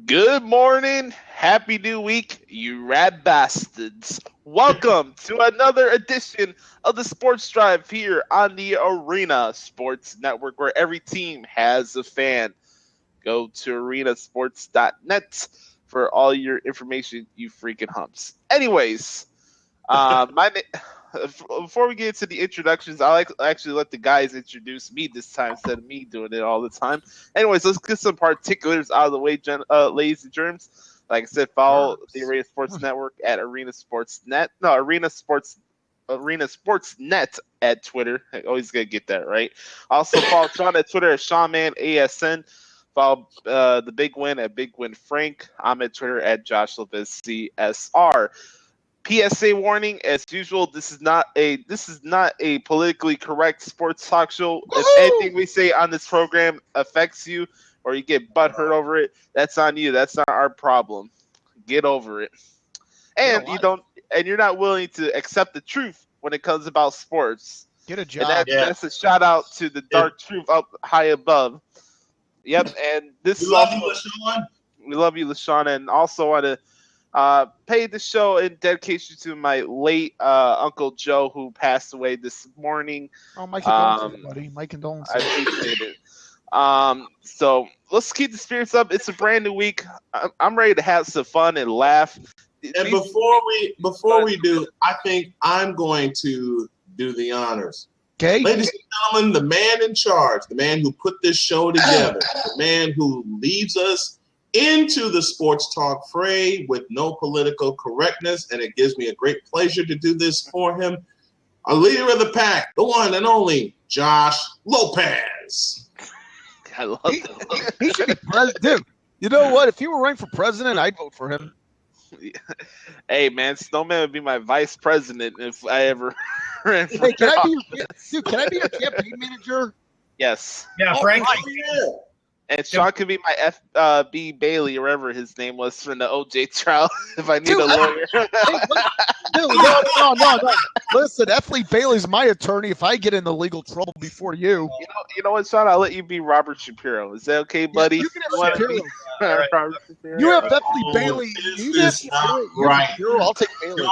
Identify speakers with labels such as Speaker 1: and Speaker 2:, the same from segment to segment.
Speaker 1: Good morning, happy new week, you rad bastards. Welcome to another edition of the Sports Drive here on the Arena Sports Network, where every team has a fan. Go to arenasports.net for all your information, you freaking humps. Anyways, before we get into the introductions, actually let the guys introduce me this time instead of me doing it all the time. Anyways, let's get some particulars out of the way, ladies and germs. Like I said, follow the Arena Sports Network at Arena Sportsnet. No, Arena Sportsnet at Twitter. I always gotta get that right. Also follow Sean at Twitter at Snowman ASN. Follow the Big Win at Big Win Frank. I'm at Twitter at Josh Lopez CSR. PSA warning, as usual, this is not a politically correct sports talk show. If anything we say on this program affects you or you get butthurt over it, that's on you. That's not our problem. Get over it. And you're not willing to accept the truth when it comes about sports.
Speaker 2: Get a job.
Speaker 1: And that's a shout out to the dark truth up high above. Yep, and this
Speaker 3: we love you, LaShawn.
Speaker 1: We love you, LaShawn, and also want to pay the show in dedication to my late Uncle Joe, who passed away this morning.
Speaker 2: Oh, my condolences, buddy. My condolences.
Speaker 1: I appreciate it. So let's keep the spirits up. It's a brand new week. I'm ready to have some fun and laugh.
Speaker 3: And before we do, I think I'm going to do the honors.
Speaker 2: Okay.
Speaker 3: Ladies and gentlemen, the man in charge, the man who put this show together, the man who leads us into the sports talk fray with no political correctness, and it gives me a great pleasure to do this for him. Our leader of the pack, the one and only Josh Lopez.
Speaker 1: I love that.
Speaker 2: He should be president. Dude, you know what? If he were running for president, I'd vote for him.
Speaker 1: Hey, man, Snowman would be my vice president if I ever ran for
Speaker 2: Can I be your campaign manager?
Speaker 1: Yes.
Speaker 4: Yeah, Frank.
Speaker 3: Yeah.
Speaker 1: And Sean could be my FB Bailey, or whatever his name was from the OJ trial, if I need a lawyer.
Speaker 2: No. Listen, F. Lee Bailey's my attorney if I get into legal trouble before you.
Speaker 1: You know what, Sean? I'll let you be Robert Shapiro. Is that okay, buddy?
Speaker 2: Yeah, you can have Shapiro.
Speaker 1: Robert Shapiro?
Speaker 2: You have F. Lee Bailey. You
Speaker 3: This
Speaker 2: have
Speaker 3: is not
Speaker 2: Shapiro.
Speaker 3: right.
Speaker 2: Shapiro, I'll take Bailey.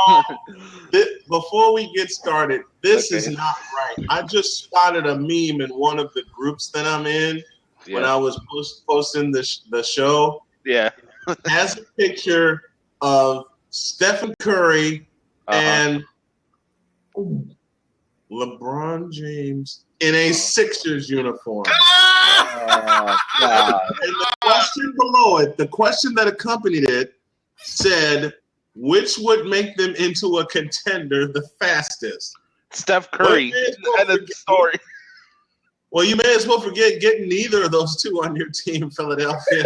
Speaker 3: Before we get started, this
Speaker 1: Okay.
Speaker 3: is not right. I just spotted a meme in one of the groups that I'm in when I was posting the show.
Speaker 1: Yeah.
Speaker 3: Has a picture of Stephen Curry and LeBron James in a Sixers uniform.
Speaker 1: Oh, God.
Speaker 3: And the question below it, the question that accompanied it, said, which would make them into a contender the fastest?
Speaker 1: Steph Curry. End of the story.
Speaker 3: Well, you may as well forget getting neither of those two on your team, Philadelphia.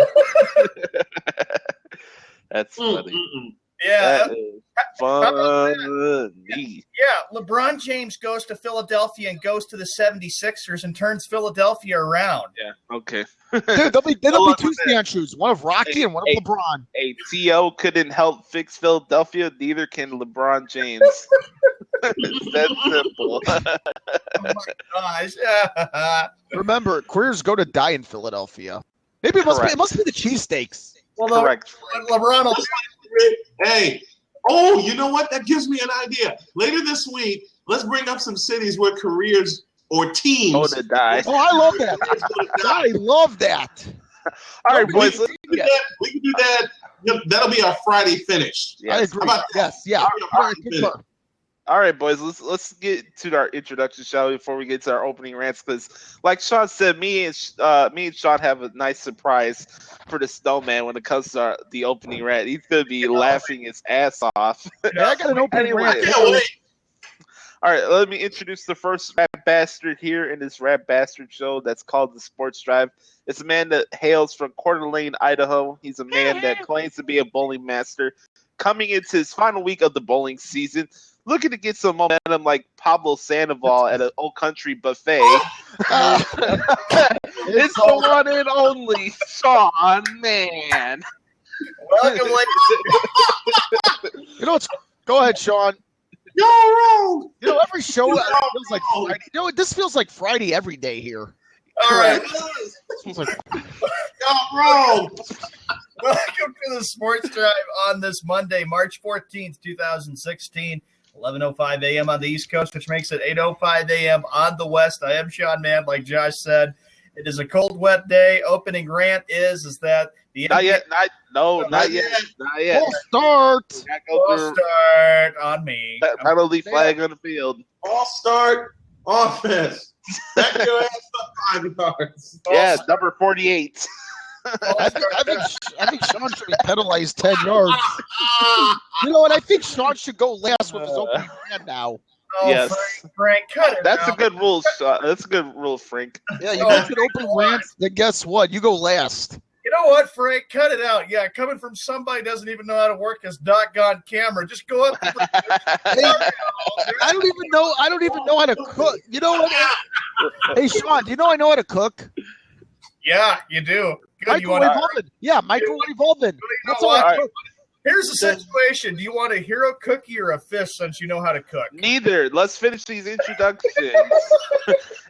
Speaker 1: That's funny.
Speaker 4: Yeah.
Speaker 1: That is funny.
Speaker 4: Yeah, LeBron James goes to Philadelphia and goes to the 76ers and turns Philadelphia around.
Speaker 1: Yeah, okay.
Speaker 2: Dude, there'll be two stand shoes, one of Rocky and one of LeBron.
Speaker 1: A T.O. couldn't help fix Philadelphia, neither can LeBron James. It's that simple.
Speaker 4: Oh my gosh.
Speaker 2: Remember, careers go to die in Philadelphia. Maybe it must be the cheesesteaks.
Speaker 4: Well,
Speaker 1: Correct.
Speaker 4: LeBron will
Speaker 3: Hey, oh, you know what? That gives me an idea. Later this week, let's bring up some cities where careers or teams
Speaker 1: Oh, to die.
Speaker 2: Oh, I love that. I love that.
Speaker 1: All right, boys.
Speaker 3: We can do that. That'll be our Friday finish.
Speaker 2: I agree.
Speaker 3: How about that?
Speaker 2: Yes, yeah. All right, good luck.
Speaker 1: All right, boys. Let's get to our introduction, shall we? Before we get to our opening rants, because, like Sean said, me and Sean have a nice surprise for the Snowman when it comes to the opening rant. He's gonna be laughing his ass off.
Speaker 2: Yeah, I got an opening rant.
Speaker 1: All right, let me introduce the first rap bastard here in this rap bastard show that's called the Sports Drive. It's a man that hails from Coeur d'Alene, Idaho. He's a man that claims to be a bowling master, coming into his final week of the bowling season, looking to get some momentum like Pablo Sandoval at an old country buffet. It's the one and only Sean Man.
Speaker 4: welcome, ladies.
Speaker 2: You know what's? Go ahead, Sean.
Speaker 3: You're wrong.
Speaker 2: You know, every show feels like Friday. You know, this feels like Friday every day here.
Speaker 4: All right.
Speaker 2: It feels like
Speaker 3: You're wrong.
Speaker 4: Welcome, to the Sports Drive on this Monday, March 14th, 2016, 11:05 a.m. on the East Coast, which makes it 8:05 a.m. on the West. I am Sean Mann, like Josh said. It is a cold, wet day. Opening rant is that the
Speaker 1: not yet. Not yet.
Speaker 2: Full start.
Speaker 4: Full start on me.
Speaker 1: Penalty flag on the field.
Speaker 3: All start offense. Back your ass up 5 yards.
Speaker 1: Yeah, number 48.
Speaker 2: I think Sean should be penalized 10 yards. You know what? I think Sean should go last with his opening rant now.
Speaker 4: Oh,
Speaker 1: Yes.
Speaker 4: Frank, cut it.
Speaker 1: That's
Speaker 4: now.
Speaker 1: a good rule. That's a good rule, Frank.
Speaker 2: Yeah, you make an opening rant, then guess what? You go last.
Speaker 4: You know what, Frank? Cut it out. Yeah, coming from somebody who doesn't even know how to work his doggone camera. Just go up.
Speaker 2: I don't even know how to cook. You know what? Hey, Sean, do you know I know how to cook?
Speaker 4: Yeah, you do. Good.
Speaker 2: Microwave oven. Yeah, microwave oven. That's all I cook.
Speaker 4: Here's the situation. Do you want a hero cookie or a fish since you know how to cook?
Speaker 1: Neither. Let's finish these introductions.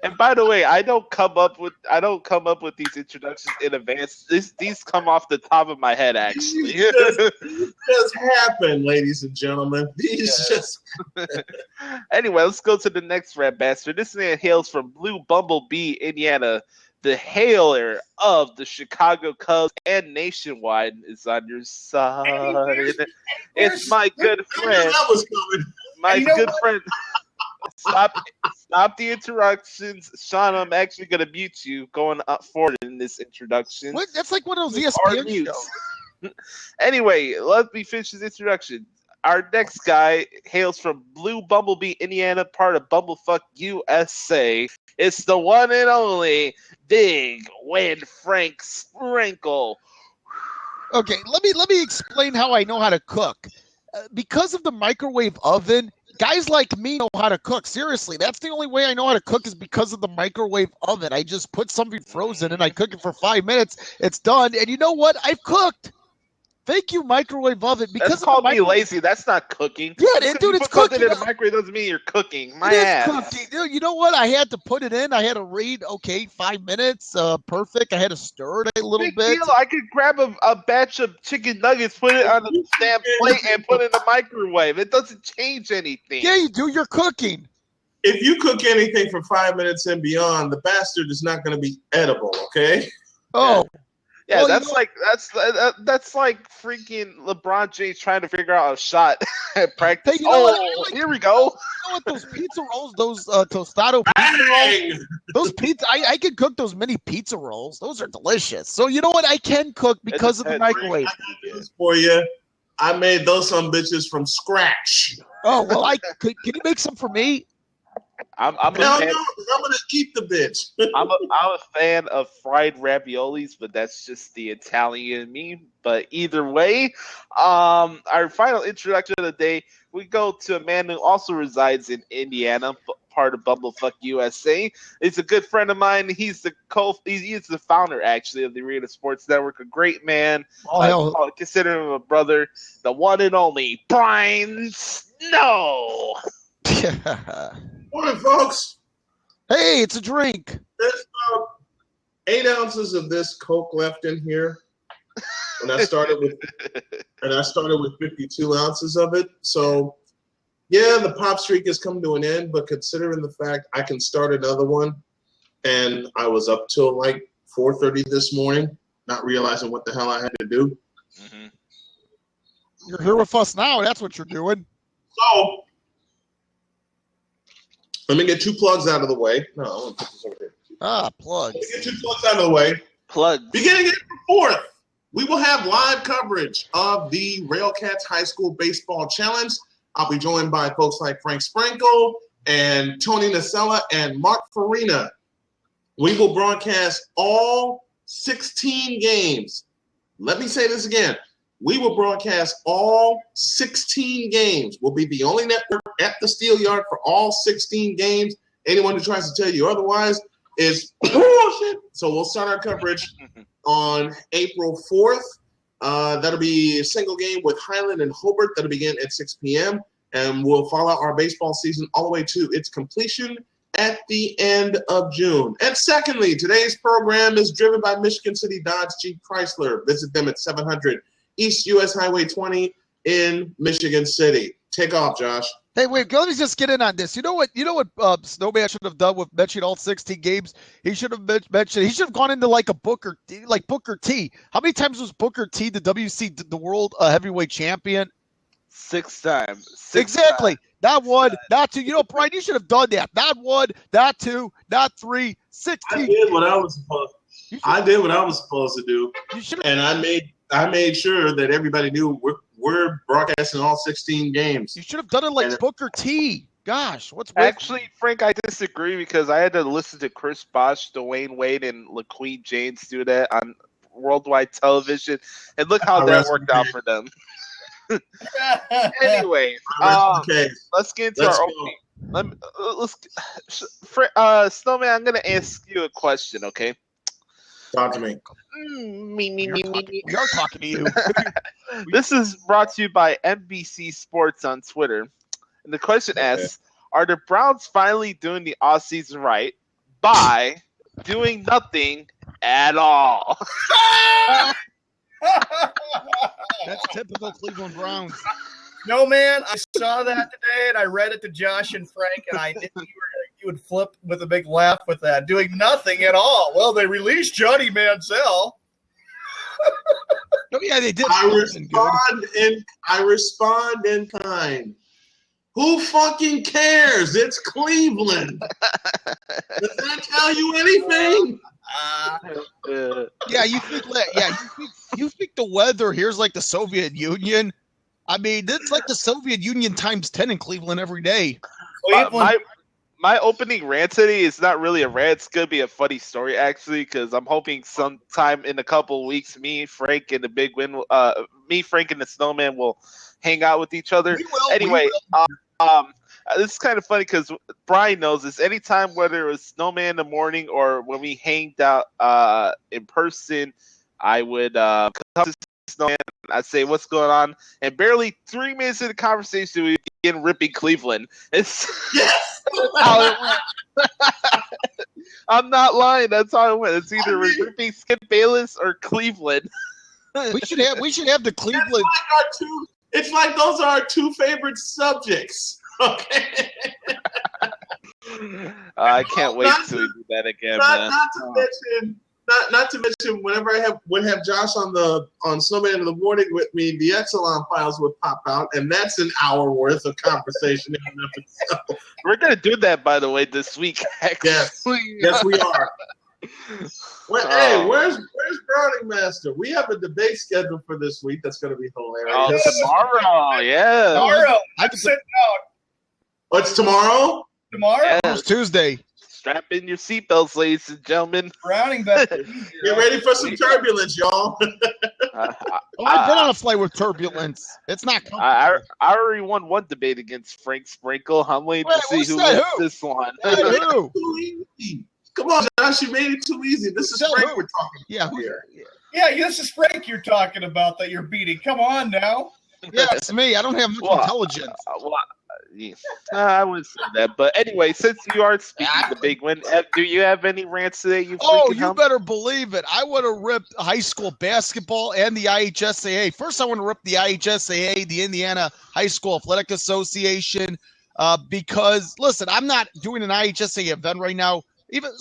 Speaker 1: And by the way, I don't come up with these introductions in advance. These come off the top of my head, actually.
Speaker 3: These just happen, ladies and gentlemen.
Speaker 1: Anyway, let's go to the next red bastard. This man hails from Blue Bumblebee, Indiana. The hailer of the Chicago Cubs and nationwide is on your side. It's my good friend.
Speaker 3: That was coming.
Speaker 1: My good friend. Stop the interruptions. Sean, I'm actually going to mute you going forward in this introduction.
Speaker 2: What? That's like one of those ESPN shows.
Speaker 1: Anyway, let me finish this introduction. Our next guy hails from Blue Bumblebee, Indiana, part of Bumblefuck USA. It's the one and only Big Win Frank Sprinkle.
Speaker 2: Okay, let me explain how I know how to cook. Because of the microwave oven, guys like me know how to cook. Seriously, that's the only way I know how to cook is because of the microwave oven. I just put something frozen and I cook it for 5 minutes. It's done. And you know what? I've cooked. Thank you, microwave oven. Because
Speaker 1: that's called me lazy. That's not cooking.
Speaker 2: Yeah, dude, it's cooking.
Speaker 1: Something in the microwave doesn't mean you're cooking. My
Speaker 2: it
Speaker 1: ass.
Speaker 2: Is cooking. Dude, you know what? I had to put it in. I had to read. Okay, 5 minutes. Perfect. I had to stir it a little
Speaker 1: Big
Speaker 2: bit.
Speaker 1: Deal. I could grab a batch of chicken nuggets, put it on the damn plate, and put it in the microwave. It doesn't change anything.
Speaker 2: Yeah, you do. You're cooking.
Speaker 3: If you cook anything for 5 minutes and beyond, the bastard is not going to be edible. Okay.
Speaker 2: Oh.
Speaker 1: Yeah,
Speaker 2: well,
Speaker 1: that's like freaking LeBron James trying to figure out a shot at practice.
Speaker 2: Hey, you know what?
Speaker 1: Here we go.
Speaker 2: You know what? Those pizza rolls, those tostado pizza rolls, those pizza. I can cook those mini pizza rolls. Those are delicious. So you know what? I can cook because of the microwave.
Speaker 3: For you, I made those some bitches from scratch.
Speaker 2: Oh well, can you make some for me?
Speaker 1: I'm
Speaker 3: I'm gonna keep the bitch.
Speaker 1: I'm a fan of fried raviolis, but that's just the Italian in me. But either way, our final introduction of the day, we go to a man who also resides in Indiana, part of Bumblefuck USA. He's a good friend of mine. He's the founder actually of the Arena Sports Network. A great man. I consider him a brother. The one and only Brian Snow.
Speaker 3: Morning, folks.
Speaker 2: Hey, it's a drink.
Speaker 3: There's about 8 ounces of this Coke left in here, and I started with 52 ounces of it. So, yeah, the pop streak has come to an end. But considering the fact I can start another one, and I was up till like 4:30 this morning, not realizing what the hell I had to do.
Speaker 1: Mm-hmm.
Speaker 2: You're here with us now. That's what you're doing.
Speaker 3: So. Let me get 2 plugs out of the way. No, I'm going to put this over here.
Speaker 2: Plugs.
Speaker 3: Let me get 2 plugs out of the way.
Speaker 1: Plugs.
Speaker 3: Beginning April 4th, we will have live coverage of the Railcats High School Baseball Challenge. I'll be joined by folks like Frank Sprinkle and Tony Nacella and Mark Farina. We will broadcast all 16 games. Let me say this again. We will broadcast all 16 games. We'll be the only network at the Steel Yard for all 16 games. Anyone who tries to tell you otherwise is bullshit. So we'll start our coverage on April 4th. That'll be a single game with Highland and Hobart. That'll begin at 6 p.m. And we'll follow our baseball season all the way to its completion at the end of June. And secondly, today's program is driven by Michigan City Dodge Jeep Chrysler. Visit them at 700 East US Highway 20 in Michigan City. Take off, Josh.
Speaker 2: Hey, wait, let me just get in on this. You know what Snowman should have done with mentioning all 16 games? He should have mentioned, he should have gone into like a Booker T. How many times was Booker T the the world heavyweight champion?
Speaker 1: 6 times.
Speaker 2: Exactly. Not one, not two. You know, Brian, you should have done that. Not one, not two, not three, 16.
Speaker 3: I did what I was supposed to do. And I made sure that everybody knew we're broadcasting all 16 games.
Speaker 2: You should have done it like Booker T. Gosh, what's
Speaker 1: Actually, Frank, I disagree because I had to listen to Chris Bosh, Dwayne Wade, and LaQueen James do that on worldwide television, and look how that worked out for them. Anyway, let's get into our opening. Snowman, I'm going to ask you a question, okay?
Speaker 3: Talk to me.
Speaker 2: We are talking to you.
Speaker 1: This is brought to you by NBC Sports on Twitter. And the question asks, are the Browns finally doing the offseason right by doing nothing at all?
Speaker 2: That's typical Cleveland Browns.
Speaker 4: No, man, I saw that today, and I read it to Josh and Frank, and I knew you would flip with a big laugh with that. Doing nothing at all. Well, they released Johnny Manziel.
Speaker 2: Oh, yeah, they did.
Speaker 3: I respond in kind. Who fucking cares? It's Cleveland. Does that tell you anything?
Speaker 2: Yeah, you think the weather here's like the Soviet Union. I mean, it's like the Soviet Union times 10 in Cleveland every day.
Speaker 1: My opening rant today is not really a rant. It's going to be a funny story, actually, because I'm hoping sometime in a couple of weeks, Frank, and the Snowman will hang out with each other. Anyway, this is kind of funny because Brian knows this. Anytime, whether it was Snowman in the morning or when we hanged out in person, I would come to Snowman. I'd say, what's going on? And barely 3 minutes into the conversation, we begin ripping Cleveland. It's how it went. I'm not lying. That's how it went. It's either ripping Skip Bayless or Cleveland.
Speaker 2: We should have the Cleveland.
Speaker 3: It's like those are our two favorite subjects. Okay.
Speaker 1: I can't wait till we do that again, man.
Speaker 3: Not to mention, whenever I would have Josh on Snowman in the morning with me, the Exelon files would pop out, and that's an hour worth of conversation.
Speaker 1: We're gonna do that, by the way, this week.
Speaker 3: Yes, we are. Hey, where's Browning Master? We have a debate scheduled for this week. That's going to be hilarious.
Speaker 1: Tomorrow, yeah.
Speaker 4: Tomorrow, I'm sitting out.
Speaker 3: Oh, it's tomorrow?
Speaker 4: Tomorrow?
Speaker 2: It's Tuesday.
Speaker 1: Strap in your seatbelts, ladies and gentlemen.
Speaker 4: Browning back.
Speaker 3: Get ready for some turbulence, y'all.
Speaker 2: I've been on a flight with turbulence. It's not comfortable.
Speaker 1: I already won one debate against Frank Sprinkle. I'm waiting to see who wins this one.
Speaker 3: Too easy. Come on, Josh, you made it too easy. This is Frank we're talking about here.
Speaker 4: Yeah, this is Frank you're talking about that you're beating. Come on now.
Speaker 2: Yeah, it's me. I don't have much intelligence.
Speaker 1: I wouldn't say that. But anyway, since you are speaking the big win, do you have any rants today? You
Speaker 2: better believe it. I would have ripped high school basketball and the IHSAA. First, I want to rip the IHSAA, the Indiana High School Athletic Association, because, listen, I'm not doing an IHSAA event right now. I'm going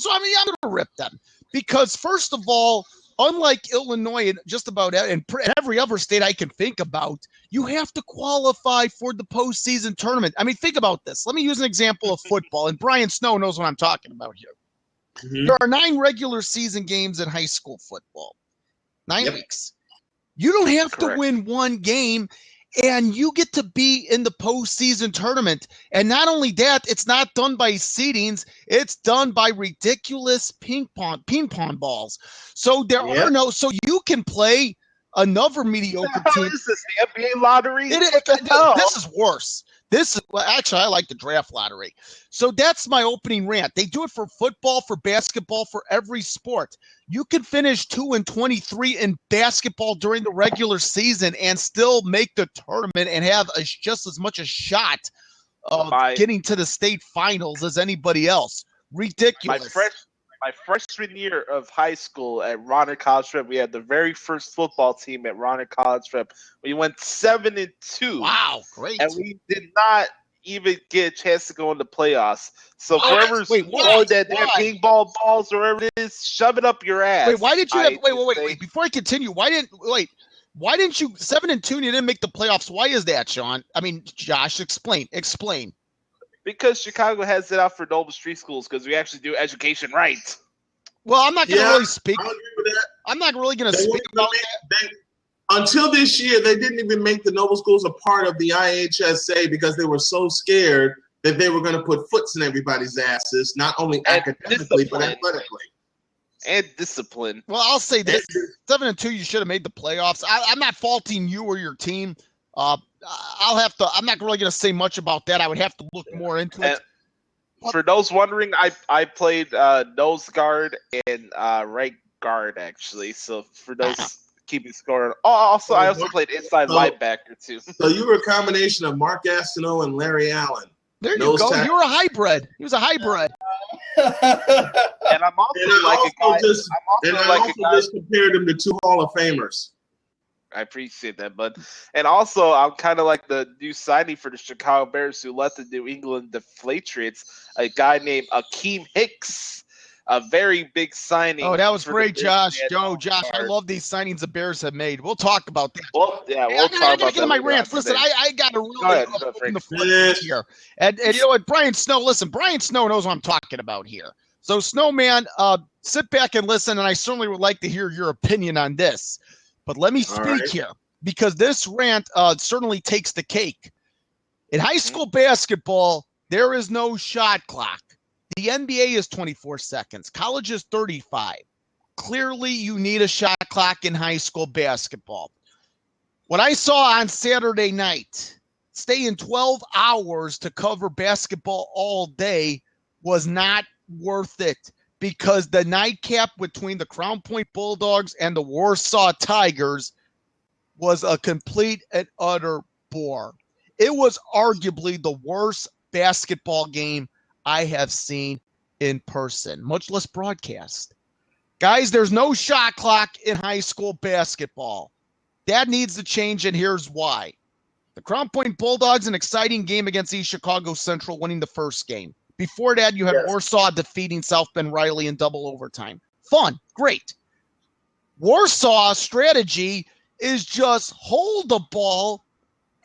Speaker 2: to rip them because, first of all, unlike Illinois and just about every other state I can think about, you have to qualify for the postseason tournament. I mean, think about this. Let me use an example of football, and Brian Snow knows what I'm talking about here. Mm-hmm. There are 9 regular season games in high school football, 9 weeks. You don't have to win one game, and you get to be in the postseason tournament. And not only that, it's not done by seedings. It's done by ridiculous ping pong balls. So so you can play another mediocre team.
Speaker 1: What is this, the NBA lottery?
Speaker 2: This is worse. Actually, I like the draft lottery. So that's my opening rant. They do it for football, for basketball, for every sport. You can finish 2-23 in basketball during the regular season and still make the tournament and have just as much a shot of getting to the state finals as anybody else. Ridiculous.
Speaker 1: my freshman year of high school at Ronner College Prep, we had the very first football team at Ronner College Prep. We went 7-2.
Speaker 2: Wow, great.
Speaker 1: And we did not even get a chance to go in the playoffs. So whoever's
Speaker 2: Wait,
Speaker 1: throwing that paintball balls or whatever it is, shove it up your ass.
Speaker 2: Wait, why did you have wait, before I continue, why didn't you 7-2 and you didn't make the playoffs? Why is that, Sean? I mean, Josh, explain.
Speaker 1: Because Chicago has it out for Noble Street Schools because we actually do education right.
Speaker 2: Well, I'm not going to really speak.
Speaker 3: I agree with that.
Speaker 2: I'm not really going to speak about that.
Speaker 3: Until this year, they didn't even make the Noble Schools a part of the IHSA because they were so scared that they were going to put foots in everybody's asses, not only academically, but athletically.
Speaker 1: And discipline.
Speaker 2: Well, I'll say this: 7-2, you should have made the playoffs. I'm not faulting you or your team. I'm not really going to say much about that. I would have to look more into it.
Speaker 1: For those wondering, I played nose guard and right guard actually. So for those keeping score. I also played inside linebacker too.
Speaker 3: So you were a combination of Mark Gastineau and Larry Allen.
Speaker 2: There you go. You were a hybrid. He was a hybrid.
Speaker 1: And I'm also
Speaker 3: just compared him to two Hall of Famers.
Speaker 1: I appreciate that, bud. And also, I'm kind of like the new signing for the Chicago Bears who left the New England Deflatriots, a guy named Akeem Hicks. A very big signing.
Speaker 2: Oh, that was great, Josh. Josh, I love these signings the Bears have made. We'll talk about that.
Speaker 1: Well, yeah, we'll talk about that.
Speaker 2: Get my rants. Listen, I got to really open the floodgates here. And you know what, Brian Snow, listen, Brian Snow knows what I'm talking about here. So, Snowman, sit back and listen, and I certainly would like to hear your opinion on this. But let me speak here, because this rant certainly takes the cake. In high school basketball, there is no shot clock. The NBA is 24 seconds. College is 35. Clearly, you need a shot clock in high school basketball. What I saw on Saturday night, staying 12 hours to cover basketball all day was not worth it, because the nightcap between the Crown Point Bulldogs and the Warsaw Tigers was a complete and utter bore. It was arguably the worst basketball game I have seen in person, much less broadcast. Guys, there's no shot clock in high school basketball. That needs to change, and here's why. The Crown Point Bulldogs, an exciting game against East Chicago Central, winning the first game. Before that, you had Warsaw defeating South Bend Riley in double overtime. Fun, great. Warsaw's strategy is just hold the ball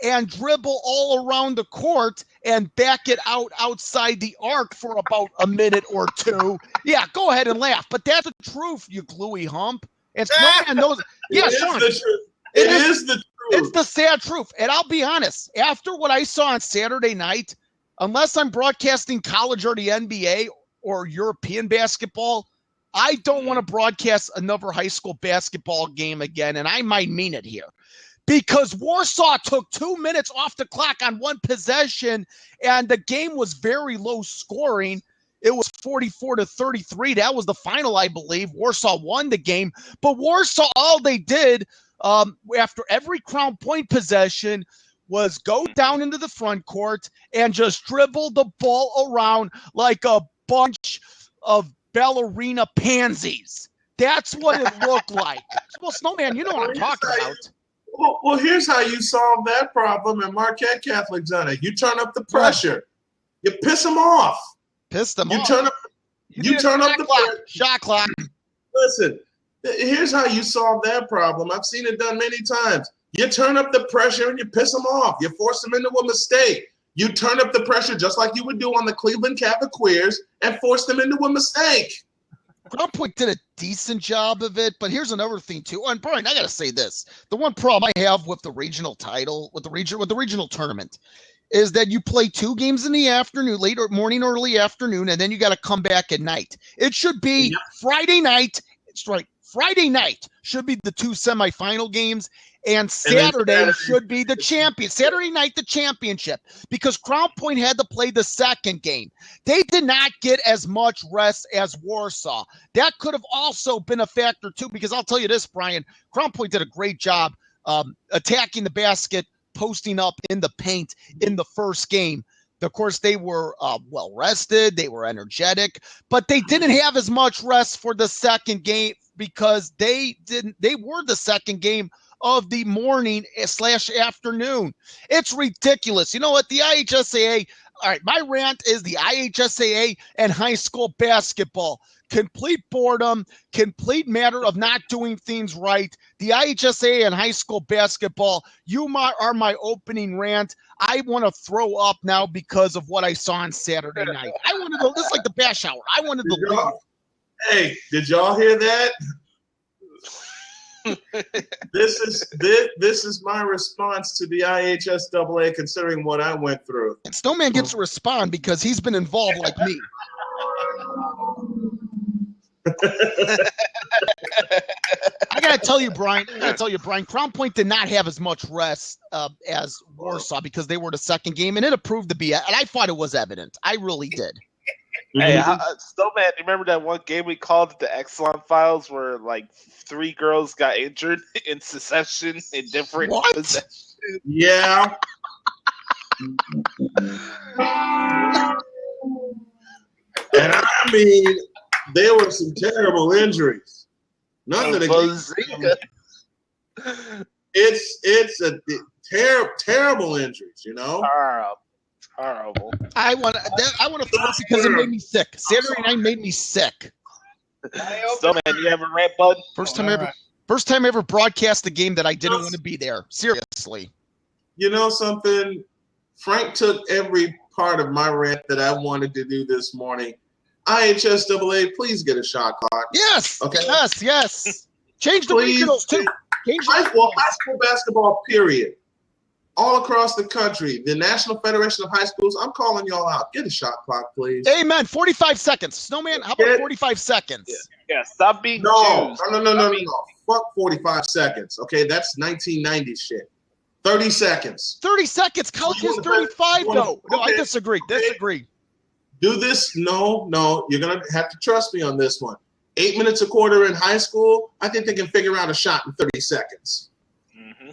Speaker 2: and dribble all around the court and back it out outside the arc for about a minute or two. Yeah, go ahead and laugh. But that's the truth, you gluey hump. And Snowman knows. Yeah, Sean.
Speaker 3: It is the truth.
Speaker 2: It's the sad truth. And I'll be honest, after what I saw on Saturday night, unless I'm broadcasting college or the NBA or European basketball, I don't want to broadcast another high school basketball game again, and I might mean it here. Because Warsaw took 2 minutes off the clock on one possession, and the game was very low scoring. It was 44-33. That was the final, I believe. Warsaw won the game. But Warsaw, all they did after every Crown Point possession was go down into the front court and just dribble the ball around like a bunch of ballerina pansies. That's what it looked like. Well, Snowman, you know what I'm talking about.
Speaker 3: Well, here's how you solve that problem, and Marquette Catholic's done it. You turn up the pressure. You piss them off.
Speaker 2: Piss them off.
Speaker 3: You turn up the pressure.
Speaker 2: Shot clock.
Speaker 3: Listen, here's how you solve that problem. I've seen it done many times. You turn up the pressure and you piss them off. You force them into a mistake. You turn up the pressure just like you would do on the Cleveland Cavaliers and force them into a mistake.
Speaker 2: Crown Point did a decent job of it, but here's another thing too. And Brian, I gotta say this: the one problem I have with the regional title, with the regional tournament, is that you play 2 games in the afternoon, late or morning, early afternoon, and then you got to come back at night. It should be Friday night. It's right. Friday night should be the 2 semifinal games, and Saturday should be the champion. Saturday night, the championship, because Crown Point had to play the second game. They did not get as much rest as Warsaw. That could have also been a factor too, because I'll tell you this, Brian, Crown Point did a great job attacking the basket, posting up in the paint in the first game. Of course, they were well rested. They were energetic, but they didn't have as much rest for the second game because they were the second game of the morning / afternoon. It's ridiculous. You know what? The IHSAA, all right, my rant is the IHSAA and high school basketball. Complete boredom, complete matter of not doing things right. The IHSAA and high school basketball, are my opening rant. I want to throw up now because of what I saw on Saturday night. I wanted to, this is like the bash hour. I wanted to leave.
Speaker 3: Hey, did y'all hear that? This is my response to the IHSAA, considering what I went through.
Speaker 2: And Snowman gets to respond because he's been involved like me. I gotta tell you, Brian. Crown Point did not have as much rest as Warsaw because they were the second game, and it proved to be. And I thought it was evident. I really did.
Speaker 1: Hey, Snowman, you remember that one game we called the Exelon Files where like 3 girls got injured in succession in different possessions?
Speaker 3: Yeah. And I mean, there were some terrible injuries. Nothing against it's a terrible injuries, you know.
Speaker 1: Horrible.
Speaker 2: I want to throw up because it made me sick. Saturday night made me sick.
Speaker 1: Snowman, you have a rant button?
Speaker 2: First time I ever broadcast a game that I didn't want to be there. Seriously.
Speaker 3: You know something? Frank took every part of my rant that I wanted to do this morning. IHSAA, please get a shot clock.
Speaker 2: Yes.
Speaker 3: Okay.
Speaker 2: Yes. Change the regionals too.
Speaker 3: High school basketball, period. All across the country, the National Federation of High Schools, I'm calling y'all out. Get a shot clock, please.
Speaker 2: Amen. 45 seconds. Snowman, how about 45 seconds?
Speaker 1: Yeah, stop being
Speaker 3: No.
Speaker 1: Jews.
Speaker 3: No. Fuck 45 seconds. Okay, that's 1990 shit. 30 seconds.
Speaker 2: 30 seconds. College is 35, though. No, I disagree.
Speaker 3: Do this. No. You're going to have to trust me on this one. 8 minutes a quarter in high school, I think they can figure out a shot in 30 seconds.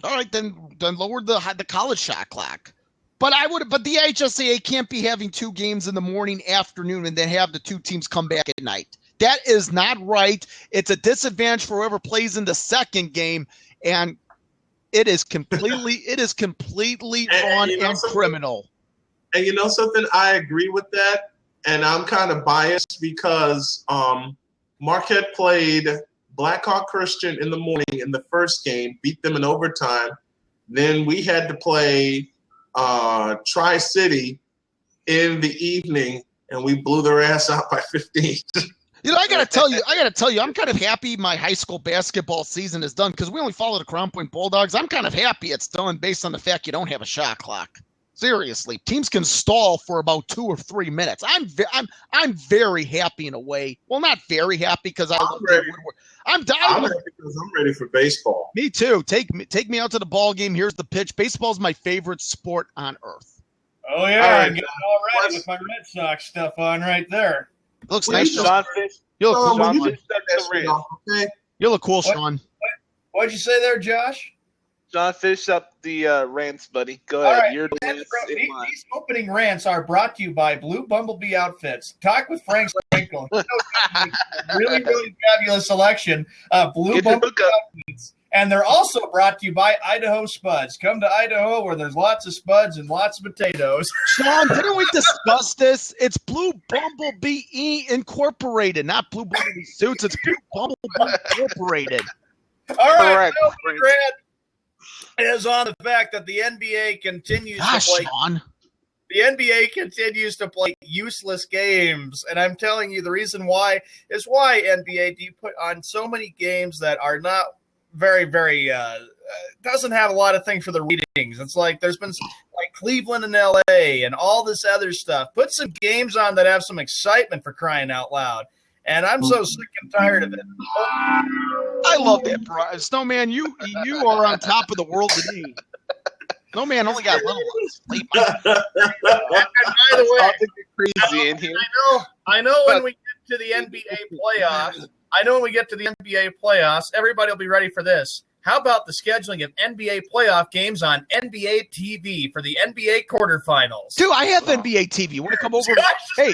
Speaker 2: All right, then lower the college shot clock. But the IHSAA can't be having 2 games in the morning, afternoon, and then have the 2 teams come back at night. That is not right. It's a disadvantage for whoever plays in the second game, and it is completely wrong and criminal.
Speaker 3: And you know something? I agree with that, and I'm kind of biased because Marquette played Blackhawk Christian in the morning in the first game, beat them in overtime. Then we had to play Tri-City in the evening, and we blew their ass out by 15.
Speaker 2: You know, I gotta tell you, I'm kind of happy my high school basketball season is done because we only follow the Crown Point Bulldogs. I'm kind of happy it's done based on the fact you don't have a shot clock. Seriously, teams can stall for about 2 or 3 minutes. I'm very happy in a way. Well, not very happy because I'm
Speaker 3: happy because I'm ready for baseball.
Speaker 2: Me too. Take me out to the ball game. Here's the pitch. Baseball's my favorite sport on earth.
Speaker 4: Oh yeah, I'm getting all ready with my Red Sox stuff on right there.
Speaker 2: Looks nice.
Speaker 1: John Fish.
Speaker 2: You look cool.
Speaker 3: Okay.
Speaker 2: You look cool, Sean.
Speaker 4: What'd you say there, Josh?
Speaker 1: John, finish up the rants, buddy. Go ahead.
Speaker 4: Right.
Speaker 1: You're the last in line.
Speaker 4: These opening rants are brought to you by Blue Bumblebee Outfits. Talk with Frank Sprinkle. Really fabulous selection of Blue Bumblebee Outfits. And they're also brought to you by Idaho Spuds. Come to Idaho where there's lots of spuds and lots of potatoes.
Speaker 2: Sean, didn't we discuss this? It's Blue Bumblebee Incorporated, not Blue Bumblebee Suits. It's Blue Bumblebee Incorporated.
Speaker 4: All right. Opening rant is on the fact that the NBA continues to play.
Speaker 2: Sean.
Speaker 4: The NBA continues to play useless games, and I'm telling you the reason why is why NBA do you put on so many games that are not very, very doesn't have a lot of things for the ratings. It's like there's been like Cleveland and LA and all this other stuff. Put some games on that have some excitement, for crying out loud. And I'm so sick and tired of it.
Speaker 2: I love that, bro. Snowman, you are on top of the world to me. Snowman only got little ones. And by
Speaker 4: the way,
Speaker 1: crazy in here.
Speaker 4: I know when we get to the NBA playoffs, everybody will be ready for this. How about the scheduling of NBA playoff games on NBA TV for the NBA quarterfinals?
Speaker 2: Dude, I have NBA TV. You want to come over? Hey,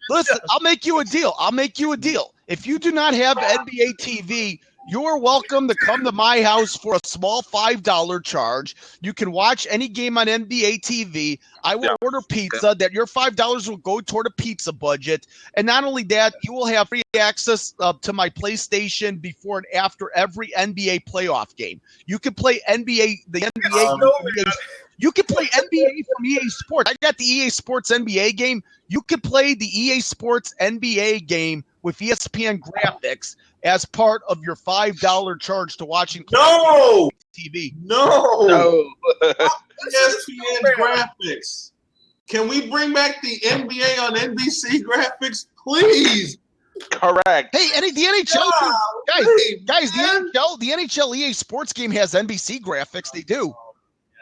Speaker 2: listen, I'll make you a deal. If you do not have NBA TV, you're welcome to come to my house for a small $5 charge. You can watch any game on NBA TV. I will order pizza. That your $5 will go toward a pizza budget. And not only that, you will have free access to my PlayStation before and after every NBA playoff game. You can play You can play NBA from EA Sports. I got the EA Sports NBA game. You can play the EA Sports NBA game with ESPN graphics as part of your $5 charge to watching TV.
Speaker 3: No. ESPN graphics. Can we bring back the NBA on NBC graphics, please?
Speaker 1: Correct.
Speaker 2: Hey, the NHL guys, the NHL EA Sports game has NBC graphics. They do.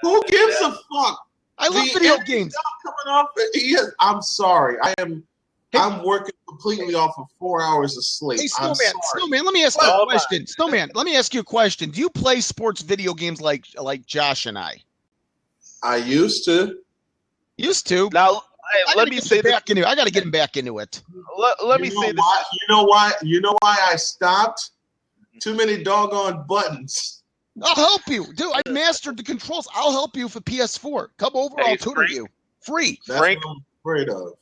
Speaker 3: Who gives a fuck?
Speaker 2: I love video games.
Speaker 3: Coming off, I'm sorry. I'm working completely off of 4 hours of sleep.
Speaker 2: Hey, Snowman, let me ask you a question. Snowman, let me ask you a question. Do you play sports video games like Josh and I?
Speaker 3: I used to.
Speaker 1: Now, let me say this.
Speaker 2: I got to get him back into it.
Speaker 1: Let me say this.
Speaker 3: You know why I stopped? Too many doggone buttons.
Speaker 2: I'll help you. Dude, I mastered the controls. I'll help you for PS4. Come over, I'll tutor you. Free.
Speaker 3: That's what I'm afraid of.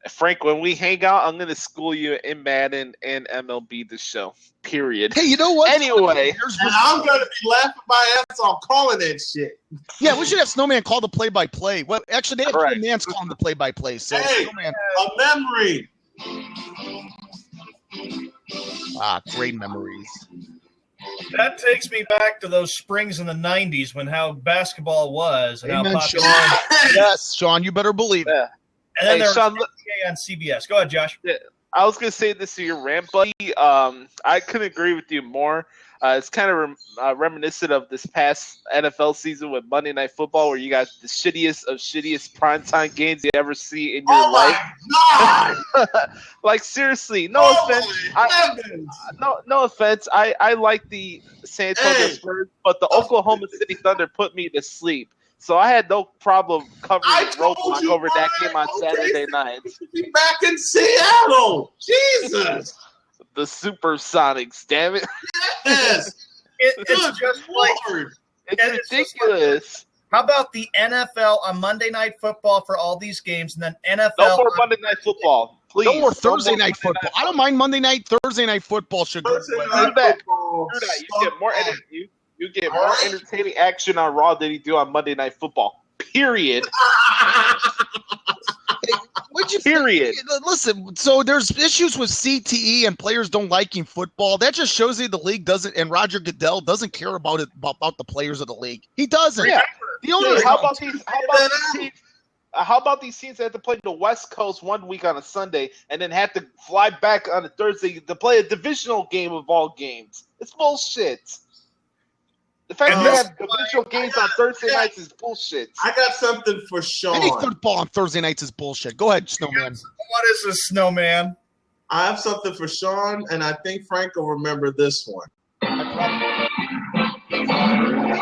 Speaker 1: Frank, when we hang out, I'm going to school you in Madden and MLB The Show. Period.
Speaker 2: Hey, you know what?
Speaker 1: Anyway.
Speaker 3: And I'm going to be laughing my ass off calling that shit.
Speaker 2: Yeah, we should have Snowman call the play-by-play. Well, actually, they have Snowman's calling the play-by-play. So,
Speaker 3: hey,
Speaker 2: Snowman.
Speaker 3: A memory.
Speaker 2: Great memories.
Speaker 4: That takes me back to those springs in the 90s when how basketball was. And
Speaker 2: Amen,
Speaker 4: how
Speaker 2: Sean. Yes, Sean, you better believe it.
Speaker 1: Yeah.
Speaker 4: And then there
Speaker 1: Sean,
Speaker 4: was NBA on CBS. Go ahead, Josh.
Speaker 1: Yeah, I was going to say this to your rant, buddy. I couldn't agree with you more. It's kind of reminiscent of this past NFL season with Monday Night Football, where you got the shittiest of shittiest primetime games you ever see in your life.
Speaker 3: Oh my God!
Speaker 1: Like, seriously, no offense. No offense. I like the San Antonio Spurs, but the Oklahoma City Thunder put me to sleep. So I had no problem covering roadblock over that game on Saturday night.
Speaker 3: Be back in Seattle. Jesus.
Speaker 1: The Supersonics, damn it.
Speaker 3: Yes.
Speaker 4: It's just like
Speaker 1: it's ridiculous.
Speaker 4: How about the NFL on Monday Night Football for all these games, and then NFL?
Speaker 1: No more Monday Night Football, please.
Speaker 2: No more Thursday Night Football. I don't mind Monday night. Thursday Night Football should go.
Speaker 1: Do that. You get more You get more entertaining action on Raw than you do on Monday Night Football. Period. Period.
Speaker 2: Listen, so there's issues with CTE and players don't liking football. That just shows you the league doesn't, and Roger Goodell doesn't care about the players of the league. He doesn't.
Speaker 1: Yeah.
Speaker 2: The only
Speaker 1: How about these teams that have to play the West Coast one week on a Sunday and then have to fly back on a Thursday to play a divisional game of all games? It's bullshit. The fact that they have divisional games on Thursday nights is bullshit.
Speaker 3: I got something for Sean.
Speaker 2: Any football on Thursday nights is bullshit. Go ahead, Snowman.
Speaker 4: What is this, Snowman?
Speaker 3: I have something for Sean, and I think Frank will remember this one.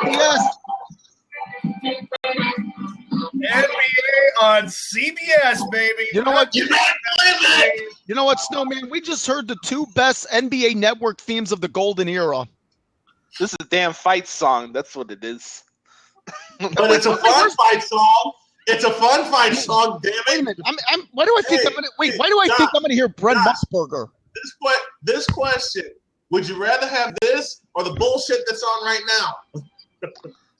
Speaker 2: Yes.
Speaker 4: NBA on CBS, baby.
Speaker 2: You know what? You know what, Snowman? We just heard the two best NBA Network themes of the golden era.
Speaker 1: This is a damn fight song. That's what it is.
Speaker 3: But it's a fun fight song. It's a fun fight song. Damn it!
Speaker 2: Wait a minute. Why do I think I'm gonna wait? Why do I think I'm gonna hear Brent Musburger?
Speaker 3: This question: would you rather have this or the bullshit that's on right now?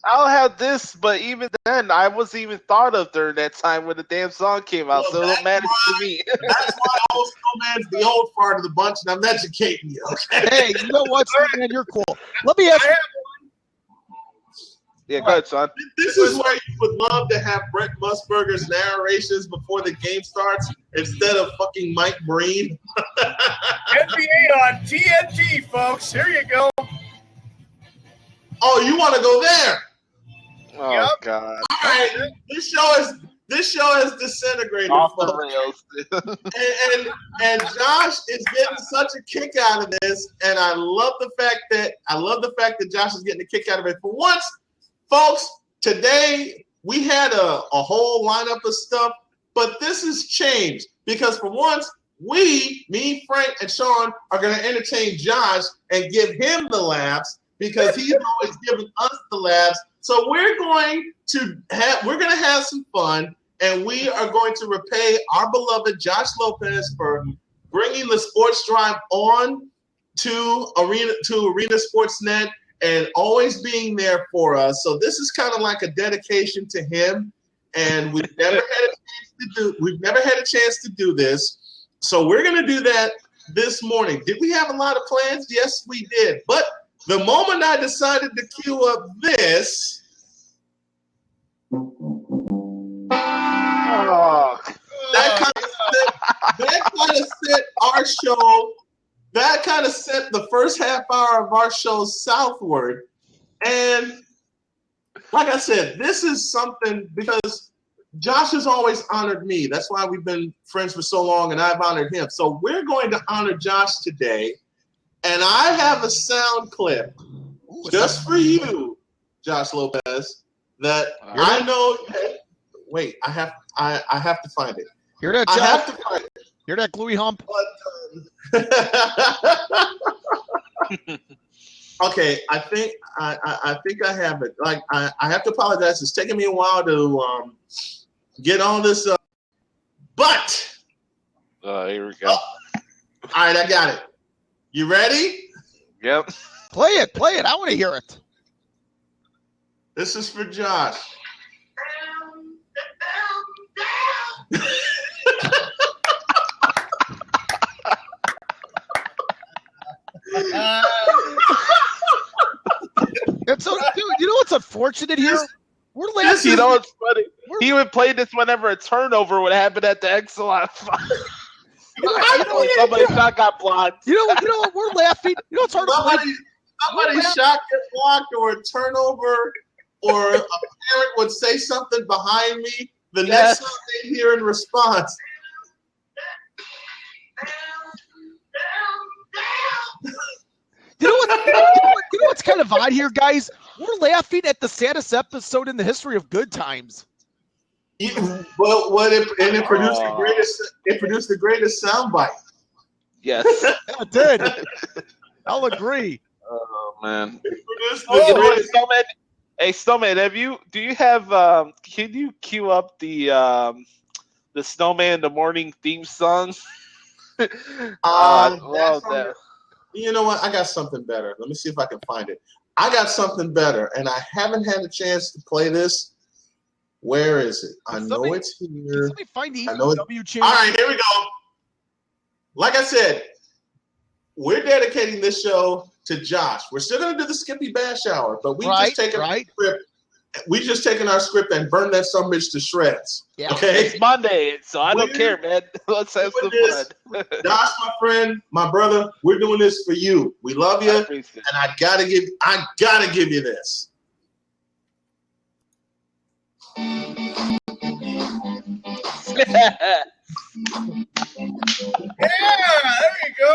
Speaker 1: I'll have this, but even then, I wasn't even thought of during that time when the damn song came out, so it don't matter to me.
Speaker 3: That's why old Snowman's the old part of the bunch, and I'm educating you. Okay?
Speaker 2: Hey, you know what, Snowman? You're cool. Let me ask you.
Speaker 1: Yeah, go ahead, son.
Speaker 3: This is where you would love to have Brent Musburger's narrations before the game starts instead of fucking Mike Breen.
Speaker 4: NBA on TNT, folks. Here you go.
Speaker 3: Oh, you want to go there?
Speaker 1: Oh,
Speaker 4: Yep.
Speaker 1: God.
Speaker 3: All right. This show This show has disintegrated.
Speaker 1: Off the
Speaker 3: folks.
Speaker 1: rails.
Speaker 3: and Josh is getting such a kick out of this, and I love the fact that Josh is getting a kick out of it. For once, folks, today we had a whole lineup of stuff, but this has changed because for once, me, Frank, and Sean are going to entertain Josh and give him the laughs because he's always giving us the laughs. So we're going to have some fun, and we are going to repay our beloved Josh Lopez for bringing the Sports Drive on to Arena Sportsnet and always being there for us. So this is kind of like a dedication to him, and we've never had a chance to do this. So we're going to do that this morning. Did we have a lot of plans? Yes, we did. But the moment I decided to cue up this, that kind of set our show. That kind of set the first half hour of our show southward. And like I said, this is something because Josh has always honored me. That's why we've been friends for so long, and I've honored him. So we're going to honor Josh today. And I have a sound clip just for you, Josh Lopez, that I know. Wait, I have to find it.
Speaker 2: Hear that, Josh?
Speaker 3: I have to find it.
Speaker 2: Hear that gluey hump?
Speaker 3: Okay, I think I have it. Like I have to apologize. It's taking me a while to get all this up. But
Speaker 1: here we go.
Speaker 3: All right, I got it. You ready?
Speaker 1: Yep.
Speaker 2: Play it. I want to hear it.
Speaker 3: This is for Josh.
Speaker 2: It's so, dude, you know what's unfortunate here? We're laughing.
Speaker 1: You know what's funny? He would play this whenever a turnover would happen at the Exelon. Somebody's shot got blocked.
Speaker 2: You know what? We're laughing. You know what's hard to believe?
Speaker 3: Somebody's shot gets blocked or a turnover or a parent would say something behind me. The next song they hear in response.
Speaker 2: You know what's kind of odd here, guys? We're laughing at the saddest episode in the history of Good Times.
Speaker 3: It produced the greatest soundbite.
Speaker 1: Yes.
Speaker 2: It did. I'll agree.
Speaker 1: Oh man.
Speaker 3: It produced the greatest.
Speaker 1: Snowman. Hey Snowman, can you cue up the Snowman in the Morning theme song? Love that.
Speaker 3: You know what? I got something better. Let me see if I can find it. I got something better, and I haven't had a chance to play this. Where is it? I know it's here.
Speaker 2: Let me find the
Speaker 3: EW channel. All right, here we go. Like I said, we're dedicating this show to Josh. We're still going to do the Skippy Bash Hour, but just taken our script. We just taken our script and burned that sumbitch to shreds.
Speaker 2: Yeah.
Speaker 3: Okay?
Speaker 1: It's Monday, so I don't care, man. Let's have some fun.
Speaker 3: Josh, my friend, my brother, we're doing this for you. We love you, and I gotta give you this.
Speaker 4: Yeah, there you go.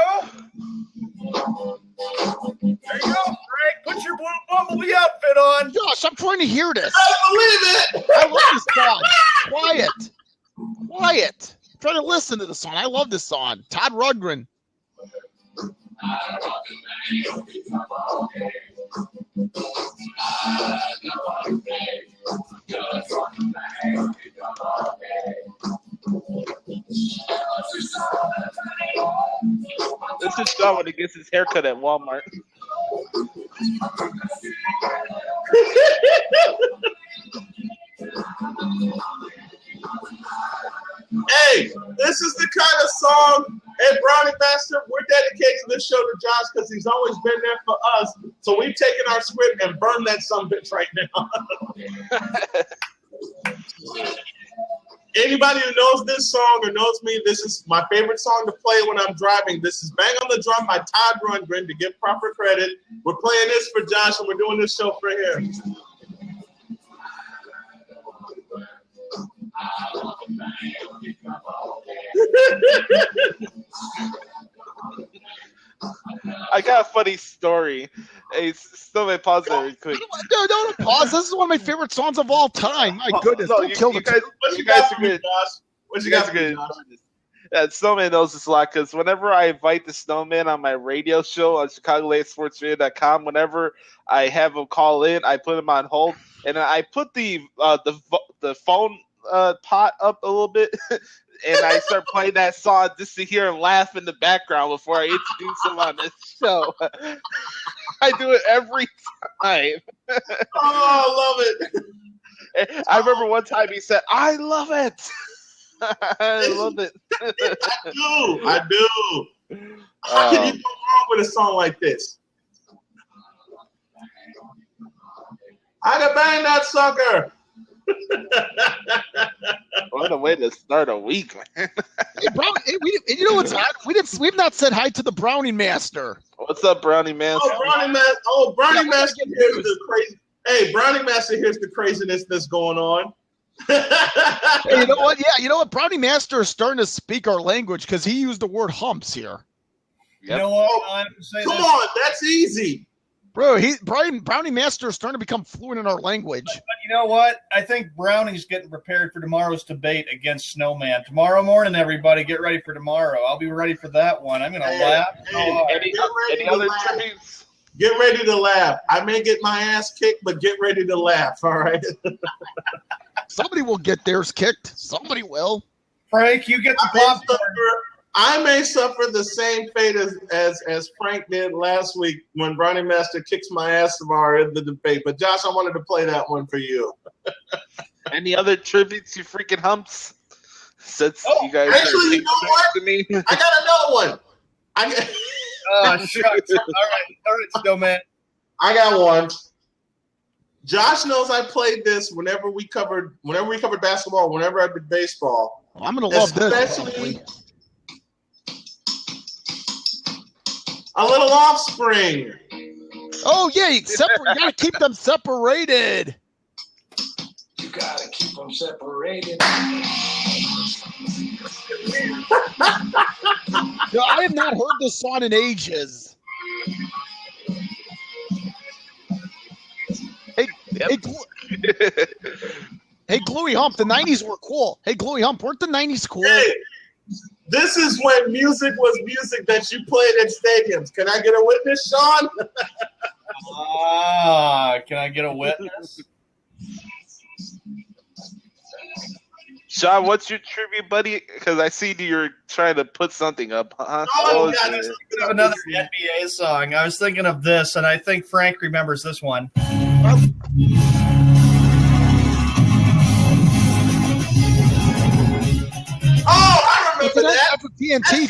Speaker 4: There you go, Frank. Put your blue bumblebee outfit on.
Speaker 2: Josh, I'm trying to hear this.
Speaker 3: I believe it.
Speaker 2: I love this song. Quiet. I'm trying to listen to the song. I love this song. Todd Rundgren.
Speaker 1: This is John when he gets his haircut at Walmart.
Speaker 3: Hey, this is the kind of song, hey, Brownie Master, we're dedicating this show to Josh because he's always been there for us. So we've taken our script and burned that sumbitch right now. Anybody who knows this song or knows me, this is my favorite song to play when I'm driving. This is Bang on the Drum by Todd Rundgren, to give proper credit. We're playing this for Josh, and we're doing this show for him.
Speaker 1: I got a funny story. Hey, Snowman, pause there real quick.
Speaker 2: No, don't pause. This is one of my favorite songs of all time. My goodness,
Speaker 1: No,
Speaker 2: don't kill the
Speaker 1: guys.
Speaker 3: What
Speaker 1: You guys are
Speaker 3: for me,
Speaker 1: good.
Speaker 3: Josh? What you
Speaker 1: You guys
Speaker 3: got
Speaker 1: are
Speaker 3: for me,
Speaker 1: good.
Speaker 3: Josh?
Speaker 1: Yeah, Snowman knows this a lot because whenever I invite the Snowman on my radio show on ChicagoLateSportsRadio.com, whenever I have him call in, I put him on hold, and I put the phone pot up a little bit, and I start playing that song just to hear him laugh in the background before I introduce him on this show. I do it every time.
Speaker 3: Oh, I love it.
Speaker 1: I remember one time he said, "I love it." I love it.
Speaker 3: I do. How can you go wrong with a song like this? I can bang that sucker.
Speaker 1: What a way to start a week, man.
Speaker 2: Hey, you know what's odd? We've not said hi to the Brownie Master.
Speaker 1: What's up, Brownie Master?
Speaker 3: Brownie Master here's the crazy. Hey, Brownie Master, here's the craziness that's going on.
Speaker 2: Hey, you know what? Yeah, you know what? Brownie Master is starting to speak our language because he used the word humps here.
Speaker 1: Yep.
Speaker 4: You know what? I have to say
Speaker 3: Come
Speaker 4: this.
Speaker 3: on, that's easy.
Speaker 2: Bro, Brownie Master is starting to become fluent in our language.
Speaker 4: But you know what? I think Brownie's getting prepared for tomorrow's debate against Snowman. Tomorrow morning, everybody, get ready for tomorrow. I'll be ready for that one. I'm going to laugh.
Speaker 1: Any other tributes?
Speaker 3: Get ready to laugh. I may get my ass kicked, but get ready to laugh, all right?
Speaker 2: Somebody will get theirs kicked. Somebody will.
Speaker 4: Frank, you get the popcorn.
Speaker 3: I may suffer the same fate as Frank did last week when Brownie Master kicks my ass tomorrow in the debate. But Josh, I wanted to play that one for you.
Speaker 1: Any other tributes, you freaking humps? Since you guys
Speaker 3: actually, you know what?
Speaker 1: to me.
Speaker 3: I got another one.
Speaker 4: Shucks. All right, Snowman.
Speaker 3: I got one. Josh knows I played this whenever we covered basketball, whenever I did baseball.
Speaker 2: Well, I'm gonna love this.
Speaker 3: Especially a little Offspring.
Speaker 2: Oh yeah, you gotta keep them separated.
Speaker 5: You gotta keep them separated.
Speaker 2: No, I have not heard this song in ages. Hey, Gluey Hump, the 90s were cool. Hey, Gluey Hump, weren't the 90s cool?
Speaker 3: Hey, this is when music was music that you played at stadiums. Can I get a witness, Sean?
Speaker 4: Can I get a witness?
Speaker 1: Sean, what's your tribute, buddy? Because I see you're trying to put something up. Huh?
Speaker 4: Another NBA song. I was thinking of this, and I think Frank remembers this one.
Speaker 3: Oh, I remember that.
Speaker 2: After TNT.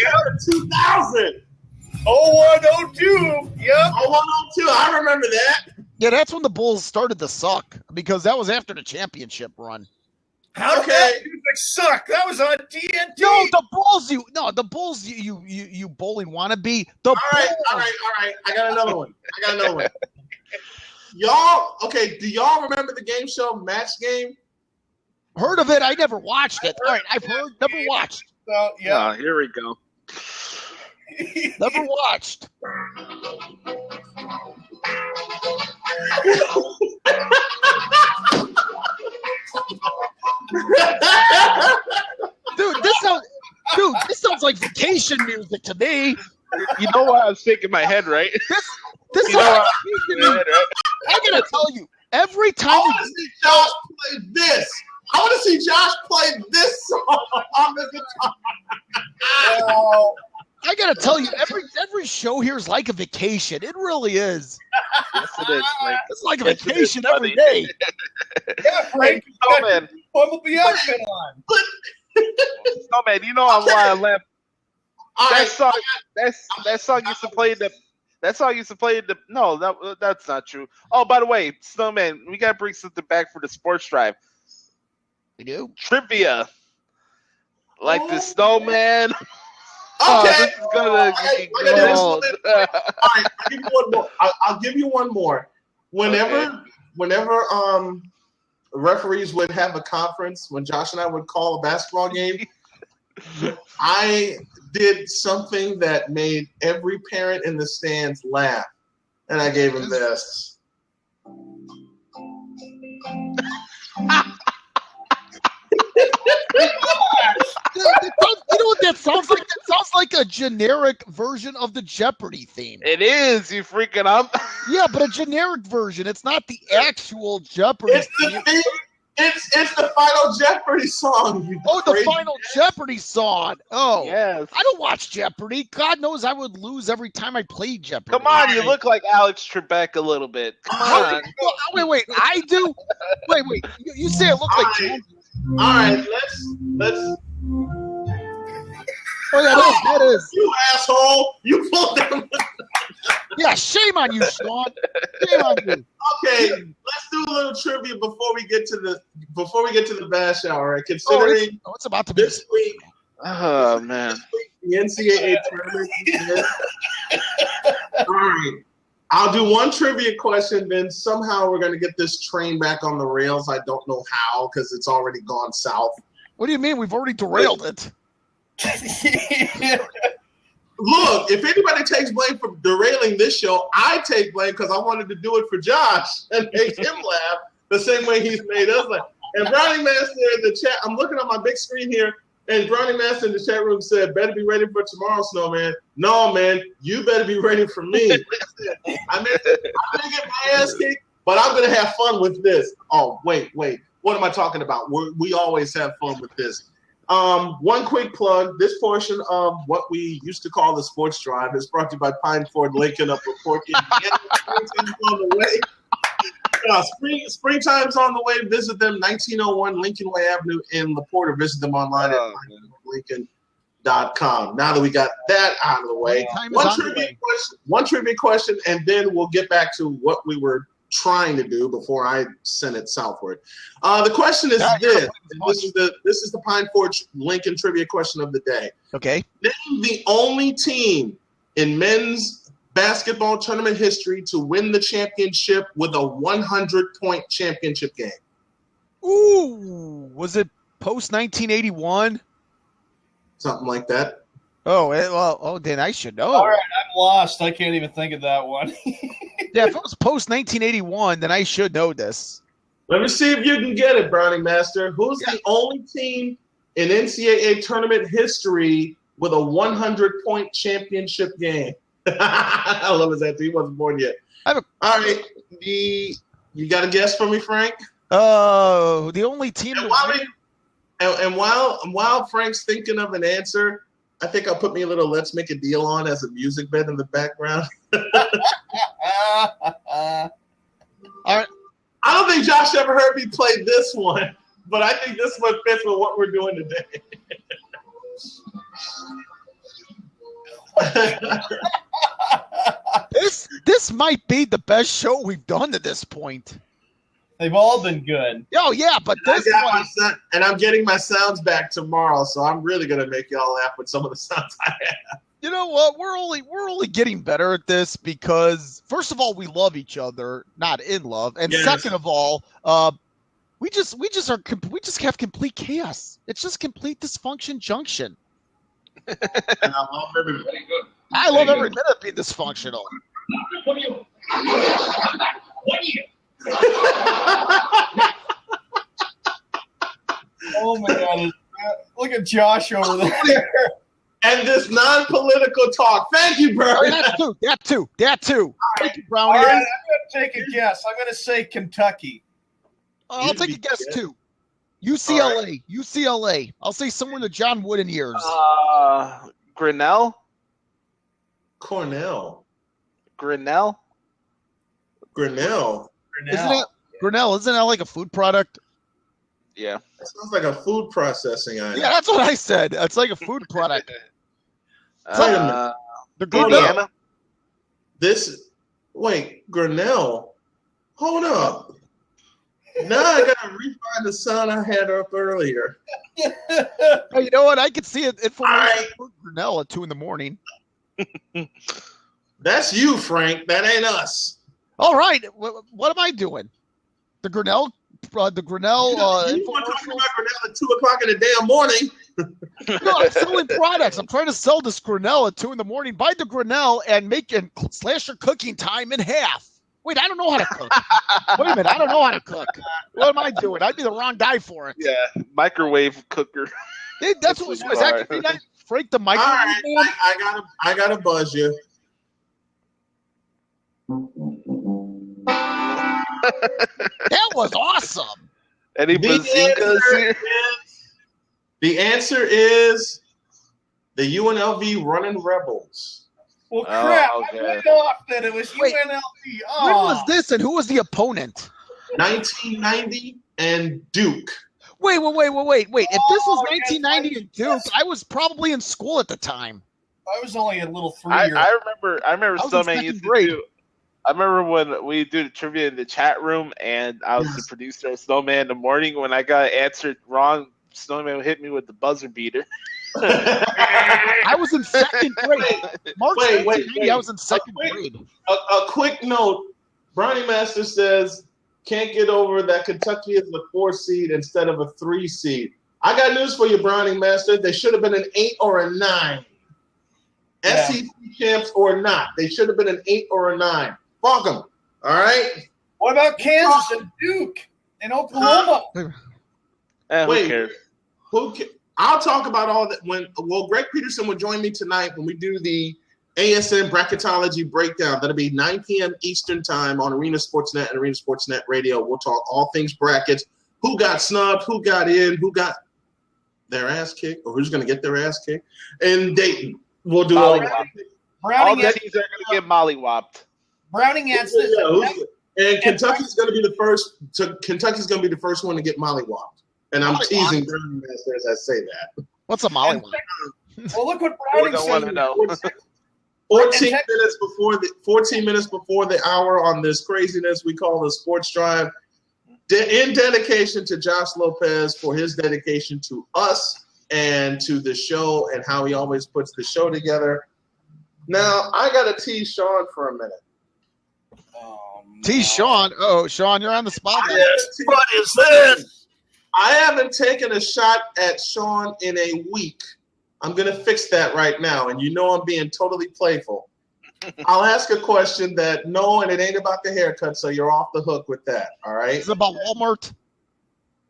Speaker 3: 2000.
Speaker 4: 0102. Yep.
Speaker 3: 0102. I remember that.
Speaker 2: Yeah, that's when the Bulls started to suck because that was after the championship run.
Speaker 4: How did that music suck? That was on TNT.
Speaker 2: No, the Bulls, you bowling wannabe.
Speaker 3: All right. I got another one. Y'all, okay, do y'all remember the game show Match Game?
Speaker 2: Heard of it. I never watched it. All right, I've heard, never watched.
Speaker 4: So, yeah.
Speaker 1: Here we go.
Speaker 2: Never watched. This sounds like vacation music to me.
Speaker 1: You know what I was thinking in my head, right?
Speaker 2: This sounds like vacation music. I gotta tell you, every time
Speaker 3: I want to see Josh play this. I want to see Josh play this song on the guitar.
Speaker 2: I gotta tell you, every show here is like a vacation. It really is.
Speaker 1: Yes, it is, Frank.
Speaker 2: It's like a vacation every day.
Speaker 4: Yeah, Frank.
Speaker 1: Snowman.
Speaker 4: Bumblebee outfit on.
Speaker 1: Snowman, you know why I left. That song used to play the. That song used to play the. No, that's not true. Oh, by the way, Snowman, we gotta bring something back for the sports drive.
Speaker 2: We do
Speaker 1: Trivia, like the Snowman.
Speaker 3: Okay.
Speaker 1: This is gonna be gold.
Speaker 3: All right, I'll give you one more. I'll give you one more. Whenever referees would have a conference, when Josh and I would call a basketball game, I did something that made every parent in the stands laugh, and I gave him this.
Speaker 2: You know what that sounds like? That sounds like a generic version of the Jeopardy theme.
Speaker 1: It is, you freaking up.
Speaker 2: Yeah, but a generic version. It's not the actual Jeopardy
Speaker 3: It's the theme. It's the Final Jeopardy song.
Speaker 2: The Final Jeopardy song. Oh,
Speaker 1: Yes.
Speaker 2: I don't watch Jeopardy. God knows I would lose every time I played Jeopardy.
Speaker 1: Come on, you look like Alex Trebek a little bit. Come on.
Speaker 2: Wait. I do. Wait. You say I look like John.
Speaker 3: All right, let's.
Speaker 2: Oh yeah, that is.
Speaker 3: You asshole! You pulled them.
Speaker 2: Yeah, shame on you, Sean. Shame on you.
Speaker 3: Okay, let's do a little trivia before we get to the bash hour. Right? Considering
Speaker 2: it's about to be
Speaker 3: this week.
Speaker 1: Oh man.
Speaker 3: The NCAA tournament. All right. I'll do one trivia question, then somehow we're going to get this train back on the rails. I don't know how because it's already gone south.
Speaker 2: What do you mean? We've already derailed it.
Speaker 3: Look, if anybody takes blame for derailing this show, I take blame because I wanted to do it for Josh and make him laugh the same way he's made us laugh. And Browning Master in the chat, I'm looking at my big screen here, and Browning Master in the chat room said, better be ready for tomorrow, Snowman. No, man, you better be ready for me. I'm going to get my ass kicked, but I'm going to have fun with this. Oh, wait. What am I talking about? We always have fun with this. One quick plug. This portion of what we used to call the Sports Drive is brought to you by Pine Ford Lincoln up in Porky. Springtime's on the way. Springtime's on the way. Visit them, 1901 Lincoln Way Avenue in LaPorte, or visit them online at lincoln.com. Now that we got that out of the way, one trivia question, and then we'll get back to what we were trying to do before I sent it southward. The question is this. This is the Pine Forge Lincoln trivia question of the day.
Speaker 2: Okay.
Speaker 3: Name the only team in men's basketball tournament history to win the championship with a 100-point championship game.
Speaker 2: Ooh, was it post 1981?
Speaker 3: Something like that.
Speaker 2: Then I should know.
Speaker 4: All right, I'm lost. I can't even think of that one.
Speaker 2: Yeah, if it was post 1981, then I should know this.
Speaker 3: Let me see if you can get it, Browning Master. Who's the only team in NCAA tournament history with a 100-point championship game? I love his answer. He wasn't born yet. All right. You got a guess for me, Frank?
Speaker 2: The only team.
Speaker 3: And while Frank's thinking of an answer, I think I'll put me a little "Let's Make a Deal" on as a music bed in the background. All right. I don't think Josh ever heard me play this one, but I think this one fits with what we're doing today.
Speaker 2: This might be the best show we've done to this point.
Speaker 4: They've all been good.
Speaker 2: Oh yeah, but this one.
Speaker 3: And I'm getting my sounds back tomorrow, so I'm really gonna make y'all laugh with some of the sounds I have.
Speaker 2: You know what? We're only getting better at this because first of all, we love each other, not in love, and second of all, we just have complete chaos. It's just complete dysfunction junction.
Speaker 3: And I love everybody.
Speaker 2: I love every minute of being dysfunctional.
Speaker 5: What are you?
Speaker 4: Oh my God! Look at Josh over there.
Speaker 3: And this non-political talk. Thank you, bro.
Speaker 2: Oh, that too. Thank you, Brownie.
Speaker 4: All right, I'm going to take a guess. I'm going to say Kentucky.
Speaker 2: I'll take a guess too. UCLA. Right. UCLA. I'll say somewhere in the John Wooden years.
Speaker 1: Grinnell.
Speaker 3: Cornell.
Speaker 1: Grinnell.
Speaker 3: Grinnell.
Speaker 2: Isn't that like a food product?
Speaker 1: Yeah.
Speaker 3: That sounds like a food processing item.
Speaker 2: Yeah, that's what I said. It's like a food product.
Speaker 1: The
Speaker 2: Grinnell.
Speaker 3: Grinnell. Hold up. Now I gotta refine the sound I had up earlier.
Speaker 2: Oh, you know what? I could see it information for Grinnell at 2 a.m.
Speaker 3: That's you, Frank. That ain't us.
Speaker 2: All right. What am I doing? The Grinnell.
Speaker 3: You want to talk about Grinnell at 2 o'clock in the damn morning?
Speaker 2: No, I'm selling products. I'm trying to sell this Grinnell at 2 in the morning. Buy the Grinnell and slash your cooking time in half. Wait, I don't know how to cook. Wait a minute, I don't know how to cook. What am I doing? I'd be the wrong guy for it.
Speaker 1: Yeah, microwave cooker.
Speaker 2: Hey, that's what it was. That could be that. Frank the microwave.
Speaker 3: All right, I gotta buzz you.
Speaker 2: That was awesome.
Speaker 1: Any bazingas here?
Speaker 3: The answer is the UNLV Running Rebels.
Speaker 4: Well, crap.
Speaker 1: Okay.
Speaker 4: I went off that it was
Speaker 2: Wait,
Speaker 4: UNLV. Oh.
Speaker 2: When was this and who was the opponent?
Speaker 3: 1990 and Duke.
Speaker 2: Wait. If this was
Speaker 4: Oh,
Speaker 2: 1990 and Duke, I was probably in school at the time.
Speaker 4: I was only a little 3
Speaker 1: I
Speaker 4: years.
Speaker 1: remember
Speaker 2: I was in
Speaker 1: Snowman
Speaker 2: second
Speaker 1: used to
Speaker 2: grade.
Speaker 1: do. I remember when we do the trivia in the chat room, and I was the producer of Snowman in the morning. When I got answered wrong, Snowman would hit me with the buzzer beater.
Speaker 2: I was in second grade. March 1990, I was in second grade.
Speaker 3: A quick note. Brownie Master says, can't get over that Kentucky is the 4 seed instead of a 3 seed. I got news for you, Brownie Master. They should have been an 8 or a 9.
Speaker 4: Yeah.
Speaker 3: SEC champs or not. They should have been an 8 or a 9. Fuck them. All right?
Speaker 4: What about Kansas and Duke and Oklahoma?
Speaker 1: Who
Speaker 3: Wait.
Speaker 1: cares?
Speaker 3: I'll talk about all that when Greg Peterson will join me tonight when we do the ASN bracketology breakdown. That'll be 9 p.m. Eastern time on Arena Sportsnet and Arena Sportsnet Radio. We'll talk all things brackets. Who got snubbed, who got in, who got their ass kicked, or who's going to get their ass kicked. And Dayton. We'll do all that.
Speaker 1: All
Speaker 4: Browning
Speaker 1: the
Speaker 4: has,
Speaker 1: teams are going to get mollywopped.
Speaker 4: Browning has this.
Speaker 3: And Kentucky's going to be the first. Kentucky's going to be the first one to get mollywopped. And I'm teasing Browning Master as I say that.
Speaker 2: What's a molly?
Speaker 4: Well, look what
Speaker 1: We
Speaker 4: Browning
Speaker 1: don't want to
Speaker 4: said.
Speaker 1: know.
Speaker 3: 14 minutes before the hour on this craziness we call the Sports Drive. In dedication to Josh Lopez for his dedication to us and to the show and how he always puts the show together. Now, I got to tease Sean for a minute.
Speaker 2: Tease Sean. Oh, Sean, you're on the spot.
Speaker 4: What is this?
Speaker 3: I haven't taken a shot at Sean in a week. I'm going to fix that right now, and you know I'm being totally playful. I'll ask a question that, no, and it ain't about the haircut, so you're off the hook with that, all right?
Speaker 2: Is it about Walmart?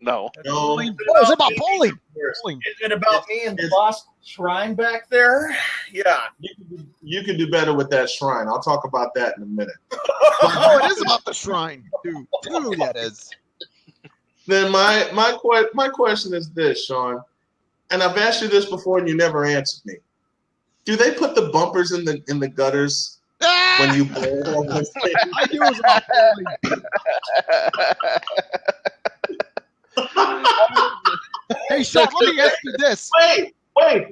Speaker 1: No.
Speaker 3: No.
Speaker 2: Oh, is it about bowling? Bowling.
Speaker 4: Is it about me and the Lost Shrine back there? Yeah.
Speaker 3: You can do better with that shrine. I'll talk about that in a minute.
Speaker 2: Oh, it is about the shrine. Dude, that is.
Speaker 3: Then my question is this, Sean, and I've asked you this before and you never answered me. Do they put the bumpers in the gutters when you bowl?
Speaker 2: I knew it was about bowling. Hey, Sean, let me ask you this.
Speaker 3: Wait.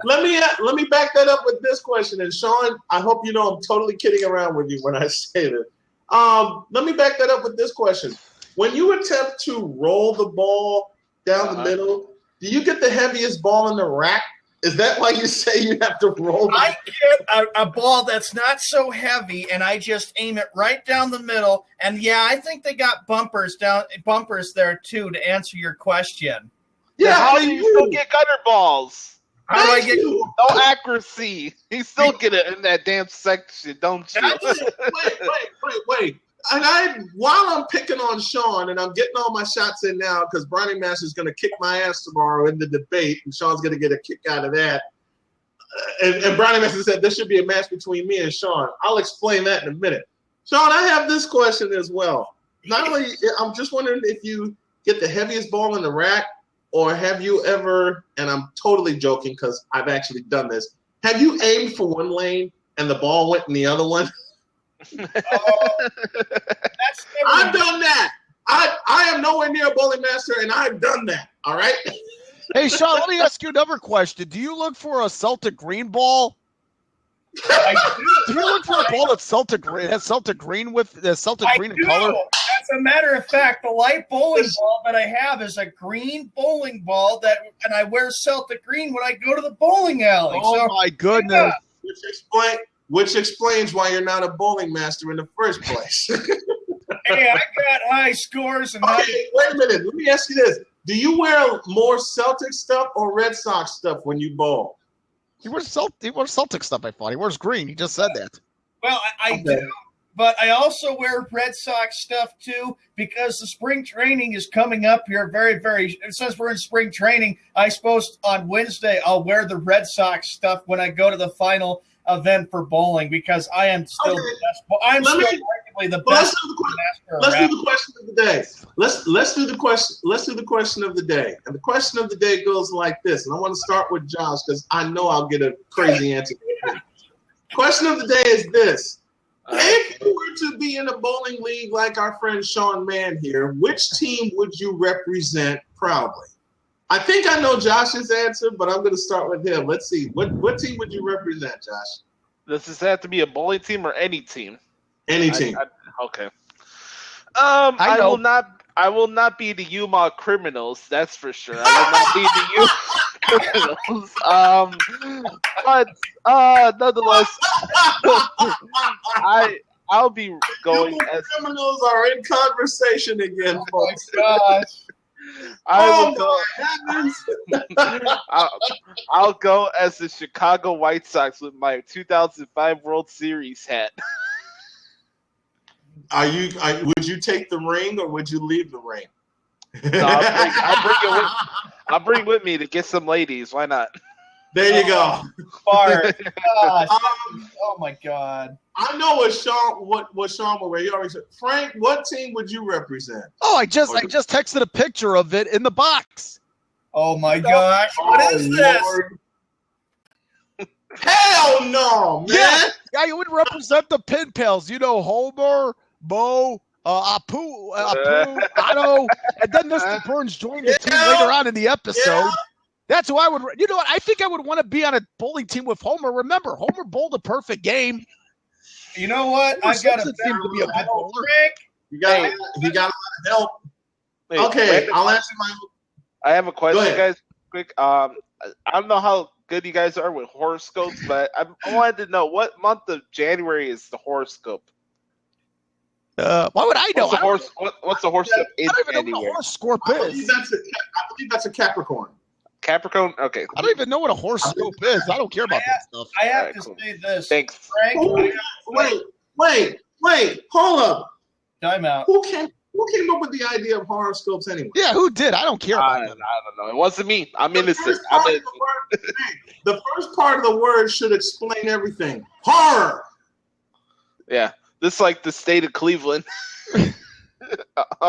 Speaker 3: Let me back that up with this question. And Sean, I hope you know I'm totally kidding around with you when I say this. Let me back that up with this question. When you attempt to roll the ball down the middle, do you get the heaviest ball in the rack? Is that why you say you have to roll?
Speaker 4: I get a ball that's not so heavy, and I just aim it right down the middle. And yeah, I think they got bumpers there too to answer your question.
Speaker 3: Yeah,
Speaker 1: how do you still get gutter balls?
Speaker 4: How do I get?
Speaker 1: No accuracy. You still get it in that damn section, don't you?
Speaker 3: Wait. And while I'm picking on Sean and I'm getting all my shots in now because Brownie Master's going to kick my ass tomorrow in the debate and Sean's going to get a kick out of that. And Brownie Master said there should be a match between me and Sean. I'll explain that in a minute. Sean, I have this question as well. Not only, I'm just wondering if you get the heaviest ball in the rack or have you ever, and I'm totally joking because I've actually done this, have you aimed for one lane and the ball went in the other one? I've done that. I am nowhere near a bowling master, and I've done that. All right.
Speaker 2: Hey, Sean, let me ask you another question. Do you look for a Celtic green ball?
Speaker 4: I
Speaker 2: Do you look for a ball that's Celtic green? Has Celtic green with the Celtic green in color?
Speaker 4: As a matter of fact, the light bowling ball that I have is a green bowling ball and I wear Celtic green when I go to the bowling alley.
Speaker 2: Oh my goodness!
Speaker 4: Yeah.
Speaker 3: Which explains why you're not a bowling master in the first place.
Speaker 4: Hey, I got high scores and
Speaker 3: Okay, wait a minute. Let me ask you this. Do you wear more Celtic stuff or Red Sox stuff when you bowl?
Speaker 2: He wears Celtic stuff, I thought. He wears green. He just said that.
Speaker 4: Well, I do, but I also wear Red Sox stuff too because the spring training is coming up here very, very. Since we're in spring training, I suppose on Wednesday I'll wear the Red Sox stuff when I go to the final event for bowling because I am still the best. I'm still arguably the best.
Speaker 3: Let's do the question of the day. Let's do the question. Let's do the question of the day. And the question of the day goes like this. And I want to start with Josh because I know I'll get a crazy answer. Question of the day is this. If you were to be in a bowling league like our friend Sean Mann here, which team would you represent proudly? I think I know Josh's answer, but I'm going to start with him. Let's see. What team would you represent, Josh?
Speaker 1: Does this have to be a bowling team or any team?
Speaker 3: Any team.
Speaker 1: Okay. I will not be the Yuma Criminals. That's for sure. I will not be the Yuma Criminals. But nonetheless, I'll be going
Speaker 3: Yuma
Speaker 1: as
Speaker 3: Criminals are in conversation again, folks.
Speaker 4: Gosh.
Speaker 1: I'll go as the Chicago White Sox with my 2005 World Series hat.
Speaker 3: Would you take the ring or would you leave the ring?
Speaker 1: No, I'll bring it with me to get some ladies. Why not?
Speaker 3: There you go.
Speaker 4: Gosh. Oh my God.
Speaker 3: I know what Sean will wear. He already said, Frank, what team would you represent?
Speaker 2: Oh, I just texted a picture of it in the box.
Speaker 4: Oh my gosh. What is this?
Speaker 3: Lord. Hell no, man.
Speaker 2: Yeah, you would represent the Pin Pals. You know, Homer, Mo, Apu, Otto, and then Mr. Burns joined the team later on in the episode.
Speaker 3: Yeah.
Speaker 2: That's who I would. You know what? I think I would want to be on a bowling team with Homer. Remember, Homer bowled a perfect game.
Speaker 4: You know what?
Speaker 2: Homer
Speaker 4: I've got a
Speaker 2: Simpson seemed to be a good bowler.
Speaker 4: trick.
Speaker 3: He got a lot of help.
Speaker 1: Wait,
Speaker 3: Okay, I'll answer my.
Speaker 1: I have a question,
Speaker 3: ahead.
Speaker 1: guys. Quick. I don't know how good you guys are with horoscopes, but I wanted to know what month of January is the horoscope.
Speaker 2: Why would I know?
Speaker 1: What's the horoscope in
Speaker 2: I don't even know what a
Speaker 1: January?
Speaker 2: horoscope
Speaker 3: I believe
Speaker 2: is.
Speaker 3: that's a Capricorn.
Speaker 1: Capricorn. Okay.
Speaker 2: I don't even know what a horoscope is. I don't care about that stuff.
Speaker 4: I have
Speaker 1: Alright,
Speaker 4: to
Speaker 1: cool.
Speaker 4: say this.
Speaker 1: Thanks.
Speaker 4: Frank,
Speaker 3: Wait, hold up.
Speaker 4: time out.
Speaker 3: Who came up with the idea of horoscopes anyway?
Speaker 2: Yeah, who did? I don't care
Speaker 1: I
Speaker 2: about
Speaker 1: don't
Speaker 2: them.
Speaker 1: know. It wasn't me. I'm
Speaker 3: The
Speaker 1: innocent.
Speaker 3: first part
Speaker 1: I'm
Speaker 3: of the first part of the word should explain everything. Horror.
Speaker 1: Yeah. This is like the state of Cleveland.
Speaker 3: Damn.
Speaker 4: I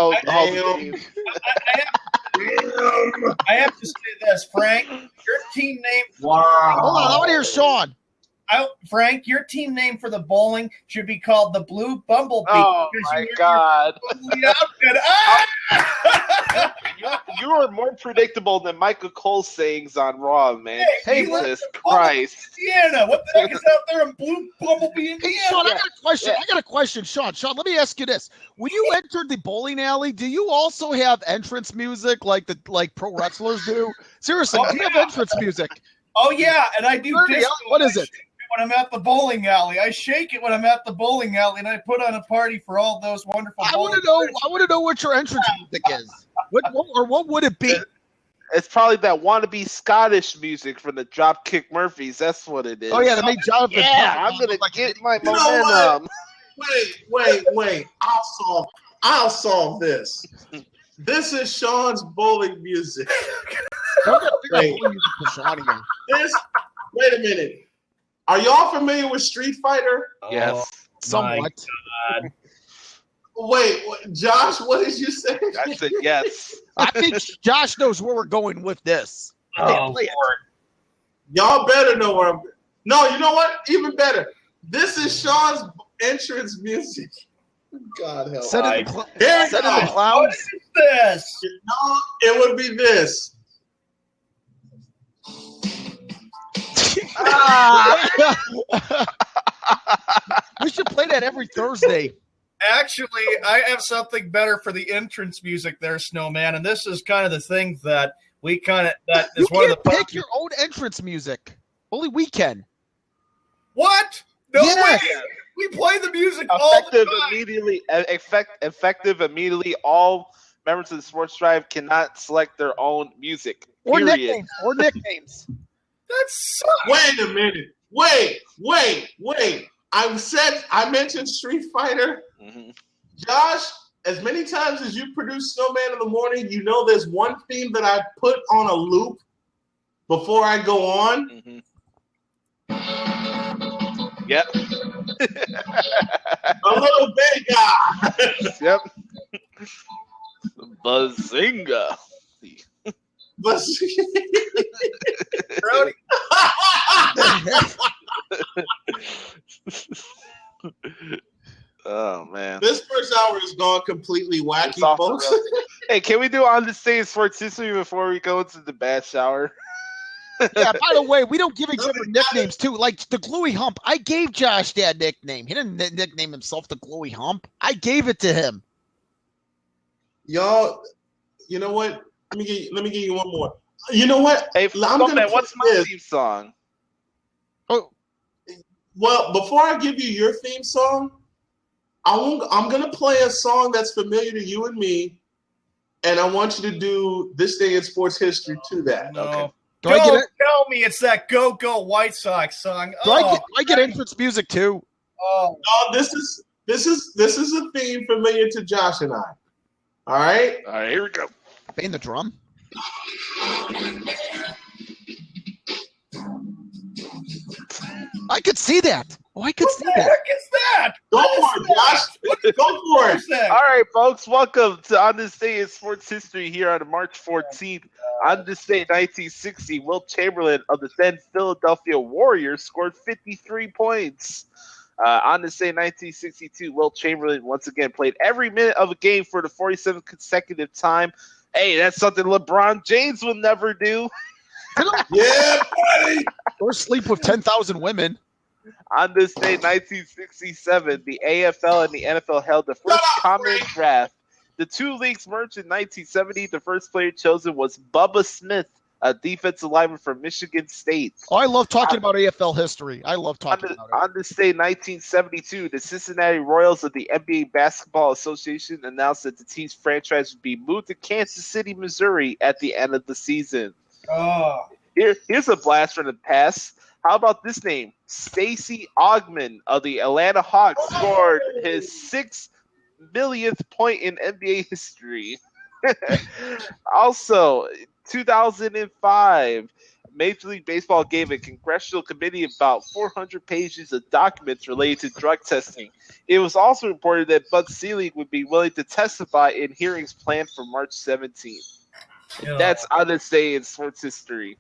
Speaker 4: have to say this, Frank. Your team name.
Speaker 3: Wow.
Speaker 2: Hold on, I want to hear Sean.
Speaker 4: Frank, your team name for the bowling should be called the Blue Bumblebee.
Speaker 1: Oh
Speaker 4: because
Speaker 1: my
Speaker 4: you're
Speaker 1: God.
Speaker 4: bubbly outfit.
Speaker 1: You are more predictable than Michael Cole's sayings on Raw, man.
Speaker 2: Hey,
Speaker 1: Jesus Christ.
Speaker 4: Indiana. What the heck is out there in Blue Bumblebee,
Speaker 2: Hey,
Speaker 4: Indiana?
Speaker 2: Sean, I got a question. I got a question, Sean. Sean, let me ask you this: when you entered the bowling alley, do you also have entrance music like pro wrestlers do? Seriously, do you have entrance music?
Speaker 4: Oh, yeah, and I do disco.
Speaker 2: What is it?
Speaker 4: When I'm at the bowling alley, I shake it when I'm at the bowling alley, and I put on a party for all those wonderful.
Speaker 2: I want to know. I want to know what your entrance music is. What would it be?
Speaker 1: It's probably that wannabe Scottish music from the Dropkick Murphys. That's what it is.
Speaker 2: Oh yeah, they made Jonathan.
Speaker 1: Yeah, I'm gonna get my
Speaker 3: You know
Speaker 1: momentum.
Speaker 3: Wait. I'll solve this. This is Sean's bowling music. Wait. Wait a minute. Are y'all familiar with Street Fighter?
Speaker 1: Yes.
Speaker 2: Somewhat.
Speaker 4: God.
Speaker 3: Wait, Josh, what did you say?
Speaker 1: I said yes.
Speaker 2: I think Josh knows where we're going with this.
Speaker 4: Lord.
Speaker 3: Y'all better know where I'm. No, you know what? Even better. This is Sean's entrance music. God help.
Speaker 2: Set
Speaker 3: Here
Speaker 2: in the
Speaker 3: we go.
Speaker 2: clouds.
Speaker 4: What is this?
Speaker 3: No, it would be this.
Speaker 2: We should play that every Thursday.
Speaker 4: Actually, I have something better for the entrance music there, Snowman, and this is kind of the thing that we that
Speaker 2: You
Speaker 4: is one of
Speaker 2: can't
Speaker 4: the
Speaker 2: pick your own entrance music. Only we can.
Speaker 4: What? No
Speaker 2: Yes.
Speaker 4: way. We play the music all the
Speaker 1: Effective
Speaker 4: time.
Speaker 1: immediately. Effective immediately. All members of the Sports Drive cannot select their own music.
Speaker 2: Or
Speaker 1: Period.
Speaker 2: nicknames.
Speaker 4: That's
Speaker 3: Wait a minute. Wait. I mentioned Street Fighter.
Speaker 1: Mm-hmm.
Speaker 3: Josh, as many times as you produce Snowman in the morning, you know there's one theme that I put on a loop before I go on.
Speaker 1: Mm-hmm. Yep.
Speaker 3: A little Vega.
Speaker 1: Yep. Bazinga.
Speaker 3: But
Speaker 4: Brody.
Speaker 1: Oh man.
Speaker 3: this first hour has gone completely wacky,
Speaker 1: It's off the
Speaker 3: folks.
Speaker 1: rails. Hey, can we do on the stage sports history before we go into the bad shower?
Speaker 2: Yeah, by the way, we don't give each other nicknames too. Like the Gluey Hump, I gave Josh that nickname. He didn't nickname himself the Gluey Hump. I gave it to him.
Speaker 3: Y'all, you know what? Let me give you one more. You know what?
Speaker 1: Hey, Snowman, what's my theme song?
Speaker 2: Oh,
Speaker 3: well, before I give you your theme song, I'm gonna play a song that's familiar to you and me, and I want you to do this day in sports history to that.
Speaker 4: No.
Speaker 1: Okay.
Speaker 2: do I get it?
Speaker 4: Tell me it's that Go Go White Sox song.
Speaker 2: Do I get entrance music too?
Speaker 4: Oh,
Speaker 3: No, this is a theme familiar to Josh and I. All right.
Speaker 1: All right, here we go.
Speaker 2: Playing the drum. I could see that. Oh, I could see
Speaker 4: what the
Speaker 2: that.
Speaker 4: heck is that?
Speaker 3: Go for it, Josh. Go for it.
Speaker 4: What's that?
Speaker 1: All right, folks, welcome to On This Day in Sports History here on March 14th. On this day, 1960, Wilt Chamberlain of the then Philadelphia Warriors scored 53 points. On this day, 1962, Wilt Chamberlain once again played every minute of a game for the 47th consecutive time. Hey, that's something LeBron James will never do.
Speaker 3: Yeah, buddy.
Speaker 2: Or sleep with 10,000 women.
Speaker 1: On this day, 1967, the AFL and the NFL held the first common draft. The two leagues merged in 1970. The first player chosen was Bubba Smith, a defensive lineman from Michigan State.
Speaker 2: Oh, I love talking about AFL history. I love talking about it.
Speaker 1: On this day, 1972, the Cincinnati Royals of the NBA Basketball Association announced that the team's franchise would be moved to Kansas City, Missouri at the end of the season.
Speaker 4: Oh,
Speaker 1: Here's a blast from the past. How about this name? Stacey Augmon of the Atlanta Hawks scored his 6 millionth point in NBA history. Also, 2005, Major League Baseball gave a congressional committee about 400 pages of documents related to drug testing. It was also reported that Bud Selig would be willing to testify in hearings planned for March 17th.
Speaker 4: yeah.
Speaker 1: That's on this day in sports history.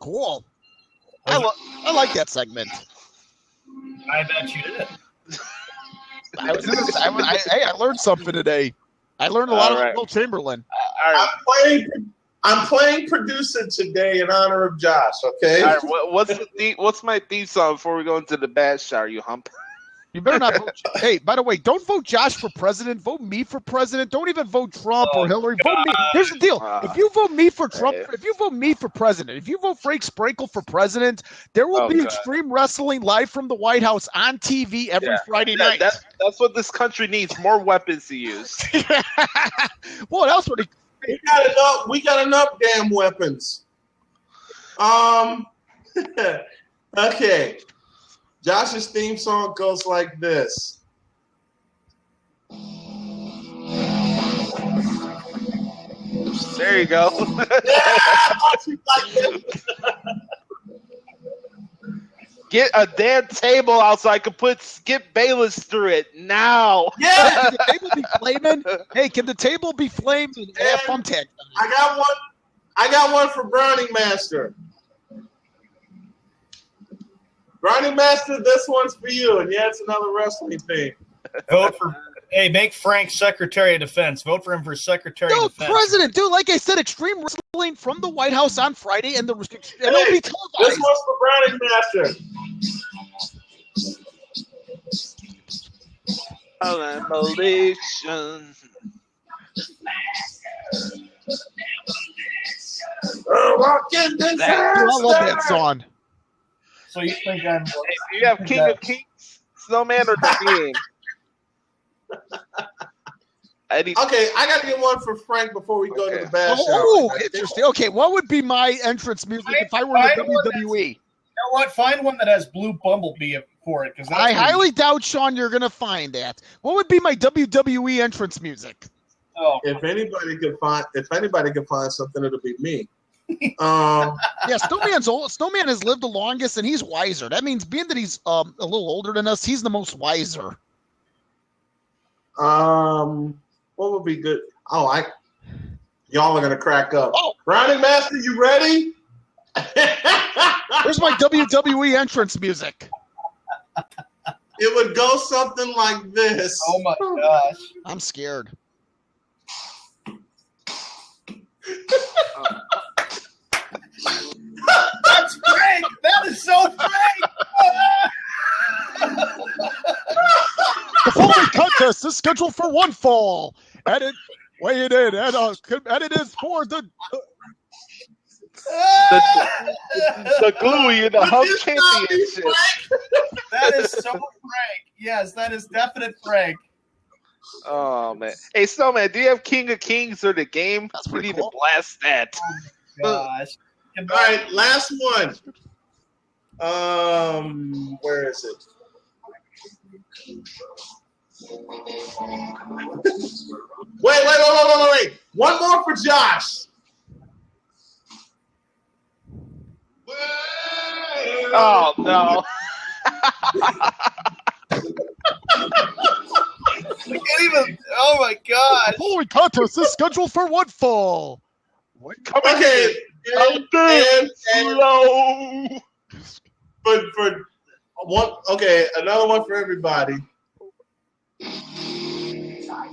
Speaker 2: Cool. I like that segment.
Speaker 4: I bet you did.
Speaker 2: Hey, I learned something today. I learned a lot
Speaker 1: All right.
Speaker 2: about Wilt Chamberlain.
Speaker 1: All right.
Speaker 3: I'm playing producer today in honor of Josh. Okay.
Speaker 1: All right, what's my theme song before we go into the bad shower, you hump?
Speaker 2: You better not vote. Hey, by the way, don't vote Josh for president. Vote me for president. Don't even vote Trump or Hillary. Vote me. Here's the deal. If you vote me for Trump, if you vote me for president, if you vote Frank Sprankle for president, there will be Extreme Wrestling live from the White House on TV every Friday night.
Speaker 1: That's what this country needs, more weapons to use.
Speaker 2: What else would he?
Speaker 3: We got enough damn weapons. Okay. Josh's theme song goes like this.
Speaker 1: There you go. Get a damn table out so I can put Skip Bayless through it now.
Speaker 3: Yeah.
Speaker 2: Can the table be flaming? Hey, can the table be flamed and have thumbtacks?
Speaker 3: I got one for Browning Master. Browning Master, this one's for you, and yeah, it's another wrestling thing.
Speaker 4: Vote for. Hey, make Frank Secretary of Defense. Vote for him for Secretary
Speaker 2: No,
Speaker 4: of Defense.
Speaker 2: president, dude. Like I said, Extreme Wrestling from the White House on Friday, and it'll be
Speaker 3: This
Speaker 2: televised.
Speaker 3: one's for Browning Master.
Speaker 1: Demolition.
Speaker 3: Walking
Speaker 2: Dude, I love that song.
Speaker 4: So you think I'm?
Speaker 1: Hey, do you have King of Kings, Snowman, or the game? Any,
Speaker 3: Okay, I got to get one for Frank before we go to the bash hour.
Speaker 2: Oh, interesting. Okay, what would be my entrance music if I were in the WWE?
Speaker 4: You know what? Find one that has Blue Bumblebee for it, because
Speaker 2: I highly doubt, Sean, you're going to find that. What would be my WWE entrance music?
Speaker 4: Oh,
Speaker 3: If anybody could find something, it'll be me.
Speaker 2: Yeah, Snowman has lived the longest, and he's wiser. That means, being that he's a little older than us, he's the most wiser.
Speaker 3: What would be good? Oh, y'all are gonna crack up.
Speaker 2: Oh.
Speaker 3: Browning Master, you ready?
Speaker 2: Where's my WWE entrance music?
Speaker 3: It would go something like this.
Speaker 4: oh my gosh.
Speaker 2: I'm scared.
Speaker 4: That's Frank! That is so Frank!
Speaker 2: The following contest is scheduled for one fall. Weigh it in, and it is for the
Speaker 1: Gluey in the Hub Championship.
Speaker 4: That is so Frank. Yes, that is definite Frank.
Speaker 1: Oh man! Hey, Snowman, do you have King of Kings or the game?
Speaker 2: That's
Speaker 1: We
Speaker 2: pretty
Speaker 1: need
Speaker 2: cool.
Speaker 1: to blast that.
Speaker 4: Gosh.
Speaker 3: All right, last one. Where is it? Wait. One more for Josh.
Speaker 1: Oh no!
Speaker 4: We can't even. Oh my gosh.
Speaker 2: The following contest is scheduled for one fall.
Speaker 3: Okay. And
Speaker 1: Slow.
Speaker 3: for one. Okay, another one for everybody.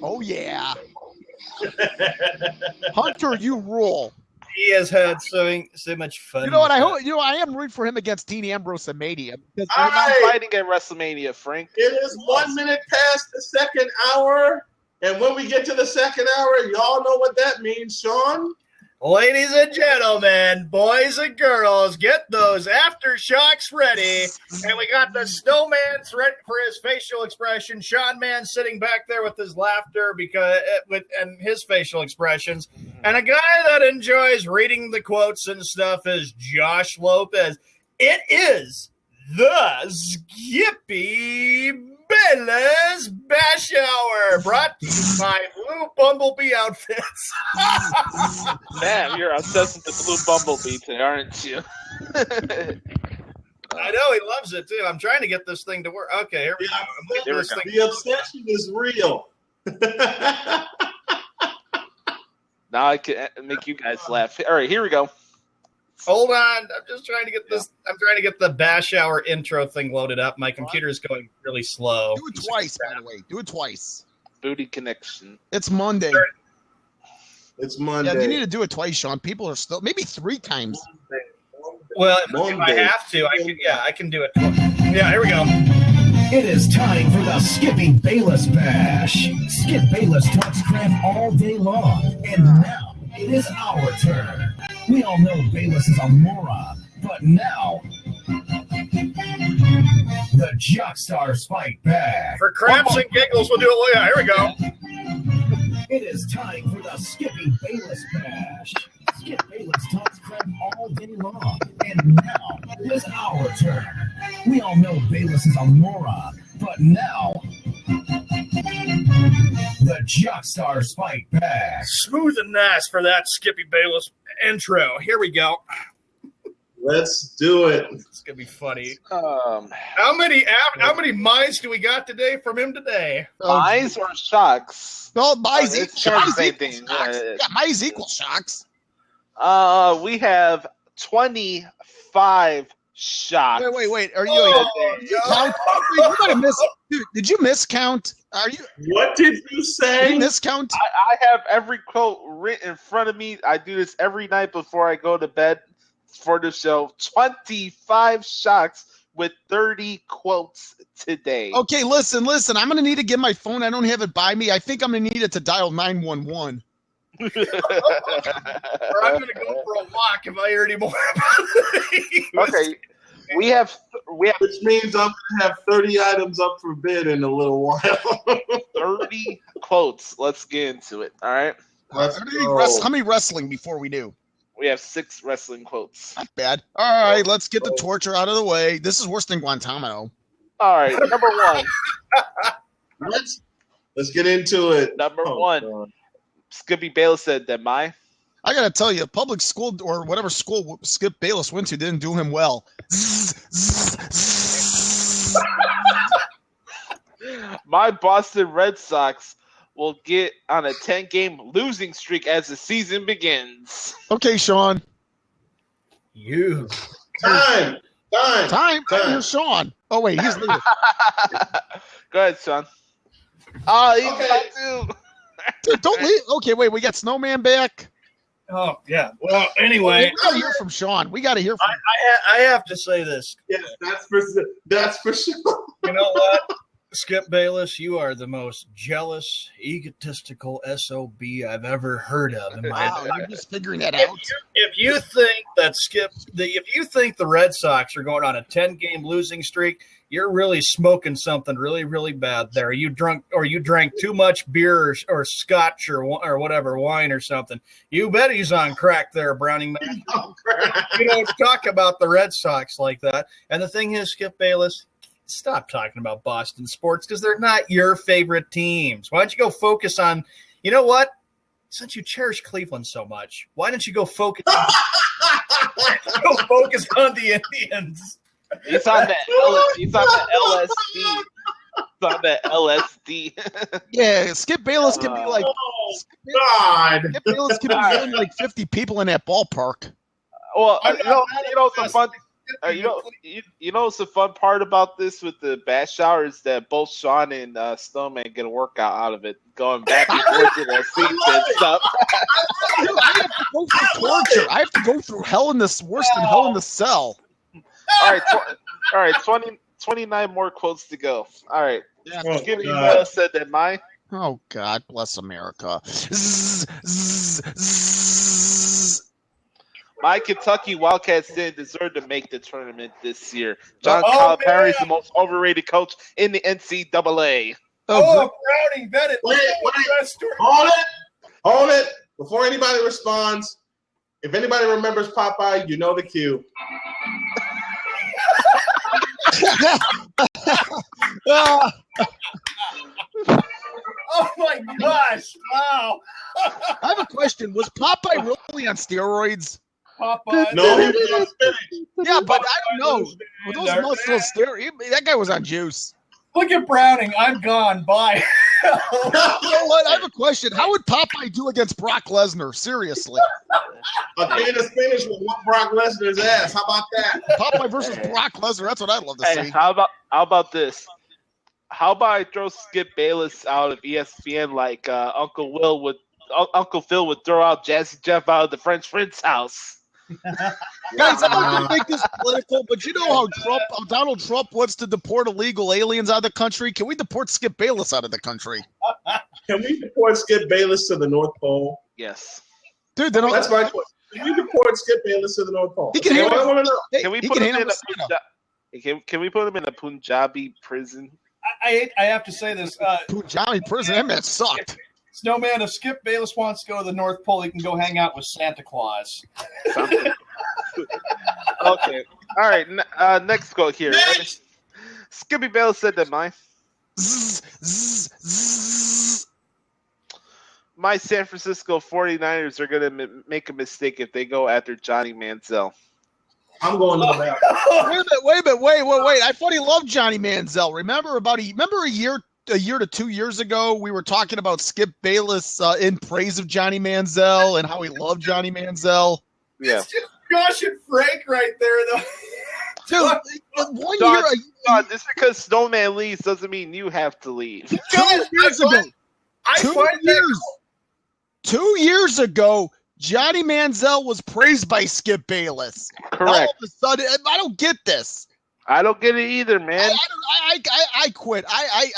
Speaker 2: Oh yeah, Hunter, you rule.
Speaker 4: He has had so much fun.
Speaker 2: You know what?
Speaker 4: with that.
Speaker 2: I am rooting for him against Dean Ambrose and Mania. Because
Speaker 3: All
Speaker 1: We're not
Speaker 3: right.
Speaker 1: fighting at WrestleMania, Frank.
Speaker 3: It is 1 minute past the second hour. And when we get to the second hour, y'all know what that means, Sean.
Speaker 4: Ladies and gentlemen, boys and girls, get those aftershocks ready. And we got the Snowman's ready for his facial expression. Sean Man sitting back there with his laughter and his facial expressions. And a guy that enjoys reading the quotes and stuff is Josh Lopez. It is the Skippy Bayless Bash Hour, brought to you by Blue Bumblebee Outfits.
Speaker 1: Damn, you're obsessed with the Blue Bumblebee today, aren't you?
Speaker 4: I know, he loves it too. I'm trying to get this thing to work. Okay, here we go. I'm gonna get this thing.
Speaker 3: The obsession is real.
Speaker 1: Now I can make you guys laugh. All right, here we go.
Speaker 4: Hold on. I'm just trying to get this. I'm trying to get the Bash Hour intro thing loaded up. My computer is going really slow.
Speaker 2: Do it twice, by the way. Do it twice.
Speaker 1: Booty connection.
Speaker 2: It's Monday.
Speaker 3: It's Monday.
Speaker 2: Yeah, you need to do it twice, Sean. People are still maybe 3 times.
Speaker 4: Well, if I
Speaker 3: Monday.
Speaker 4: have to, I can do it. Yeah, here we go.
Speaker 5: It is time for the Skippy Bayless Bash. Skip Bayless talks crap all day long, and now it is our turn. We all know Bayless is a moron, but now the Jockstars fight back.
Speaker 4: For craps and giggles, we'll do it. Yeah, here we go.
Speaker 5: It is time for the Skippy Bayless Bash. Skip Bayless talks crap all day long, and now it is our turn. We all know Bayless is a moron, but now the Jockstars fight back.
Speaker 4: Smooth and nice for that Skippy Bayless intro. Here we go.
Speaker 3: Let's do it.
Speaker 4: It's gonna be funny.
Speaker 1: How
Speaker 4: How many minds do we got today from him today?
Speaker 1: Eyes or shocks?
Speaker 2: No, mine's
Speaker 1: It's kind of the same
Speaker 2: equal
Speaker 1: thing.
Speaker 2: shocks. Yeah, mine's equal shocks.
Speaker 1: We have 25 shocks.
Speaker 2: Wait. Are you?
Speaker 4: Oh,
Speaker 2: Did you count? Wait, you might have missed. Dude, did you miscount? Are you?
Speaker 3: What did you
Speaker 2: Did
Speaker 3: say?
Speaker 2: you miscount?
Speaker 1: I have every quote written in front of me. I do this every night before I go to bed for the show. 25 shocks with 30 quotes today.
Speaker 2: Okay, listen. I'm gonna need to get my phone. I don't have it by me. I think I'm gonna need it to dial 911.
Speaker 4: Or I'm gonna go for a walk if I hear any more about it.
Speaker 1: Okay. We have
Speaker 3: Which means I'm gonna have 30 items up for bid in a little while.
Speaker 1: 30 quotes. Let's get into it. All right.
Speaker 3: Let's
Speaker 2: How
Speaker 3: go.
Speaker 2: many wrestling before we do?
Speaker 1: We have 6 wrestling quotes.
Speaker 2: Not bad. All right, let's get the torture out of the way. This is worse than Guantanamo.
Speaker 1: All right. Number 1.
Speaker 3: Let's get into it.
Speaker 1: Number
Speaker 3: Oh,
Speaker 1: 1.
Speaker 3: God.
Speaker 1: Skippy Bayless said that
Speaker 2: I gotta tell you, public school or whatever school Skip Bayless went to didn't do him well.
Speaker 1: my Boston Red Sox will get on a 10-game losing streak as the season begins.
Speaker 2: Okay, Sean.
Speaker 4: You.
Speaker 3: Time.
Speaker 2: Here's Sean. Oh wait, he's leaving.
Speaker 1: Go ahead, Sean. Oh, he's
Speaker 3: Okay.
Speaker 1: got to.
Speaker 2: Dude, don't leave. Okay, wait, we got Snowman back.
Speaker 4: Oh, yeah. Well, anyway,
Speaker 2: We gotta hear from Sean. We gotta hear from.
Speaker 4: I have to say this.
Speaker 3: Yes, that's for sure.
Speaker 4: You know what? Skip Bayless, you are the most jealous, egotistical SOB I've ever heard of in my
Speaker 2: Wow,
Speaker 4: life.
Speaker 2: you're just figuring that out.
Speaker 4: If you think if you think the Red Sox are going on a 10-game losing streak, you're really smoking something really, really bad there. You drank too much beer or scotch or whatever, wine or something. You bet he's on crack there, Browning man. You don't talk about the Red Sox like that. And the thing is, Skip Bayless, stop talking about Boston sports because they're not your favorite teams. Why don't you go focus on, you know what? Since you cherish Cleveland so much, why don't you go focus on the Indians?
Speaker 1: He's on the LSD. He's on the LSD.
Speaker 2: Yeah, Skip Bayless can be like.
Speaker 3: God.
Speaker 2: Skip Bayless can be killing like 50 people in that ballpark.
Speaker 1: Well,
Speaker 4: I'm
Speaker 1: you
Speaker 4: not
Speaker 1: know the
Speaker 4: impressed.
Speaker 1: fun. You know what's the fun part about this with the bath shower is that both Sean and Snowman get a workout out of it, going back and forth to their seats and stuff.
Speaker 2: Dude, I have to go through torture. I have to go through hell in this worse than hell in the cell.
Speaker 1: All right, 29 more quotes to go. All right,
Speaker 2: Yeah.
Speaker 3: Oh,
Speaker 1: Skippy
Speaker 3: God.
Speaker 1: said that
Speaker 2: Oh God, bless America. Zzz, zzz, zzz.
Speaker 1: my Kentucky Wildcats didn't deserve to make the tournament this year. John
Speaker 4: Oh,
Speaker 1: Calipari is
Speaker 4: man.
Speaker 1: the most overrated coach in the NCAA.
Speaker 4: Oh, Browning, Bennett.
Speaker 3: Wait. Hold it. Before anybody responds, if anybody remembers Popeye, you know the cue.
Speaker 2: Ah,
Speaker 4: Oh my gosh! Wow.
Speaker 2: I have a question. Was Popeye really on steroids?
Speaker 4: Popeye.
Speaker 3: No, he was on spinach.
Speaker 2: Yeah, but I don't know. Were those muscles steroids? That guy was on juice.
Speaker 4: Look at Browning. I'm gone. Bye.
Speaker 2: You know what? I have a question. How would Popeye do against Brock Lesnar? Seriously.
Speaker 3: A can of spinach will whoop Brock Lesnar's ass. How about that?
Speaker 2: Popeye versus Brock Lesnar. That's what I'd love to
Speaker 1: Hey,
Speaker 2: see.
Speaker 1: how about this? How about I throw Skip Bayless out of ESPN like Uncle Phil would throw out Jazzy Jeff out of the French Prince house?
Speaker 2: Guys, I'm not going to make this political, but you know how Donald Trump wants to deport illegal aliens out of the country? Can we deport Skip Bayless out of the country?
Speaker 3: Can we deport Skip Bayless to the North Pole?
Speaker 1: Yes.
Speaker 2: Dude, they don't.
Speaker 3: That's my question. Can we deport Skip Bayless to the North Pole?
Speaker 2: He can
Speaker 3: That's
Speaker 2: handle-
Speaker 3: what I want to know.
Speaker 2: Hey,
Speaker 1: Can we
Speaker 2: he
Speaker 1: put
Speaker 2: can
Speaker 1: him
Speaker 2: handle
Speaker 1: in
Speaker 2: the Senate.
Speaker 1: Can we put him in a Punjabi prison?
Speaker 4: I have to say this.
Speaker 2: Punjabi prison, that man sucked.
Speaker 4: Snowman, if Skip Bayless wants to go to the North Pole, he can go hang out with Santa Claus.
Speaker 1: Okay. All right. Next quote here.
Speaker 3: Next.
Speaker 1: Skippy Bayless said that
Speaker 2: Zzz, zzz, zzz.
Speaker 1: my San Francisco 49ers are going to make a mistake if they go after Johnny Manziel.
Speaker 3: I'm going to the bathroom.
Speaker 2: Wait a minute. I thought he loved Johnny Manziel. Remember a year to 2 years ago, we were talking about Skip Bayless in praise of Johnny Manziel and how he loved Johnny Manziel.
Speaker 1: Yeah.
Speaker 4: It's just Josh and Frank right there, though.
Speaker 2: Dude, 1
Speaker 1: John,
Speaker 2: year,
Speaker 1: John, just because Snowman leaves doesn't mean you have to leave.
Speaker 2: 2 years ago,
Speaker 4: I
Speaker 2: 2
Speaker 4: find that
Speaker 2: years, 2 years ago, Johnny Manziel was praised by Skip Bayless. All
Speaker 1: Correct.
Speaker 2: of a sudden, I don't get this.
Speaker 1: I don't get it either, man.
Speaker 2: I quit. Ay.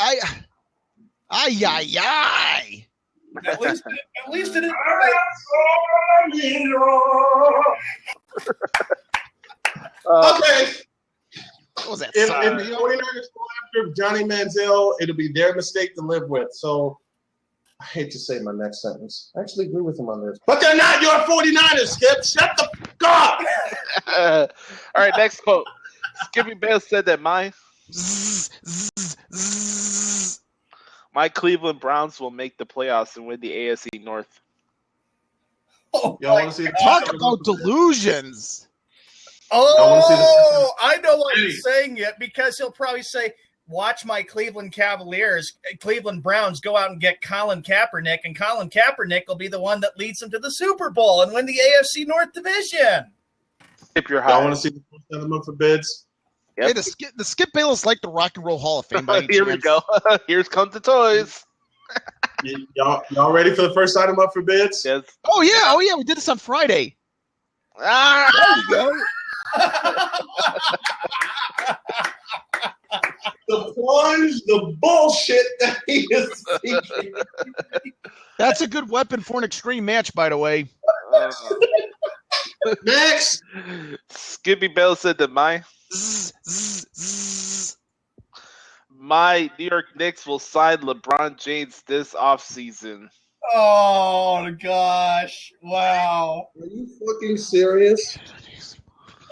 Speaker 4: At least it is.
Speaker 3: Okay.
Speaker 2: What was that?
Speaker 3: If
Speaker 2: Sunday?
Speaker 3: the 49ers go after Johnny Manziel, it'll be their mistake to live with. So I hate to say my next sentence. I actually agree with him on this. But they're not your 49ers, Skip. Shut the fuck up.
Speaker 1: All right, next quote. Skippy Bayless said that my Cleveland Browns will make the playoffs and win the AFC North.
Speaker 4: Oh,
Speaker 3: Y'all want to see the
Speaker 2: Talk about delusions.
Speaker 4: Oh, I know why he's saying it, because he'll probably say, watch my Cleveland Browns go out and get Colin Kaepernick, and Colin Kaepernick will be the one that leads them to the Super Bowl and win the AFC North Division.
Speaker 1: Skip your
Speaker 3: Y'all
Speaker 1: high.
Speaker 3: want to see the first set them up for bids?
Speaker 1: Yep.
Speaker 2: Hey, the Skip Bayless like the Rock and Roll Hall of Fame. By any
Speaker 1: Here we
Speaker 2: chance?
Speaker 1: go. Here's comes the toys.
Speaker 3: Y'all ready for the first item up for bids?
Speaker 1: Yes.
Speaker 2: Oh yeah, we did this on Friday.
Speaker 1: Ah!
Speaker 2: There you go.
Speaker 3: The plunge, the bullshit that he is speaking.
Speaker 2: That's a good weapon for an extreme match, by the way.
Speaker 3: Next.
Speaker 1: Skippy Bell said that my New York Knicks will sign LeBron James this offseason.
Speaker 4: Oh, gosh. Wow.
Speaker 3: Are you fucking serious?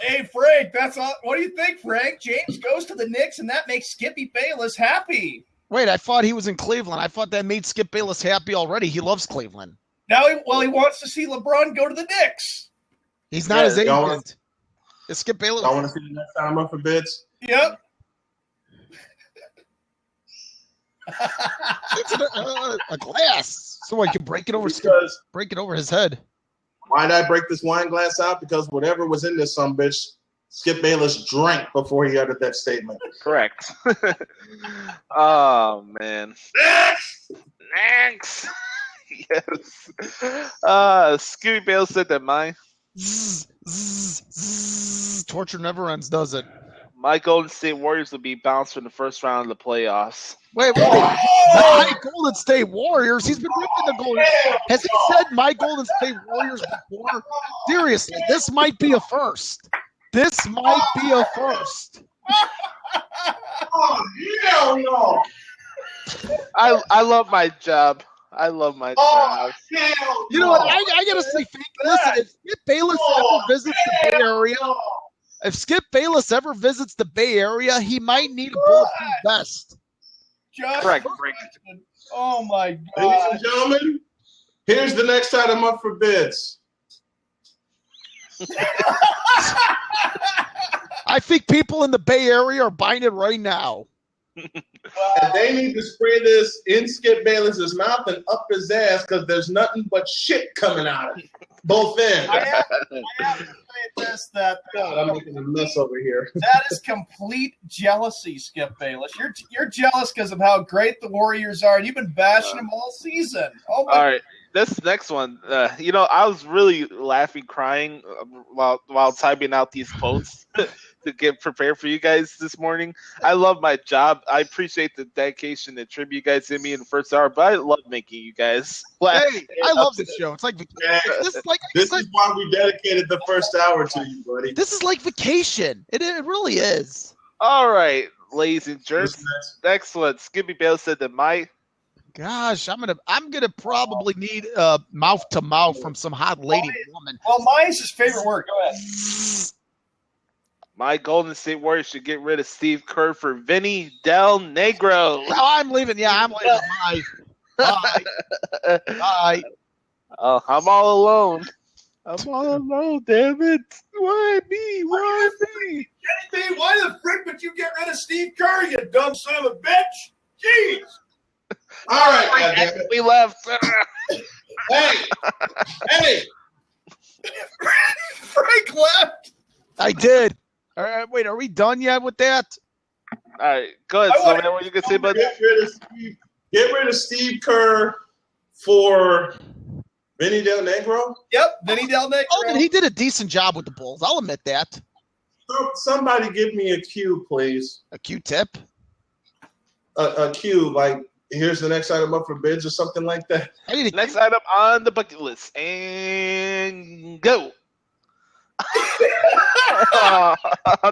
Speaker 4: Hey, Frank, that's all. What do you think, Frank? James goes to the Knicks, and that makes Skippy Bayless happy.
Speaker 2: Wait, I thought he was in Cleveland. I thought that made Skip Bayless happy already. He loves Cleveland.
Speaker 4: Now, he wants to see LeBron go to the Knicks.
Speaker 2: He's not his
Speaker 3: y'all
Speaker 2: agent. Is Skip Bayless?
Speaker 3: Y'all want to see the next item up for bids?
Speaker 4: Yep.
Speaker 2: It's a glass, so I can break it over.
Speaker 3: Because
Speaker 2: Break it over his head.
Speaker 3: why did I break this wine glass out? Because whatever was in this bitch, Skip Bayless drank before he uttered that statement.
Speaker 1: Correct. Oh, man. Next. Yes. Skippy Bell said that
Speaker 2: Torture never ends, does it?
Speaker 1: my Golden State Warriors will be bounced from the first round of the playoffs.
Speaker 2: Wait. My Golden State Warriors. He's been ripping the Golden. Has he said my Golden State Warriors before? Seriously, this might be a first. This might be a first.
Speaker 3: Oh, hell no.
Speaker 1: I love my job. I love my job.
Speaker 3: Hell
Speaker 2: You know what? I gotta say, listen. If Skip Bayless ever visits the Bay Area, he might need a bulletproof vest.
Speaker 4: Just
Speaker 1: Correct.
Speaker 4: Oh, my
Speaker 3: Ladies
Speaker 4: God.
Speaker 3: and gentlemen, here's the next item up for bids.
Speaker 2: I think people in the Bay Area are buying it right now.
Speaker 3: And they need to spray this in Skip Bayless's mouth and up his ass because there's nothing but shit coming out of it. Both ends.
Speaker 4: I have to say this, that
Speaker 3: God, I'm making a mess over here.
Speaker 4: that is complete jealousy, Skip Bayless. You're jealous because of how great the Warriors are, and you've been bashing them all season. Oh my!
Speaker 1: All right, this next one. I was really laughing, crying while typing out these quotes to get prepared for you guys this morning. I love my job. I appreciate the dedication and tribute you guys did me in the first hour, but I love making you guys laugh.
Speaker 2: Hey, I love this show. It's like this is like
Speaker 3: This is why we dedicated the first hour to you, buddy.
Speaker 2: this is like vacation. It really is.
Speaker 1: All right, ladies and
Speaker 3: What's
Speaker 1: gents.
Speaker 3: next?
Speaker 1: Next one. Skippy Bale said that my
Speaker 2: Gosh, I'm gonna probably need mouth to mouth from some hot lady woman.
Speaker 4: Well, mine's his favorite word. Go ahead.
Speaker 1: my Golden State Warriors should get rid of Steve Kerr for Vinny Del Negro.
Speaker 2: No, I'm leaving. Yeah, I'm leaving. Bye. Bye.
Speaker 1: Oh, I'm all alone. I'm all alone, damn it. Why me? Why me?
Speaker 4: Hey, why the frick would you get rid of Steve Kerr, you dumb son of a bitch? Jeez.
Speaker 3: All right, goddammit.
Speaker 1: We left.
Speaker 3: Hey,
Speaker 4: Frank left.
Speaker 2: I did. All right, wait, are we done yet with that?
Speaker 1: All right, go ahead, Snowman. What you can say about that?
Speaker 3: get rid of Steve Kerr for Vinny Del Negro.
Speaker 4: Yep, Vinny Del Negro.
Speaker 2: Oh, and he did a decent job with the Bulls. I'll admit that.
Speaker 3: Somebody give me a cue, please.
Speaker 2: A Q-tip.
Speaker 3: A cue, like here's the next item up for bids or something like that.
Speaker 2: I need a
Speaker 1: Next item on the bucket list. And go.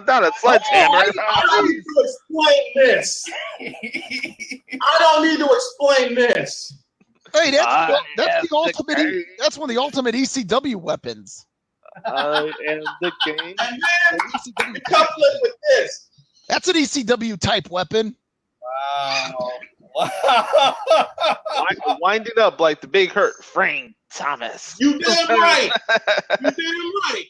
Speaker 1: Not a sledgehammer.
Speaker 3: I need to explain this. I don't need to explain this.
Speaker 2: Hey, that's
Speaker 1: am
Speaker 2: the ultimate.
Speaker 1: king.
Speaker 2: That's one of the ultimate ECW weapons.
Speaker 1: I am the king.
Speaker 3: And then couple it with this.
Speaker 2: That's an ECW type weapon.
Speaker 4: Wow.
Speaker 1: Wind it up like the Big Hurt, Frank Thomas.
Speaker 3: You damn right. You damn right.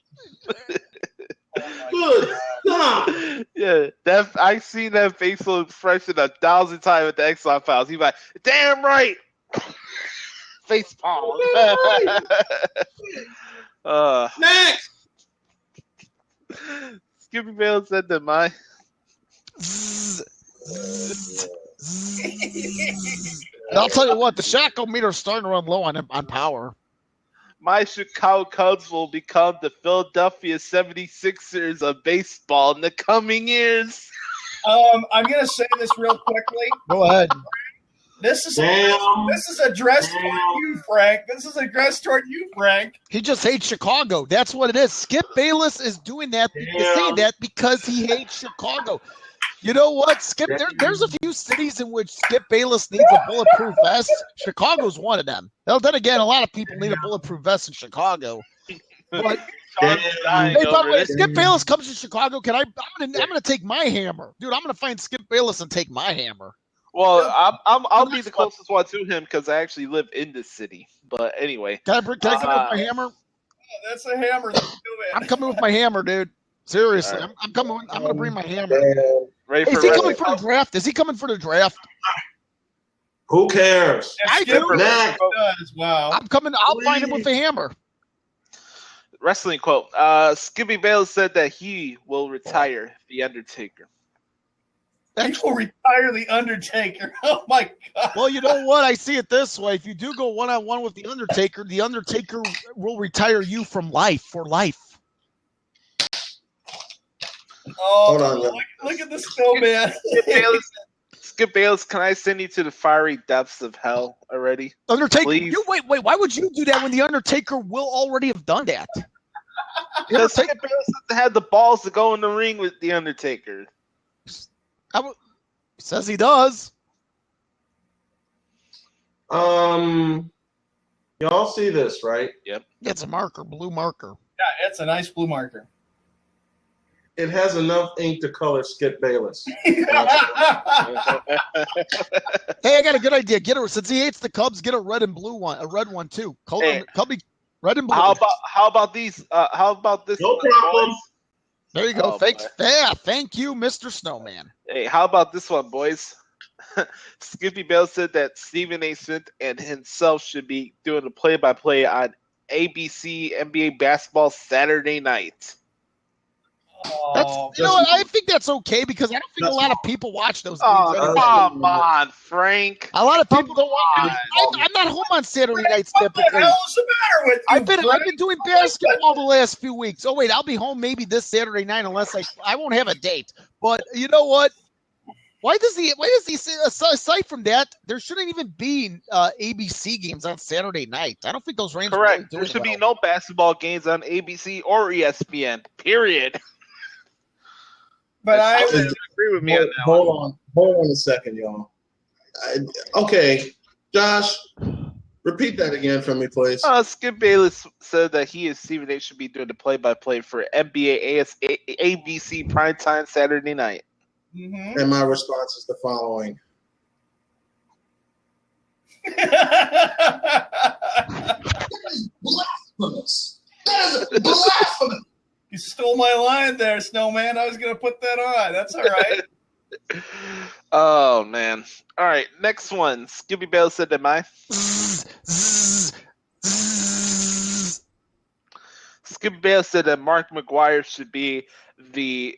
Speaker 3: Good God.
Speaker 1: Yeah, that I seen that facial expression 1,000 times at the Exxon Files. He's like, damn right. Face palm.
Speaker 3: Next.
Speaker 1: Skippy Bale said that my
Speaker 2: And I'll tell you what, the shackle meter's starting to run low on power.
Speaker 1: my Chicago Cubs will become the Philadelphia 76ers of baseball in the coming years.
Speaker 4: I'm gonna say this real quickly.
Speaker 2: Go ahead.
Speaker 4: This is addressed toward
Speaker 3: Damn.
Speaker 4: you, Frank. This is addressed toward you, Frank.
Speaker 2: He just hates Chicago. That's what it is. Skip Bayless is doing that. He's saying that because he hates Chicago. You know what, Skip? There's a few cities in which Skip Bayless needs a bulletproof vest. Chicago's one of them. Well, then again, a lot of people need a bulletproof vest in Chicago. But
Speaker 3: Damn.
Speaker 2: hey, by the way, Skip Bayless comes to Chicago. I'm gonna take my hammer, dude. I'm gonna find Skip Bayless and take my hammer.
Speaker 1: Well, I'll be the closest one to him because I actually live in the city. But anyway,
Speaker 2: Can I come with my hammer?
Speaker 4: Oh, that's a hammer. Let's do
Speaker 2: I'm
Speaker 4: it.
Speaker 2: coming with my hammer, dude. Seriously,
Speaker 1: All right.
Speaker 2: I'm coming. I'm gonna bring my hammer.
Speaker 1: ready
Speaker 2: Hey,
Speaker 1: for
Speaker 2: is he coming
Speaker 1: wrestling?
Speaker 2: for the draft? Is he coming for the draft?
Speaker 3: Who cares?
Speaker 2: I
Speaker 4: Skip
Speaker 2: do.
Speaker 3: Next.
Speaker 4: does. Wow.
Speaker 2: I'm coming. I'll find him with a hammer.
Speaker 1: Wrestling quote. Skippy Bale said that he will retire The Undertaker.
Speaker 4: He will retire the Undertaker. Oh my God.
Speaker 2: Well, you know what? I see it this way. If you do go one-on-one with the Undertaker will retire you from life for life.
Speaker 4: Oh,
Speaker 3: Hold on,
Speaker 4: look at the Snowman.
Speaker 1: Skip Bayless, can I send you to the fiery depths of hell already?
Speaker 2: Undertaker,
Speaker 1: Please.
Speaker 2: wait. Why would you do that when the Undertaker will already have done that? The
Speaker 1: Because
Speaker 2: Undertaker,
Speaker 1: Skip Bayless doesn't have the balls to go in the ring with The Undertaker.
Speaker 2: says he does.
Speaker 3: Y'all see this, right?
Speaker 2: It's a marker, blue marker.
Speaker 4: Yeah, it's a nice blue marker.
Speaker 3: It has enough ink to color Skip Bayless.
Speaker 2: Hey, I got a good idea. Get her since he hates the Cubs. Get a red and blue one, a red one too. Color
Speaker 1: Hey.
Speaker 2: Cubby, red and blue.
Speaker 1: How about these? How about this?
Speaker 3: No
Speaker 1: one,
Speaker 3: problem.
Speaker 1: boys?
Speaker 2: There you go.
Speaker 1: Oh,
Speaker 2: Thanks.
Speaker 1: boy.
Speaker 2: Yeah, thank you, Mr. Snowman.
Speaker 1: Hey, how about this one, boys? Skippy Bale said that Stephen A. Smith and himself should be doing the play-by-play on ABC NBA basketball Saturday night.
Speaker 2: That's
Speaker 4: Oh,
Speaker 2: you know what? I think that's okay because I don't think a lot of people watch those games.
Speaker 1: Oh,
Speaker 2: anyway.
Speaker 1: come on, Frank.
Speaker 2: A lot of people don't watch.
Speaker 1: on.
Speaker 2: I'm not home on Saturday nights
Speaker 4: what the
Speaker 2: typically.
Speaker 4: hell is the matter with you?
Speaker 2: I've been
Speaker 4: Frank?
Speaker 2: doing basketball the last few weeks. Oh wait, I'll be home maybe this Saturday night unless I won't have a date. But you know what? Why does he say aside from that, there shouldn't even be ABC games on Saturday night. I don't think those Rangers are really
Speaker 1: Correct.
Speaker 2: doing
Speaker 1: There should be
Speaker 2: well.
Speaker 1: no basketball games on ABC or ESPN. Period.
Speaker 4: But
Speaker 1: I
Speaker 4: I
Speaker 1: would agree with me on that one.
Speaker 3: Hold on a second, y'all. Okay, Josh, repeat that again for me, please.
Speaker 1: Skip Bayless said that he and Stephen A. should be doing the play-by-play for NBA ABC primetime Saturday night.
Speaker 4: Mhm.
Speaker 3: And my response is the following. Blasphemous. That is blasphemous.
Speaker 4: You stole my line there, Snowman. I was going to put that on. That's all right.
Speaker 1: Oh man! All right, next one. Skippy Bale said that Skippy Bale said that Mark McGuire should be the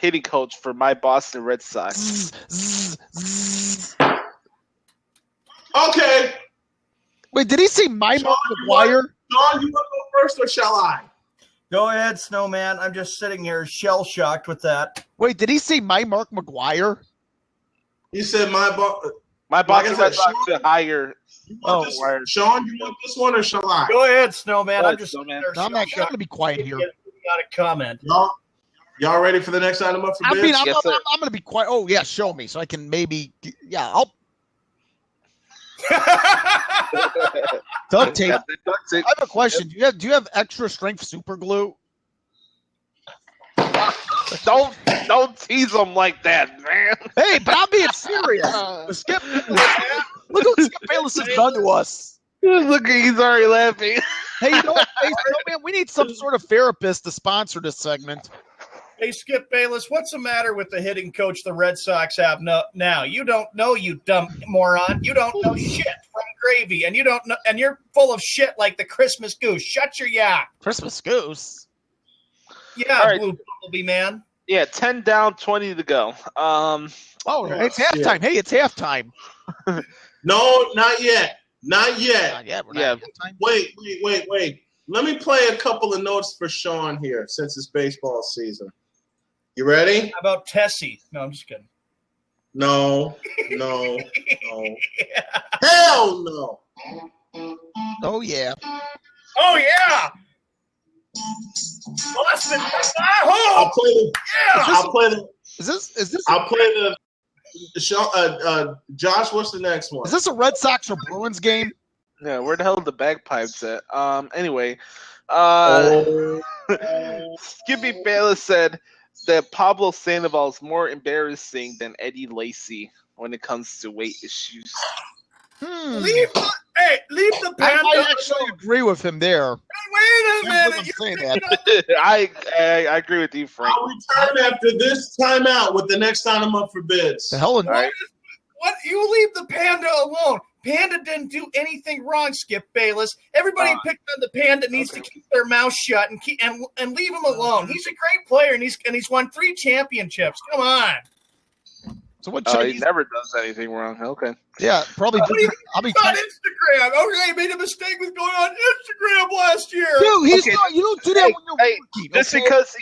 Speaker 1: hitting coach for my Boston Red Sox.
Speaker 3: Okay,
Speaker 2: Wait, did he say my Mark McGuire?
Speaker 3: John, you want to go first or shall I?
Speaker 4: Go ahead, Snowman. I'm just sitting here shell-shocked with that.
Speaker 2: Wait, did he say my Mark McGuire?
Speaker 3: You said my boss.
Speaker 1: My
Speaker 3: Like
Speaker 1: Boston
Speaker 3: I
Speaker 1: Red
Speaker 3: said,
Speaker 1: Sox
Speaker 3: Sean-
Speaker 1: should hire.
Speaker 2: Oh,
Speaker 3: Sean, you want this one or shall I?
Speaker 4: Go ahead, Snowman.
Speaker 1: Go
Speaker 4: I'm
Speaker 1: ahead,
Speaker 4: just
Speaker 1: Snowman.
Speaker 4: sitting there
Speaker 2: No, I'm not going
Speaker 4: shell-shocked.
Speaker 2: to be quiet here.
Speaker 4: Got a comment.
Speaker 3: Y'all ready for the next item up for bids?
Speaker 2: I mean, I'm
Speaker 1: Yes, sir.
Speaker 2: going to be quiet. Oh, yeah, show me so I can maybe. Yeah, I'll duct tape.
Speaker 1: Duct tape.
Speaker 2: I have a question. Do you have extra strength super glue?
Speaker 1: Don't tease them like that, man.
Speaker 2: Hey, but I'm being serious. Skip, look what Skip Bayless has done to us.
Speaker 1: Look, he's already laughing.
Speaker 2: Hey, you know what? Hey, man, we need some sort of therapist to sponsor this segment.
Speaker 4: Hey, Skip Bayless, what's the matter with the hitting coach the Red Sox have now? You don't know, you dumb moron. You don't know shit from gravy, and you don't know, and you're full of shit like the Christmas goose. Shut your yap.
Speaker 2: Christmas goose.
Speaker 4: Yeah,
Speaker 1: All right.
Speaker 4: Blue Bumblebee man.
Speaker 1: Yeah, 10 down, 20 to go.
Speaker 2: Oh, it's halftime. Hey, it's halftime.
Speaker 3: No, not yet. Not yet.
Speaker 2: Yeah, we're
Speaker 1: Yeah.
Speaker 2: not at halftime.
Speaker 3: Wait. Let me play a couple of notes for Sean here since it's baseball season. You ready?
Speaker 4: How about Tessie? No, I'm just kidding.
Speaker 3: No. Hell no.
Speaker 2: Oh, yeah.
Speaker 4: Oh, yeah. Boston.
Speaker 3: I'll play the.
Speaker 4: Yeah.
Speaker 3: I'll play the.
Speaker 2: Is this
Speaker 3: I'll play the. Josh, what's the next one?
Speaker 2: is this a Red Sox or Bruins game?
Speaker 1: Yeah, where the hell are the bagpipes at? Anyway, Skippy Bayless said that Pablo Sandoval is more embarrassing than Eddie Lacy when it comes to weight issues.
Speaker 4: Leave the
Speaker 2: I
Speaker 4: panda
Speaker 2: might actually
Speaker 4: alone.
Speaker 2: agree with him there.
Speaker 4: Wait a
Speaker 2: I'm
Speaker 4: minute.
Speaker 2: saying that.
Speaker 1: I agree with you, Frank.
Speaker 3: I'll return after this timeout with the next item up for bids.
Speaker 2: The hell in
Speaker 1: All right.
Speaker 4: What? You leave the panda alone. Panda didn't do anything wrong, Skip Bayless. Everybody picked on the panda needs to keep their mouth shut and leave him alone. He's a great player and he's won 3 championships. Come on.
Speaker 2: So what?
Speaker 1: He
Speaker 2: Chinese?
Speaker 1: never does anything wrong. Okay.
Speaker 2: Yeah, probably. I'll be.
Speaker 4: It's on Instagram. Okay, made a mistake with going on Instagram last year.
Speaker 2: Dude, he's
Speaker 1: Okay.
Speaker 2: not. You don't do that when you're
Speaker 1: Hey,
Speaker 2: working.
Speaker 1: just
Speaker 2: okay?
Speaker 1: because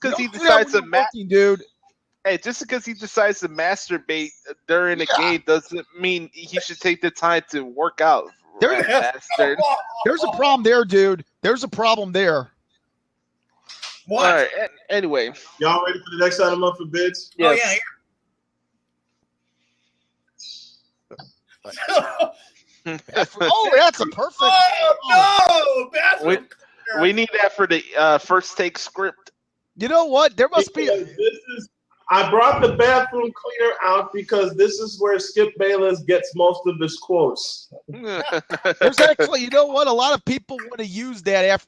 Speaker 2: You
Speaker 1: he
Speaker 2: don't do that
Speaker 1: decides
Speaker 2: when
Speaker 1: to
Speaker 2: you're working, dude.
Speaker 1: Hey, just because he decides to masturbate during a game doesn't mean he should take the time to work out.
Speaker 2: There-
Speaker 1: rat bastard.
Speaker 2: There's a problem there, dude. There's a problem there.
Speaker 4: What?
Speaker 1: All right. Anyway,
Speaker 3: Y'all ready for the next item up for bids?
Speaker 4: Oh,
Speaker 1: yes.
Speaker 4: yeah.
Speaker 2: Oh, that's a perfect.
Speaker 4: Oh, no! Bathroom.
Speaker 1: we need that for the first take script.
Speaker 2: You know what? There must be.
Speaker 3: Because I brought the bathroom cleaner out because this is where Skip Bayless gets most of his quotes.
Speaker 2: There's actually. You know what? A lot of people want to use that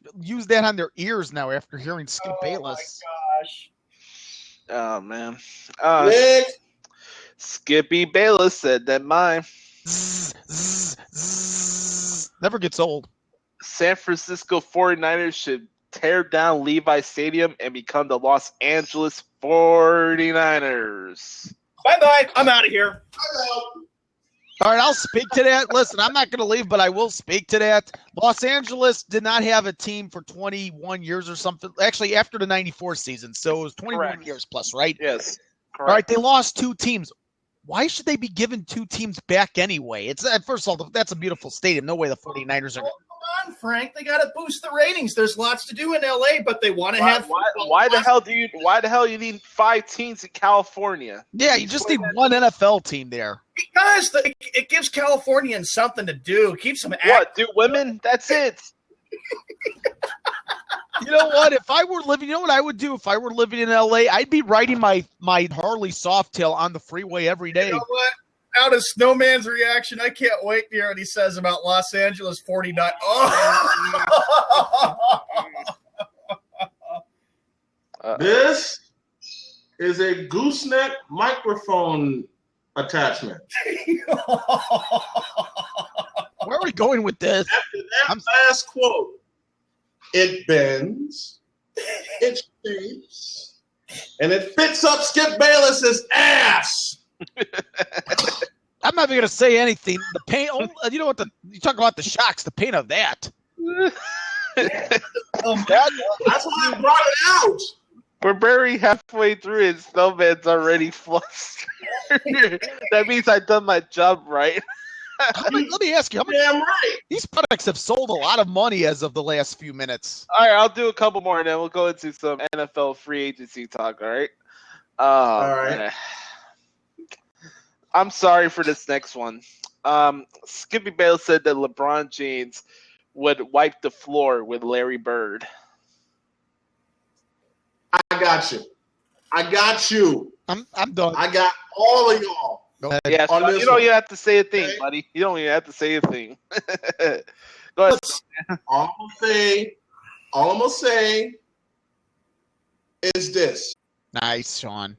Speaker 2: on their ears now after hearing Skip Bayless.
Speaker 4: My gosh.
Speaker 1: Oh man.
Speaker 3: Next.
Speaker 1: Skippy Bayless said that mine.
Speaker 2: Zzz, zzz, zzz. Never gets old.
Speaker 1: San Francisco 49ers should tear down Levi Stadium and become the Los Angeles 49ers.
Speaker 4: Bye-bye. I'm out of here.
Speaker 2: All right, I'll speak to that. Listen, I'm not going to leave, but I will speak to that. Los Angeles did not have a team for 21 years or something. Actually, after the 94 season. So it was 21
Speaker 1: Correct.
Speaker 2: years plus, right?
Speaker 1: Yes.
Speaker 2: All right, they lost 2 teams. Why should they be given 2 teams back anyway? It's first of all, that's a beautiful stadium. No way the 49ers are.
Speaker 4: Oh, come on, Frank. They got to boost the ratings. There's lots to do in LA, but they want to have.
Speaker 1: Why the hell you need 5 teams in California?
Speaker 2: Yeah, you just need one NFL team there.
Speaker 4: Because it gives Californians something to do. Keeps them active.
Speaker 1: What? Do women? That's it.
Speaker 2: You know what? If I were living, you know what I would do if I were living in LA? I'd be riding my Harley Softail on the freeway every day.
Speaker 4: You know what? Out of Snowman's reaction, I can't wait to hear what he says about Los Angeles 49. Oh!
Speaker 3: This is a gooseneck microphone attachment.
Speaker 2: Where are we going with this?
Speaker 3: After that last quote, it bends, it shapes, and it fits up Skip Bayless's ass.
Speaker 2: I'm not even going to say anything. The pain, you know what? You talk about the shocks, the pain of that.
Speaker 3: That's why I brought it out.
Speaker 1: We're barely halfway through and Snowman's already flustered. That means I've done my job right.
Speaker 2: Let me ask you, how much
Speaker 3: Damn right.
Speaker 2: these products have sold a lot of money as of the last few minutes?
Speaker 1: All right, I'll do a couple more, and then we'll go into some NFL free agency talk. All right.
Speaker 3: All right.
Speaker 1: Man. I'm sorry for this next one. Skippy Bayless said that LeBron James would wipe the floor with Larry Bird.
Speaker 3: I got you.
Speaker 2: I'm done.
Speaker 3: I got all of y'all.
Speaker 2: Go ahead.
Speaker 1: Yeah,
Speaker 3: On
Speaker 1: Sean,
Speaker 3: this
Speaker 1: you don't
Speaker 3: one.
Speaker 1: even have to say a thing,
Speaker 3: Okay.
Speaker 1: buddy. You don't even have to say a thing. Go ahead.
Speaker 3: All I'm gonna say is this.
Speaker 2: Nice, Sean.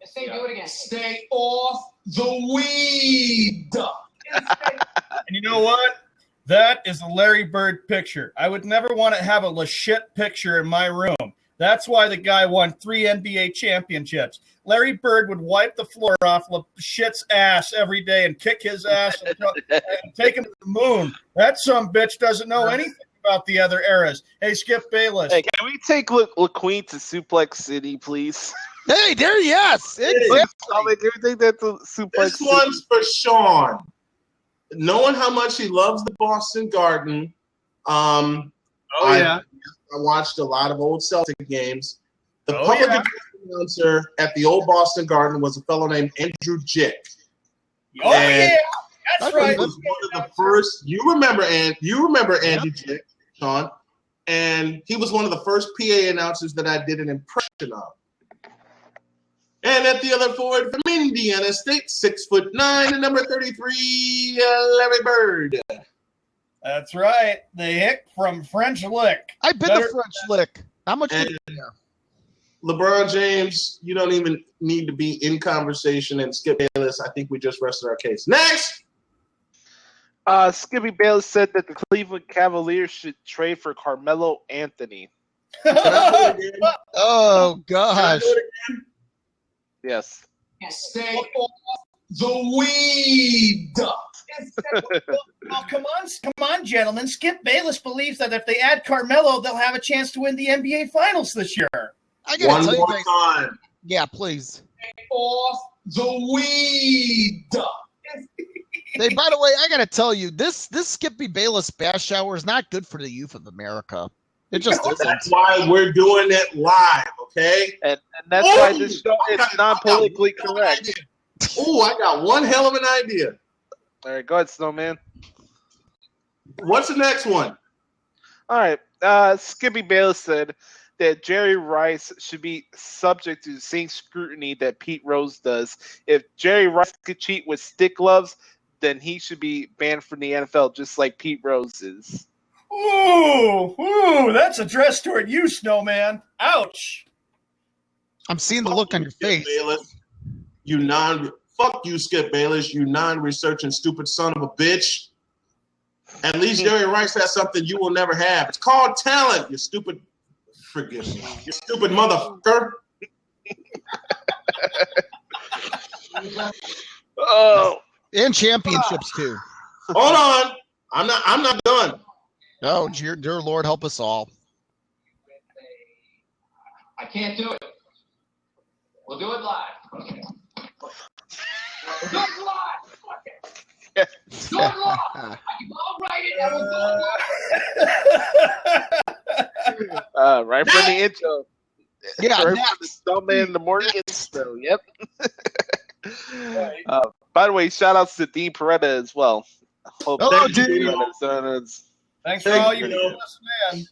Speaker 6: Say do it again.
Speaker 5: Stay off the weed.
Speaker 4: And you know what? That is a Larry Bird picture. I would never want to have a LaShit picture in my room. That's why the guy won 3 NBA championships. Larry Bird would wipe the floor off LaShit's ass every day and kick his ass and take him to the moon. That sumbitch doesn't know anything about the other eras. Hey, Skip Bayless.
Speaker 1: Hey, can we take LaQueen to Suplex City, please?
Speaker 2: Hey, there, yes.
Speaker 1: Can we take that to Suplex
Speaker 3: This
Speaker 1: City?
Speaker 3: one's for Sean. Knowing how much he loves the Boston Garden, I watched a lot of old Celtic games. The public address announcer at the old Boston Garden was a fellow named Andrew Jick.
Speaker 4: Oh,
Speaker 3: And
Speaker 4: yeah. That's right.
Speaker 3: He was one of the first. You remember Andrew Jick, Sean, and he was one of the first PA announcers that I did an impression of. And at the other forward from Indiana State, 6'9", and number 33, Larry Bird.
Speaker 4: That's right. The hick from French Lick.
Speaker 2: I've been to French Lick. How much?
Speaker 3: And LeBron James, you don't even need to be in conversation. And Skip Bayless, I think we just rested our case. Next.
Speaker 1: Skippy Bayless said that the Cleveland Cavaliers should trade for Carmelo Anthony.
Speaker 2: Oh gosh.
Speaker 1: Yes.
Speaker 5: Stay off the weed.
Speaker 4: Oh, come on, gentlemen. Skip Bayless believes that if they add Carmelo, they'll have a chance to win the NBA Finals this year.
Speaker 2: I gotta
Speaker 3: One
Speaker 2: tell you
Speaker 3: more
Speaker 2: guys.
Speaker 3: time.
Speaker 2: Yeah, please.
Speaker 5: Stay off the weed.
Speaker 2: Hey, by the way, I gotta tell you, this Skippy Bayless bash hour is not good for the youth of America. It just isn't.
Speaker 3: That's why we're doing it live, okay?
Speaker 1: And that's why this show is not politically correct.
Speaker 3: Oh, I got one hell of an idea.
Speaker 1: All right, go ahead, Snowman.
Speaker 3: What's the next one?
Speaker 1: All right. Skippy Bayless said that Jerry Rice should be subject to the same scrutiny that Pete Rose does. If Jerry Rice could cheat with stick gloves, then he should be banned from the NFL, just like Pete Rose is.
Speaker 4: Ooh, that's addressed toward you, Snowman. Ouch.
Speaker 2: I'm seeing the look on your face.
Speaker 3: Bayless. Fuck you, Skip Bayless, you non-researching stupid son of a bitch. At least Jerry Rice has something you will never have. It's called talent, you stupid. Forgive me. You stupid motherfucker.
Speaker 1: Oh.
Speaker 2: And championships too.
Speaker 3: Hold on. I'm not done.
Speaker 2: Oh, dear Lord, help us all.
Speaker 6: I can't do it. We'll do it live. Okay. We'll do it live. Fuck it. Do it live. I'll write it and we'll do it.
Speaker 1: Right from the intro.
Speaker 2: Yeah,
Speaker 1: Right
Speaker 2: next.
Speaker 1: from the Snowman in the morning intro. Yep. By the way, shout outs to Dean Peretta as well. Hope
Speaker 2: Hello,
Speaker 1: that
Speaker 2: Dean.
Speaker 4: Thanks for
Speaker 3: Thank
Speaker 4: all
Speaker 3: you.
Speaker 4: you do, man.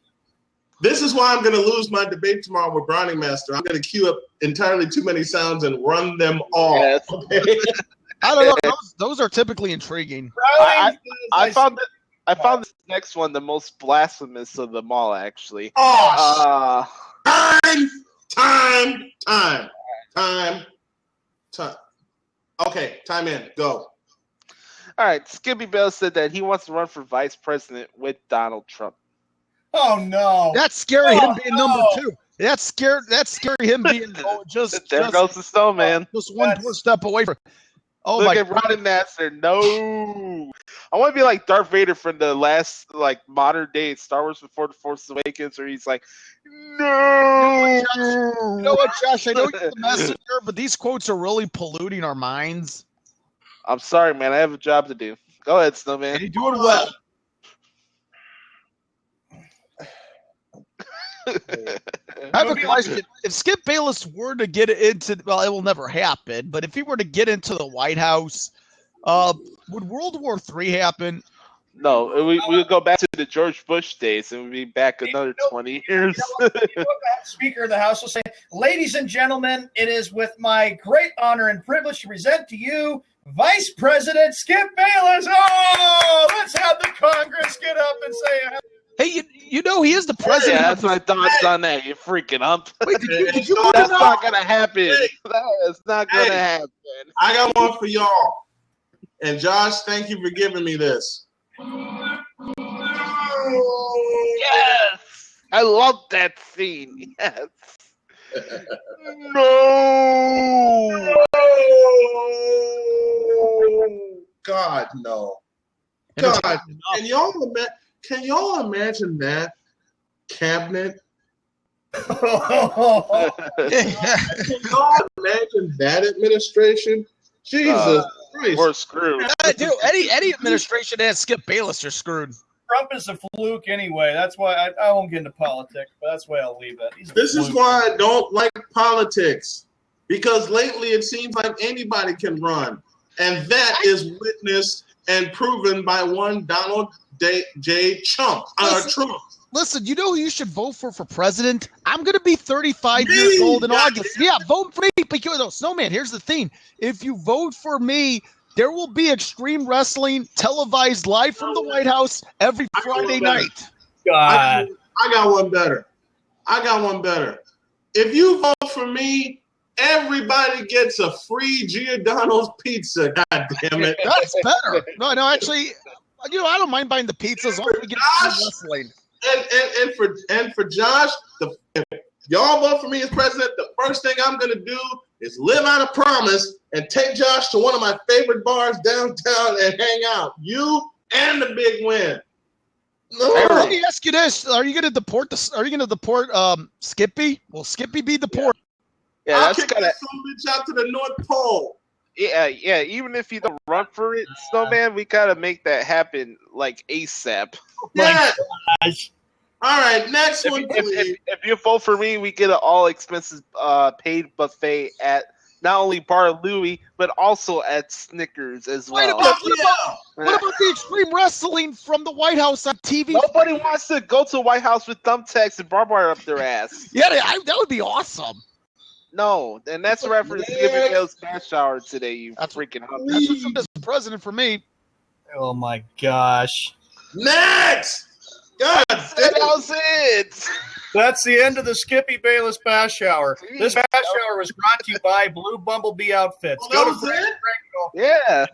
Speaker 3: This is why I'm going to lose my debate tomorrow with Browning Master. I'm going to queue up entirely too many sounds and run them all.
Speaker 1: Yes.
Speaker 3: Okay?
Speaker 2: I don't know. Those are typically intriguing.
Speaker 1: I found this next one the most blasphemous of them all, actually.
Speaker 3: Oh, time. Okay, time in. Go.
Speaker 1: All right, Skippy Bell said that he wants to run for vice president with Donald Trump.
Speaker 4: Oh no.
Speaker 2: That's scary. Him being number 2. That's scary. Him being
Speaker 1: There goes the Snowman.
Speaker 2: just one more step away from. Oh
Speaker 1: Look
Speaker 2: my
Speaker 1: at
Speaker 2: God.
Speaker 1: Ron Master. No, I want to be like Darth Vader from the last modern day Star Wars Before the Force Awakens, where he's like, no.
Speaker 2: You know what, Josh? I know you're the messenger, but these quotes are really polluting our minds.
Speaker 1: I'm sorry, man. I have a job to do. Go ahead, Snowman.
Speaker 2: And you're doing well. I have a question. If Skip Bayless were to get into, well, it will never happen, but if he were to get into the White House, would World War III happen?
Speaker 1: No, we would go back to the George Bush days and we'd be back another 20 years.
Speaker 4: The Speaker of the House will say, "Ladies and gentlemen, it is with my great honor and privilege to present to you Vice President Skip Bayless." Oh, let's have the Congress get up and say,
Speaker 2: Hey, you know he is the president.
Speaker 1: Yeah, that's my thoughts on that. You freaking up.
Speaker 2: Wait, did you
Speaker 1: That's not gonna happen. That's not gonna happen.
Speaker 3: I got one for y'all. And Josh, thank you for giving me this.
Speaker 1: Yes, I love that scene. Yes. No.
Speaker 3: God, no. God, can y'all imagine that cabinet? Can y'all imagine that administration? Jesus Christ.
Speaker 1: We're screwed.
Speaker 2: Dude, any administration that has Skip Bayless are screwed.
Speaker 4: Trump is a fluke anyway. That's why I won't get into politics, but that's why I'll leave it.
Speaker 3: This is why I don't like politics, because lately it seems like anybody can run, and that is witnessed and proven by one Donald J. Trump.
Speaker 2: Listen, you know who you should vote for president? I'm going to be 35 years old in August. Yeah, vote for me. Because, Snowman, here's the thing. If you vote for me, there will be Extreme Wrestling televised live from the White House every Friday night.
Speaker 3: God. I got one better. If you vote for me, everybody gets a free Giordano's pizza. God damn it.
Speaker 2: That's better. No, actually, I don't mind buying the pizzas as long as we get wrestling.
Speaker 3: And for Josh, if y'all vote for me as president, the first thing I'm going to do is live out a promise and take Josh to one of my favorite bars downtown and hang out. You and the big win. No.
Speaker 2: Hey, let me ask you this: Are you going to deport Skippy? Will Skippy be deported?
Speaker 1: Yeah,
Speaker 3: I'll
Speaker 1: that's
Speaker 3: kick that bitch out to the North Pole.
Speaker 1: Yeah. Even if you don't run for it, Snowman, we gotta make that happen like ASAP.
Speaker 3: Yeah. All right, next one, please.
Speaker 1: If you vote for me, we get an all expenses paid buffet at not only Bar Louie, but also at Snickers as well.
Speaker 2: What about the Extreme Wrestling from the White House on TV?
Speaker 1: Nobody wants to go to the White House with thumbtacks and barbed wire up their ass.
Speaker 2: Yeah, that would be awesome.
Speaker 1: No, and that's a reference to Skippy Bayless Bash Shower today, you freaking up.
Speaker 2: That's what's from this president for me.
Speaker 4: Oh my gosh.
Speaker 3: Next! God,
Speaker 1: that was it.
Speaker 4: That's the end of the Skippy Bayless Bash Hour. This Bash Hour was brought to you by Blue Bumblebee Outfits.
Speaker 3: Go to it?
Speaker 1: Yeah.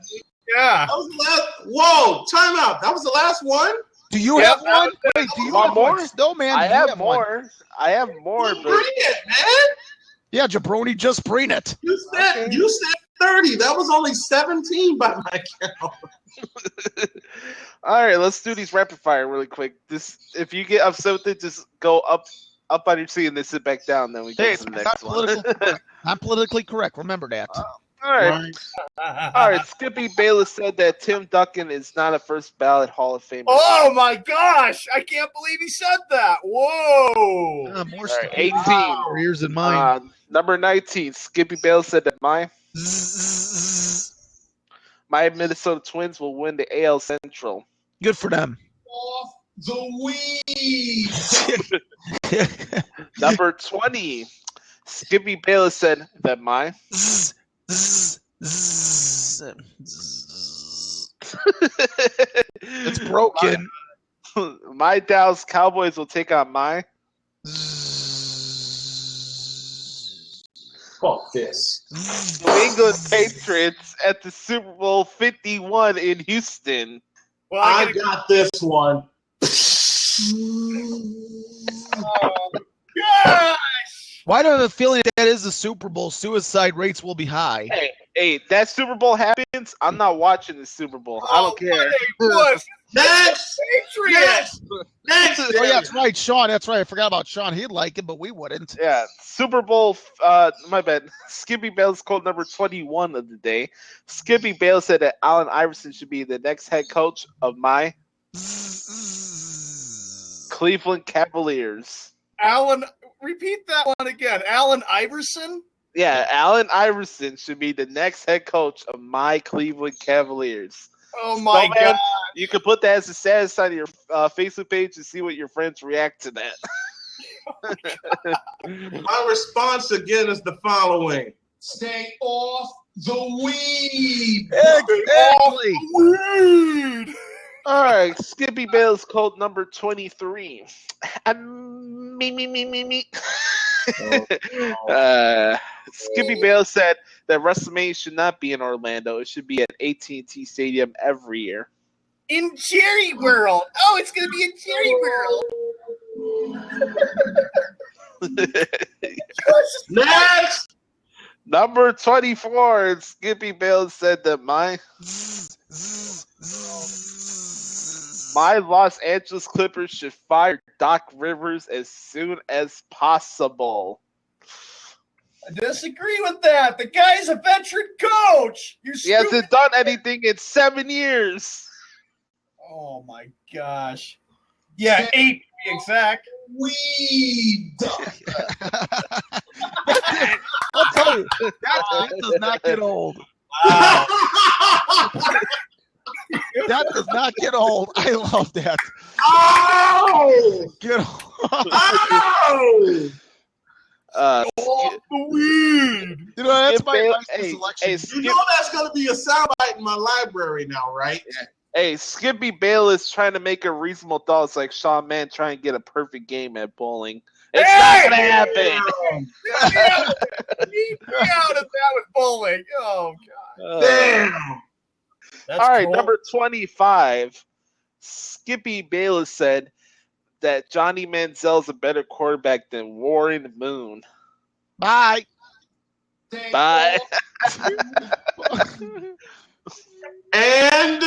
Speaker 3: That was the last. Whoa, time out. That was the last one?
Speaker 2: Do you have one? Wait, do you have
Speaker 1: more?
Speaker 2: Snowman,
Speaker 1: I have more.
Speaker 2: One?
Speaker 1: I have more.
Speaker 3: Well, bring it, man.
Speaker 2: Yeah, Jabroni, just bring it.
Speaker 3: You said 30. That was only 17 by my count.
Speaker 1: All right, let's do these rapid fire really quick. If you get upset with it, just go up on your seat and then sit back down. Then we get to the next one.
Speaker 2: I'm politically correct. Remember that.
Speaker 1: All right. Skippy Bayless said that Tim Duncan is not a first ballot Hall of Famer.
Speaker 4: Oh my gosh! I can't believe he said that. Whoa!
Speaker 2: More
Speaker 1: right, 18
Speaker 2: years in mine.
Speaker 1: Number 19. Skippy Bayless said that my Minnesota Twins will win the AL Central.
Speaker 2: Good for them.
Speaker 3: Off the weed.
Speaker 1: Number 20. Skippy Bayless said that
Speaker 2: it's broken.
Speaker 1: My Dallas Cowboys will take on my
Speaker 3: Fuck this.
Speaker 1: New England Patriots at the Super Bowl 51 in Houston.
Speaker 3: Well, I got this one.
Speaker 4: Oh, gosh!
Speaker 2: Why do I have a feeling that is the Super Bowl? Suicide rates will be high.
Speaker 1: Hey, that Super Bowl happens. I'm not watching the Super Bowl. I don't care.
Speaker 3: Next.
Speaker 2: Oh, yeah, that's right, Sean. That's right. I forgot about Sean. He'd like it, but we wouldn't.
Speaker 1: Yeah, Super Bowl. My bad. Skippy Bayless called number 21 of the day. Skippy Bayless said that Allen Iverson should be the next head coach of my Cleveland Cavaliers.
Speaker 4: Allen, repeat that one again. Allen Iverson?
Speaker 1: Yeah, Allen Iverson should be the next head coach of my Cleveland Cavaliers.
Speaker 4: Oh, my
Speaker 1: So, man,
Speaker 4: God.
Speaker 1: you can put that as a status on your Facebook page and see what your friends react to that.
Speaker 3: My response again is the following.
Speaker 6: Stay off the weed.
Speaker 2: Exactly.
Speaker 4: Weed.
Speaker 1: All right, Skippy Bayless code number 23. Me. Skippy Bayless said that WrestleMania should not be in Orlando. It should be at AT&T Stadium every year.
Speaker 4: In Jerry World. Oh, it's going to be in Jerry World.
Speaker 3: Next!
Speaker 1: Number 24, Skippy Bayless said that my Los Angeles Clippers should fire Doc Rivers as soon as possible.
Speaker 4: I disagree with that. The guy's a veteran coach. You're
Speaker 1: He hasn't done anything in 7 years.
Speaker 4: Oh, my gosh. Yeah, 8 to be exact.
Speaker 6: Weed.
Speaker 2: I'll tell you, that does not get old.
Speaker 4: Wow.
Speaker 2: That does not get old. I love that.
Speaker 3: Oh!
Speaker 2: Get old.
Speaker 3: Oh!
Speaker 4: Off the weed.
Speaker 2: You know, that's
Speaker 1: Skip
Speaker 2: my
Speaker 1: Bayless-
Speaker 2: nice
Speaker 1: hey,
Speaker 2: selection.
Speaker 1: hey,
Speaker 3: You know that's going to be a soundbite in my library now, right?
Speaker 1: Hey, Skippy Bayless trying to make a reasonable thought. It's like Sean Mann trying to get a perfect game at bowling. It's not going to happen.
Speaker 4: Leave me out of that with bowling. Oh, God.
Speaker 3: Damn!
Speaker 4: That's
Speaker 1: All right,
Speaker 4: cool.
Speaker 1: number 25. Skippy Bayless said that Johnny Manziel's a better quarterback than Warren Moon.
Speaker 2: Bye.
Speaker 6: Stay
Speaker 1: Bye.
Speaker 6: off
Speaker 3: And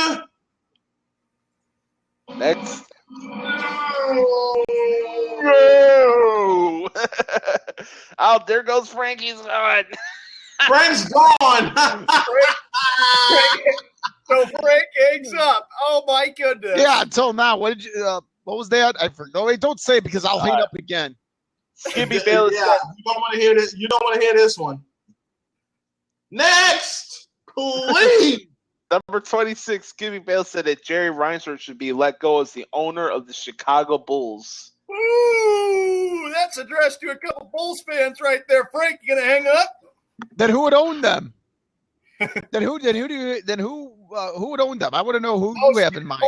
Speaker 1: Next. Oh, there goes Frankie's gone.
Speaker 3: Frank's gone.
Speaker 4: So Frank hangs up. Oh, my goodness.
Speaker 2: Yeah, until now. What did you? What was that? I forgot. Wait, don't say it because I'll hang up again.
Speaker 1: Skippy Bayless
Speaker 3: Yeah, you don't want to hear this. You don't want to hear this one. Next, please.
Speaker 1: Number 26, Skippy Bayless said that Jerry Reinsdorf should be let go as the owner of the Chicago Bulls.
Speaker 4: Ooh, that's addressed to a couple Bulls fans right there. Frank, you gonna hang up?
Speaker 2: Then who would own them? Then who would own them? I want to know who you have in mind.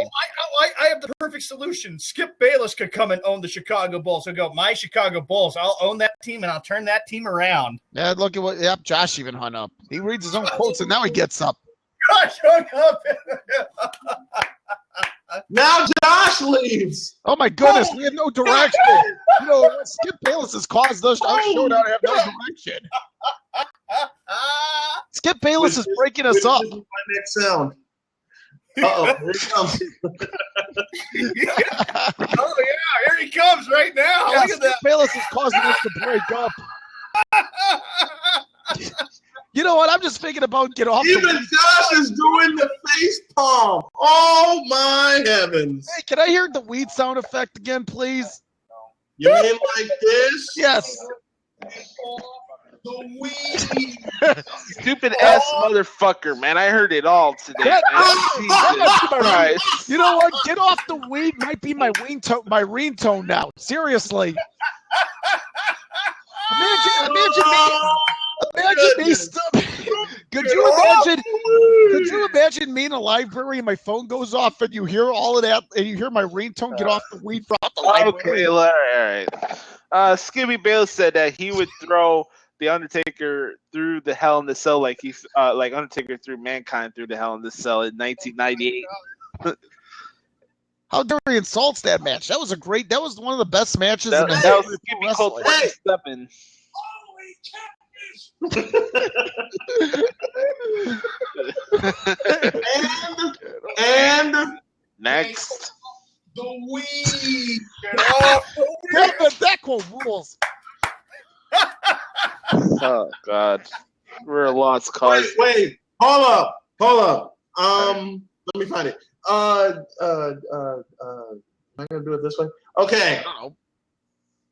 Speaker 4: I have the perfect solution. Skip Bayless could come and own the Chicago Bulls. He'll go, my Chicago Bulls. I'll own that team and I'll turn that team around.
Speaker 2: Yeah, look at what. Yep, Josh even hung up. He reads his own quotes and now he gets up.
Speaker 4: Gosh, hung up.
Speaker 3: Now Josh leaves.
Speaker 2: Oh my goodness, we have no direction. You know, Skip Bayless has caused us our show now to have no direction. Skip Bayless is breaking us up.
Speaker 3: This is my next sound. Uh-oh, here it comes.
Speaker 4: Oh, yeah, here he comes right now.
Speaker 2: Yeah,
Speaker 4: Look at
Speaker 2: Skip
Speaker 4: that.
Speaker 2: Bayless is causing us to break up. You know what? I'm just thinking about get off.
Speaker 3: Even Josh is doing the face palm. Oh my heavens!
Speaker 2: Hey, can I hear the weed sound effect again, please?
Speaker 3: You mean like this?
Speaker 2: Yes.
Speaker 6: the weed.
Speaker 1: Stupid ass motherfucker, man. I heard it all today, man. Jesus Christ.
Speaker 2: You know what? Get off the weed might be my ringtone now. Seriously. Imagine me. Could you imagine me in a library and my phone goes off and you hear all of that and you hear my ringtone get off the weed from the library?
Speaker 1: Okay, all right. Skippy Bayless said that he would throw the Undertaker through the Hell in the Cell like he's like Undertaker threw Mankind through the Hell in the Cell in 1998.
Speaker 2: How dare he insults that match? That was one of the best matches in the
Speaker 1: That was
Speaker 2: history of
Speaker 1: Skippy Cole
Speaker 2: wrestling.
Speaker 1: 27.
Speaker 3: And
Speaker 1: Next.
Speaker 4: the weed.
Speaker 2: That quote rules.
Speaker 1: Oh God, we're a lost cause.
Speaker 3: Wait, hold up. Let me find it. Am I gonna do it this way? Okay.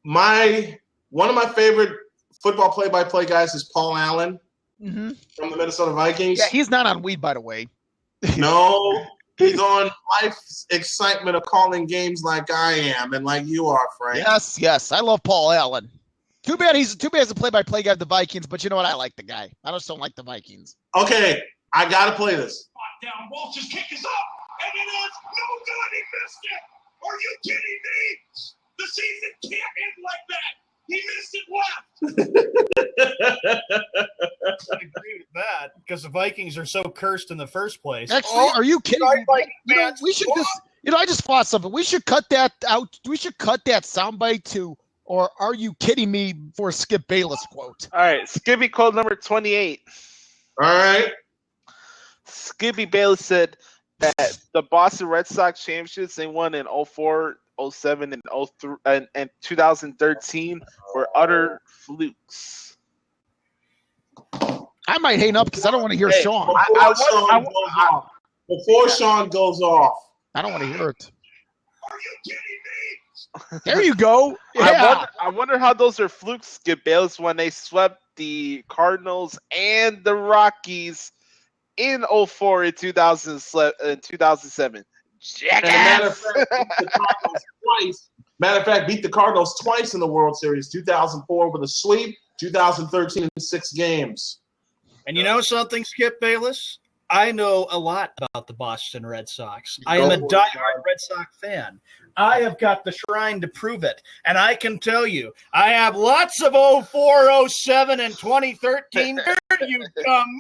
Speaker 3: One of my favorite football play-by-play guys is Paul Allen from the Minnesota Vikings.
Speaker 2: Yeah, he's not on weed, by the way.
Speaker 3: No, he's on life's excitement of calling games like I am and like you are, Frank.
Speaker 2: Yes, I love Paul Allen. Too bad he's a play-by-play guy of the Vikings, but you know what? I like the guy. I just don't like the Vikings.
Speaker 3: Okay, I gotta play this.
Speaker 5: Down, Walsh's kick is up, and it is no good. He missed it. Are you kidding me? The season can't end like that. He missed it left.
Speaker 4: I agree with that because the Vikings are so cursed in the first place.
Speaker 2: Actually, are you kidding
Speaker 4: sorry,
Speaker 2: me?
Speaker 4: Viking fans.
Speaker 2: We should just, I just thought something. We should cut that out. We should cut that soundbite to, or are you kidding me, for a Skip Bayless quote.
Speaker 1: All right, Skippy quote number 28.
Speaker 3: All right.
Speaker 1: Skippy Bayless said that the Boston Red Sox championships they won in 04, 07, and 03 and 2013 were utter flukes.
Speaker 2: I might hang up because I don't want to hear Sean.
Speaker 3: Before Sean goes off.
Speaker 2: I don't want to hear it.
Speaker 5: Are you kidding me?
Speaker 2: There you go. Yeah.
Speaker 1: I wonder how those are flukes, Skip Bayless, when they swept the Cardinals and the Rockies in 04 and 2007. Jackass.
Speaker 3: Matter of fact, beat the Cardinals twice in the World Series. 2004 with a sweep, 2013 in 6 games.
Speaker 4: And you know something, Skip Bayless? I know a lot about the Boston Red Sox. I am a diehard Red Sox fan. I have got the shrine to prove it. And I can tell you, I have lots of 04, 07, and 2013. You dumb,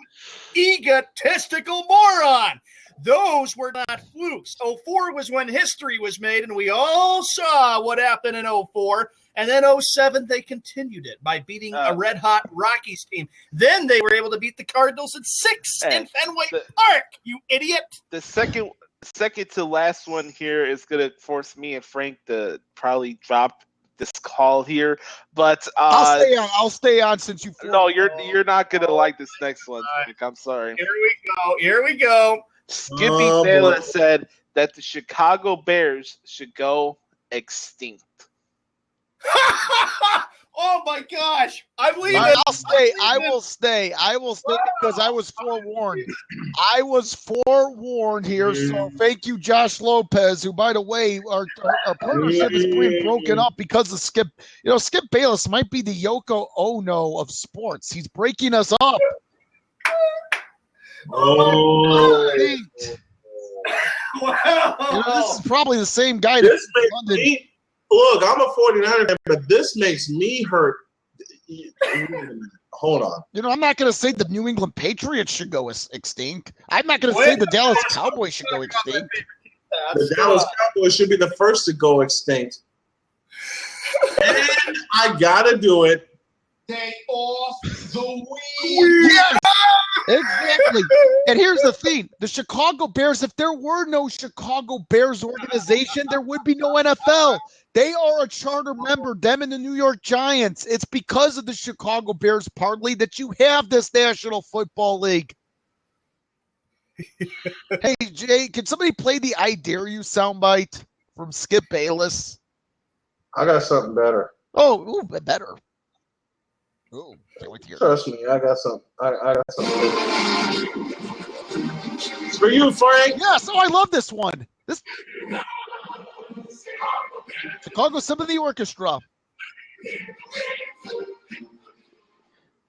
Speaker 4: egotistical moron. Those were not flukes. 04 was when history was made, and we all saw what happened in 04. And then 07, they continued it by beating a red-hot Rockies team. Then they were able to beat the Cardinals at 6 in Fenway Park, you idiot.
Speaker 1: The second to last one here is going to force me and Frank to probably drop this call here. But
Speaker 2: I'll stay on since you.
Speaker 1: No, you're not going to like this next one, Frank. I'm sorry.
Speaker 4: Here we go.
Speaker 1: Skippy Bayless said that the Chicago Bears should go extinct.
Speaker 4: Oh my gosh! I believe
Speaker 2: it. I'll stay. I will stay because I was forewarned. I was forewarned here. So thank you, Josh Lopez, who, by the way, our partnership is being broken up because of Skip. You know, Skip Bayless might be the Yoko Ono of sports. He's breaking us up.
Speaker 3: Oh.
Speaker 4: Wow.
Speaker 2: You know, this is probably the same guy.
Speaker 3: Look, I'm a 49er fan, but this makes me hurt. Hold on.
Speaker 2: You know, I'm not going to say the New England Patriots should go extinct. I'm not going to say the Dallas Cowboys should go extinct.
Speaker 3: The Dallas Cowboys should be the first to go extinct. And I got to do it.
Speaker 5: Take off the weed.
Speaker 2: Yes, exactly. And here's the thing. The Chicago Bears, if there were no Chicago Bears organization, there would be no NFL. They are a charter member, them and the New York Giants. It's because of the Chicago Bears, partly, that you have this National Football League. Hey, Jay, can somebody play the I Dare You soundbite from Skip Bayless?
Speaker 3: I got something better.
Speaker 2: Oh, better. Oh, can't wait to hear.
Speaker 3: Trust me, I got something. I got something. It's for you, Frank.
Speaker 2: Yes, I love this one. This Chicago Symphony Orchestra.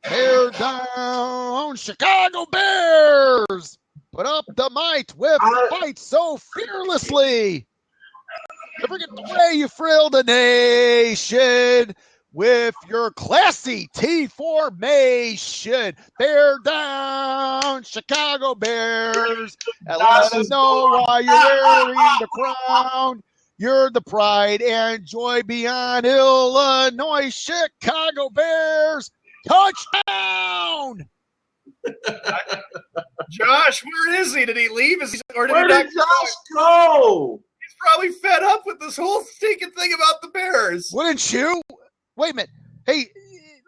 Speaker 2: Bear down, Chicago Bears. Put up the might with fight so fearlessly. Never get the way you thrill the nation. With your classy T formation, bear down, Chicago Bears, and let us know why you're wearing the crown. You're the pride and joy beyond Illinois, Chicago Bears, touchdown!
Speaker 4: Josh, where is he? Did he leave?
Speaker 3: Where did Josh go?
Speaker 4: He's probably fed up with this whole stinking thing about the Bears.
Speaker 2: Wouldn't you? Wait a minute. Hey,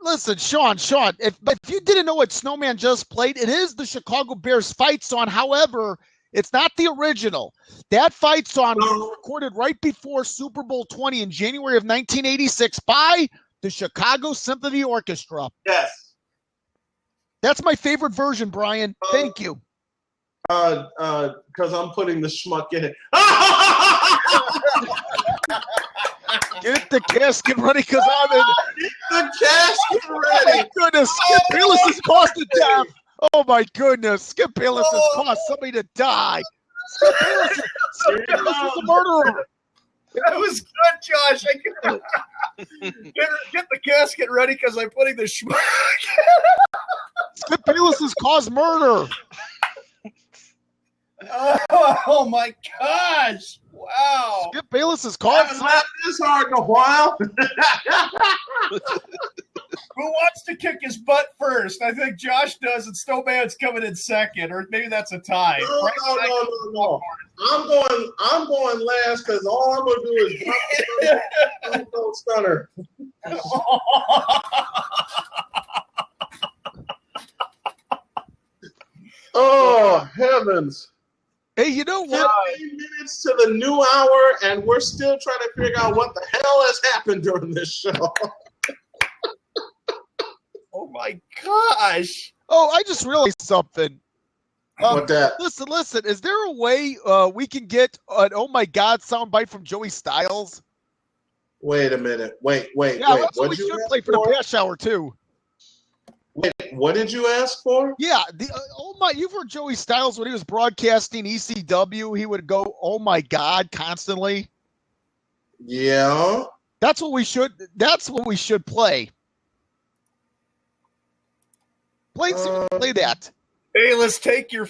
Speaker 2: listen, Sean, if you didn't know what Snowman just played, it is the Chicago Bears fight song. However, it's not the original. That fight song was recorded right before Super Bowl 20 in January of 1986 by the Chicago Symphony Orchestra.
Speaker 3: Yes.
Speaker 2: That's my favorite version, Brian. Thank you.
Speaker 3: Because I'm putting the schmuck in it.
Speaker 2: Get the casket ready because I'm in.
Speaker 3: The casket ready.
Speaker 2: Oh, my goodness. Skip Bayless has caused a death. Oh, my goodness. Skip Bayless has caused somebody to die. Skip Bayless is a murderer.
Speaker 4: That was good, Josh. Get the casket ready because I'm putting the schmuck.
Speaker 2: Skip Bayless has caused murder.
Speaker 4: Oh my gosh! Wow.
Speaker 2: Skip Bayless has
Speaker 3: I
Speaker 2: caused.
Speaker 3: haven't laughed this hard in a while.
Speaker 4: Who wants to kick his butt first? I think Josh does, and Snowman's coming in second, or maybe that's a tie.
Speaker 3: No. I'm going last because all I'm gonna do is drop stunner. Oh heavens!
Speaker 2: Hey, you know what?
Speaker 3: 15 minutes to the new hour, and we're still trying to figure out what the hell has happened during this show.
Speaker 4: Oh my gosh!
Speaker 2: Oh, I just realized something.
Speaker 3: What that?
Speaker 2: Listen. Is there a way we can get an "Oh my God" soundbite from Joey Styles?
Speaker 3: Wait a minute. Wait.
Speaker 2: Yeah, that's what
Speaker 3: What
Speaker 2: we
Speaker 3: did you
Speaker 2: should
Speaker 3: ask
Speaker 2: play for the
Speaker 3: for?
Speaker 2: Bash Hour too.
Speaker 3: Wait, what did you ask for?
Speaker 2: Yeah, oh my! You've heard Joey Styles when he was broadcasting ECW. He would go, "Oh my God," constantly.
Speaker 3: Yeah.
Speaker 2: That's what we should. That's what we should play. Play that.
Speaker 4: Hey, let's take your.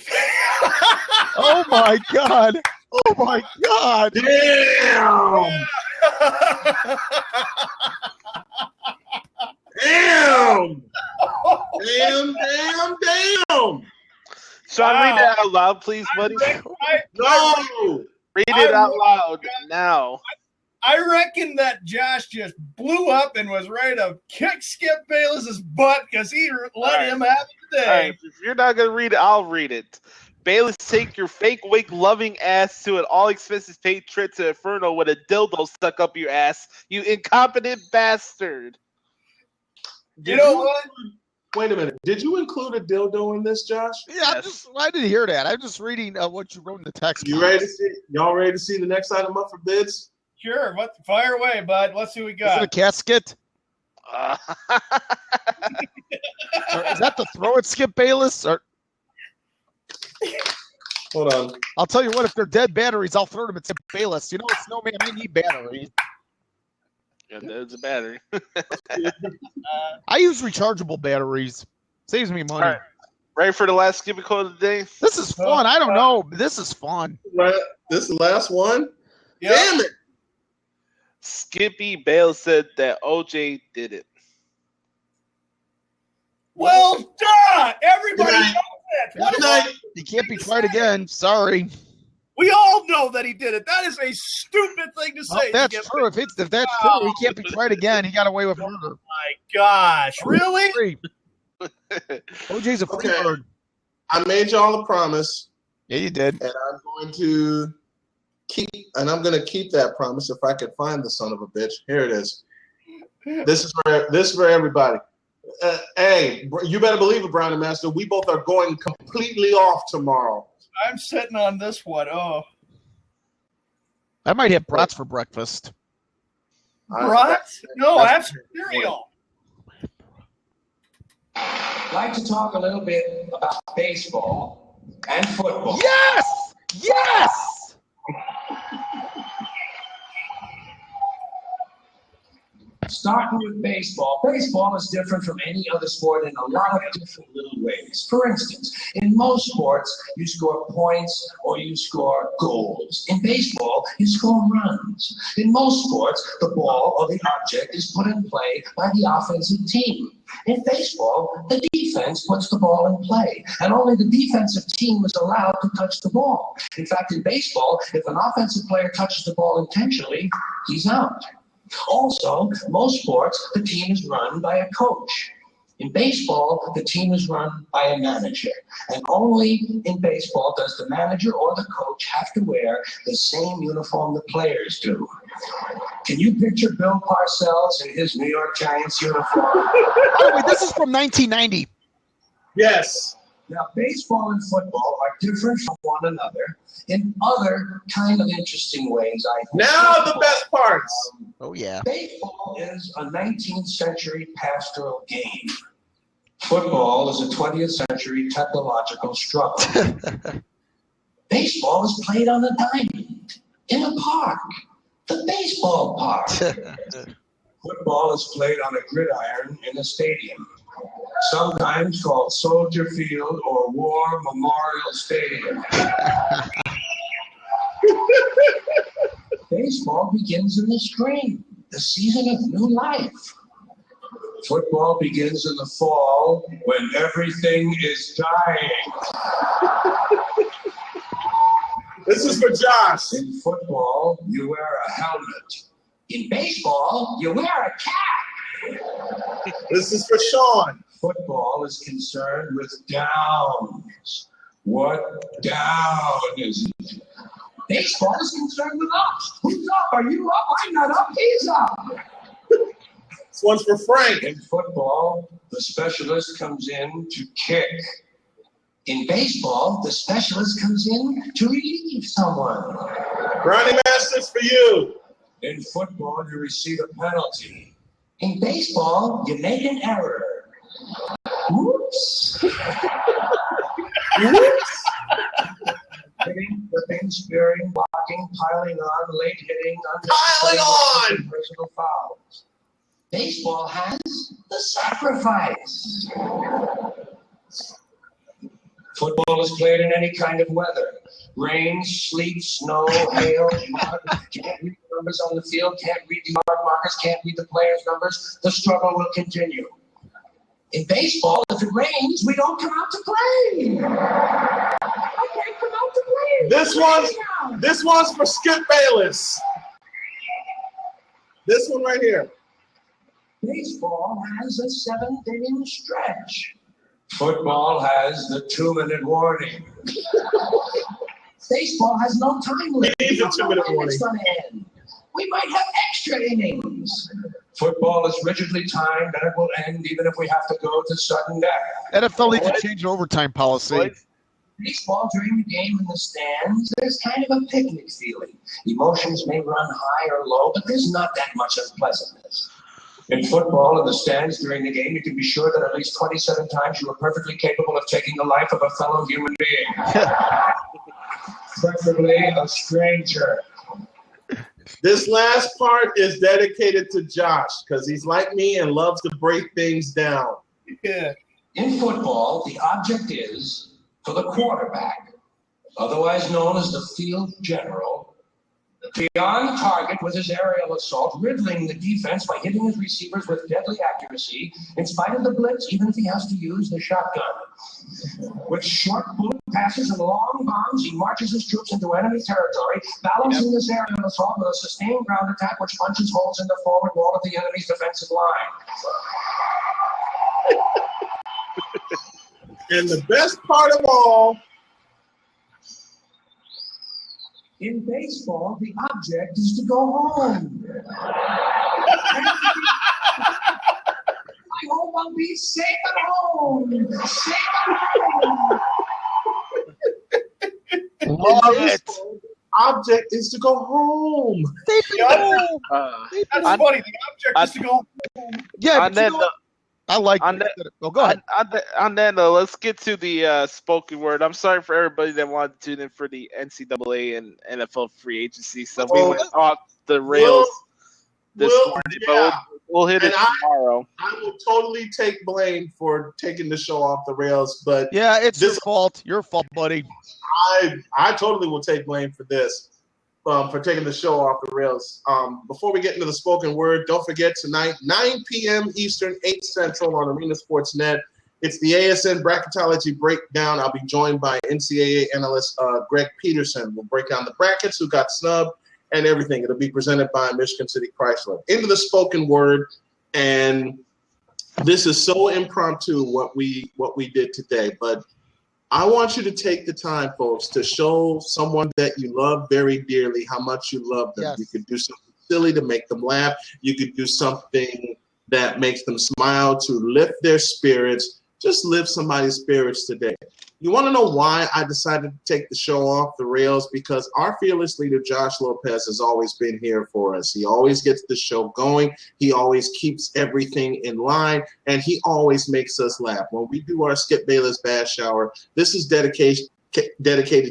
Speaker 2: Oh my God! Oh my God!
Speaker 3: Damn! Damn! Damn!
Speaker 1: Sean, read that out loud, please, buddy.
Speaker 3: No!
Speaker 1: Read it out loud now.
Speaker 4: I reckon that Josh just blew up and was ready to kick Skip Bayless's butt because he let him have it today.
Speaker 1: All right, if you're not gonna read it, I'll read it. Bayless, take your fake wig loving ass to an all expenses paid trip to Inferno with a dildo stuck up your ass, you incompetent bastard.
Speaker 4: You know what?
Speaker 3: Wait a minute. Did you include a dildo in this, Josh?
Speaker 2: Yeah,
Speaker 1: Yes.
Speaker 2: I didn't hear that. I'm just reading what you wrote in the text.
Speaker 3: You ready to see? Y'all ready to see the next item up for bids?
Speaker 4: Sure. Fire away, bud. Let's see what we
Speaker 2: Is it
Speaker 4: got.
Speaker 2: a casket?
Speaker 1: Uh,
Speaker 2: Or is that the throw at Skip Bayless? Or
Speaker 3: Hold on.
Speaker 2: I'll tell you what, if they're dead batteries, I'll throw them at Skip Bayless. You know, Snowman, I need batteries.
Speaker 1: yeah, there's a battery.
Speaker 2: I use rechargeable batteries. Saves me money.
Speaker 1: All right. Ready for the last Skippy quote of the day?
Speaker 2: This is fun. I don't know. This is fun.
Speaker 3: This is the last one?
Speaker 4: Yep.
Speaker 3: Damn it!
Speaker 1: Skippy Bale said that OJ did it.
Speaker 4: Well done. Everybody
Speaker 3: Good
Speaker 4: knows
Speaker 3: night.
Speaker 4: that. What
Speaker 3: Good
Speaker 4: is-
Speaker 3: night.
Speaker 2: He can't be tried again. Sorry.
Speaker 4: We all know that he did it. That is a stupid thing to
Speaker 2: Well,
Speaker 4: say.
Speaker 2: that's true. If that's true, he can't be tried again. He got away with murder.
Speaker 4: My gosh. Really?
Speaker 2: Free. OJ's a free
Speaker 3: Okay.
Speaker 2: bird.
Speaker 3: I made y'all a promise,
Speaker 2: Yeah, you did.
Speaker 3: and I'm going to keep that promise if I can find the son of a bitch. Here it is. This is for everybody. Hey, you better believe it, Brown and Master. We both are going completely off tomorrow.
Speaker 4: I'm sitting on this one. Oh.
Speaker 2: I might have brats for breakfast.
Speaker 4: Brat? No, that's cereal.
Speaker 6: I'd like to talk a little bit about baseball and football.
Speaker 2: Yes! Yes!
Speaker 5: Starting with baseball. Baseball is different from any other sport in a lot of different little ways. For instance, in most sports, you score points or you score goals. In baseball, you score runs. In most sports, the ball or the object is put in play by the offensive team. In baseball, the defense puts the ball in play, and only the defensive team is allowed to touch the ball. In fact, in baseball, if an offensive player touches the ball intentionally, he's out. Also, most sports, the team is run by a coach. In baseball, the team is run by a manager. And only in baseball does the manager or the coach have to wear the same uniform the players do. Can you picture Bill Parcells in his New York Giants uniform?
Speaker 2: Oh, wait, this is from 1990.
Speaker 3: Yes.
Speaker 5: Now, baseball and football are different from one another in other kind of interesting ways, I think.
Speaker 3: Now the best parts.
Speaker 2: Oh, yeah.
Speaker 5: Baseball is a 19th century pastoral game. Football is a 20th century technological struggle. Baseball is played on a diamond, in a park, the baseball park. Football is played on a gridiron in a stadium, sometimes called Soldier Field or War Memorial Stadium. Baseball begins in the spring, the season of new life. Football begins in the fall when everything is dying.
Speaker 3: This is for Josh.
Speaker 5: In football, you wear a helmet. In baseball, you wear a cap.
Speaker 3: This is for Sean.
Speaker 5: Football is concerned with downs. What down is it? Baseball is concerned with ups. Who's up? Are you up? I'm not up. He's up.
Speaker 3: This one's for Frank.
Speaker 5: In football, the specialist comes in to kick. In baseball, the specialist comes in to relieve someone.
Speaker 3: Ronnie Masters for you.
Speaker 5: In football, you receive a penalty. In baseball, you make an error. Whoops. Whoops. Hitting, flipping, spearing, blocking, piling on, late hitting,
Speaker 3: Piling on!
Speaker 5: Personal fouls. Baseball has the sacrifice. Football is played in any kind of weather. Rain, sleet, snow, hail, mud. Can't read the numbers on the field, can't read the yard markers, can't read the players' numbers. The struggle will continue. In baseball, if it rains, we don't come out to play. I can't come out to play.
Speaker 3: This one's for Skip Bayless. This one right here.
Speaker 5: Baseball has a 7th-inning stretch. Football has the 2-minute warning. Baseball has no time limit.
Speaker 3: It needs a 2-minute warning.
Speaker 5: We might have extra innings. Football is rigidly timed, and it will end even if we have to go to sudden death.
Speaker 2: NFL needs to change the overtime policy.
Speaker 5: Baseball during the game in the stands, there's kind of a picnic feeling. Emotions may run high or low, but there's not that much unpleasantness. In football, in the stands during the game, you can be sure that at least 27 times you are perfectly capable of taking the life of a fellow human being. Preferably a stranger.
Speaker 3: This last part is dedicated to Josh because he's like me and loves to break things down.
Speaker 4: Yeah.
Speaker 5: In football, the object is for the quarterback, otherwise known as the field general, to be on target with his aerial assault, riddling the defense by hitting his receivers with deadly accuracy, in spite of the blitz, even if he has to use the shotgun. With short boot passes and long bombs, he marches his troops into enemy territory, balancing this aerial assault with a sustained ground attack which punches holes in the forward wall of the enemy's defensive line.
Speaker 3: And the best part of all,
Speaker 5: in baseball, the object is to go home. I hope I'll be safe at home. Safe at home.
Speaker 2: Love it.
Speaker 3: Object is to go home.
Speaker 4: That's funny. The object is to go.
Speaker 2: Yeah,
Speaker 1: And then
Speaker 2: I like
Speaker 1: on
Speaker 2: it.
Speaker 1: that-
Speaker 2: Oh, go ahead.
Speaker 1: And then let's get to the spoken word. I'm sorry for everybody that wanted to tune in for the NCAA and NFL free agency stuff. We went off the rails this morning, but We'll hit it tomorrow.
Speaker 3: I will totally take blame for taking the show off the rails, but
Speaker 2: yeah, it's your fault. Your fault, buddy.
Speaker 3: I totally will take blame for this, for taking the show off the rails. Before we get into the spoken word, don't forget tonight, 9 p.m. Eastern, 8 Central on Arena Sports Net. It's the ASN Bracketology Breakdown. I'll be joined by NCAA analyst Greg Peterson. We'll break down the brackets, who got snubbed, and everything. It'll be presented by Michigan City Chrysler. Into the spoken word, and this is so impromptu what we did today, but I want you to take the time, folks, to show someone that you love very dearly how much you love them.
Speaker 2: Yes.
Speaker 3: You could do something silly to make them laugh. You could do something that makes them smile to lift their spirits. Just lift somebody's spirits today. You want to know why I decided to take the show off the rails? Because our fearless leader, Josh Lopez, has always been here for us. He always gets the show going. He always keeps everything in line, and he always makes us laugh. When we do our Skip Bayless Bash Hour, this is dedicated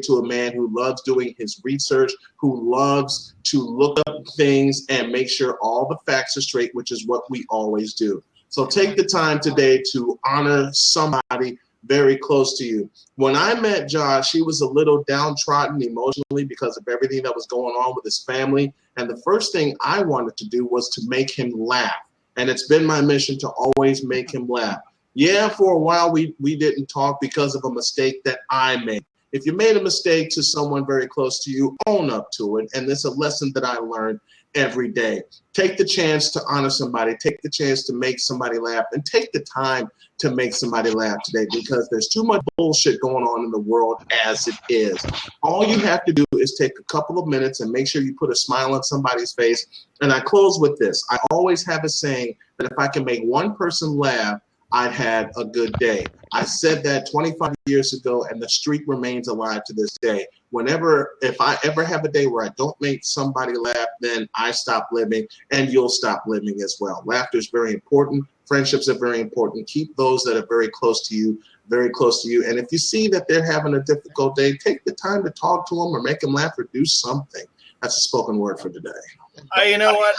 Speaker 3: to a man who loves doing his research, who loves to look up things and make sure all the facts are straight, which is what we always do. So take the time today to honor somebody very close to you. When I met Josh, he was a little downtrodden emotionally because of everything that was going on with his family. And the first thing I wanted to do was to make him laugh. And it's been my mission to always make him laugh. Yeah, for a while we didn't talk because of a mistake that I made. If you made a mistake to someone very close to you, own up to it. And it's a lesson that I learned every day. Take the chance to honor somebody. Take the chance to make somebody laugh. And take the time to make somebody laugh today, because there's too much bullshit going on in the world as it is. All you have to do is take a couple of minutes and make sure you put a smile on somebody's face. And I close with this. I always have a saying that if I can make one person laugh, I've had a good day. I said that 25 years ago, and the streak remains alive to this day. If I ever have a day where I don't make somebody laugh, then I stop living, and you'll stop living as well. Laughter is very important. Friendships are very important. Keep those that are very close to you, very close to you. And if you see that they're having a difficult day, take the time to talk to them or make them laugh or do something. That's a spoken word for today.
Speaker 4: You know what?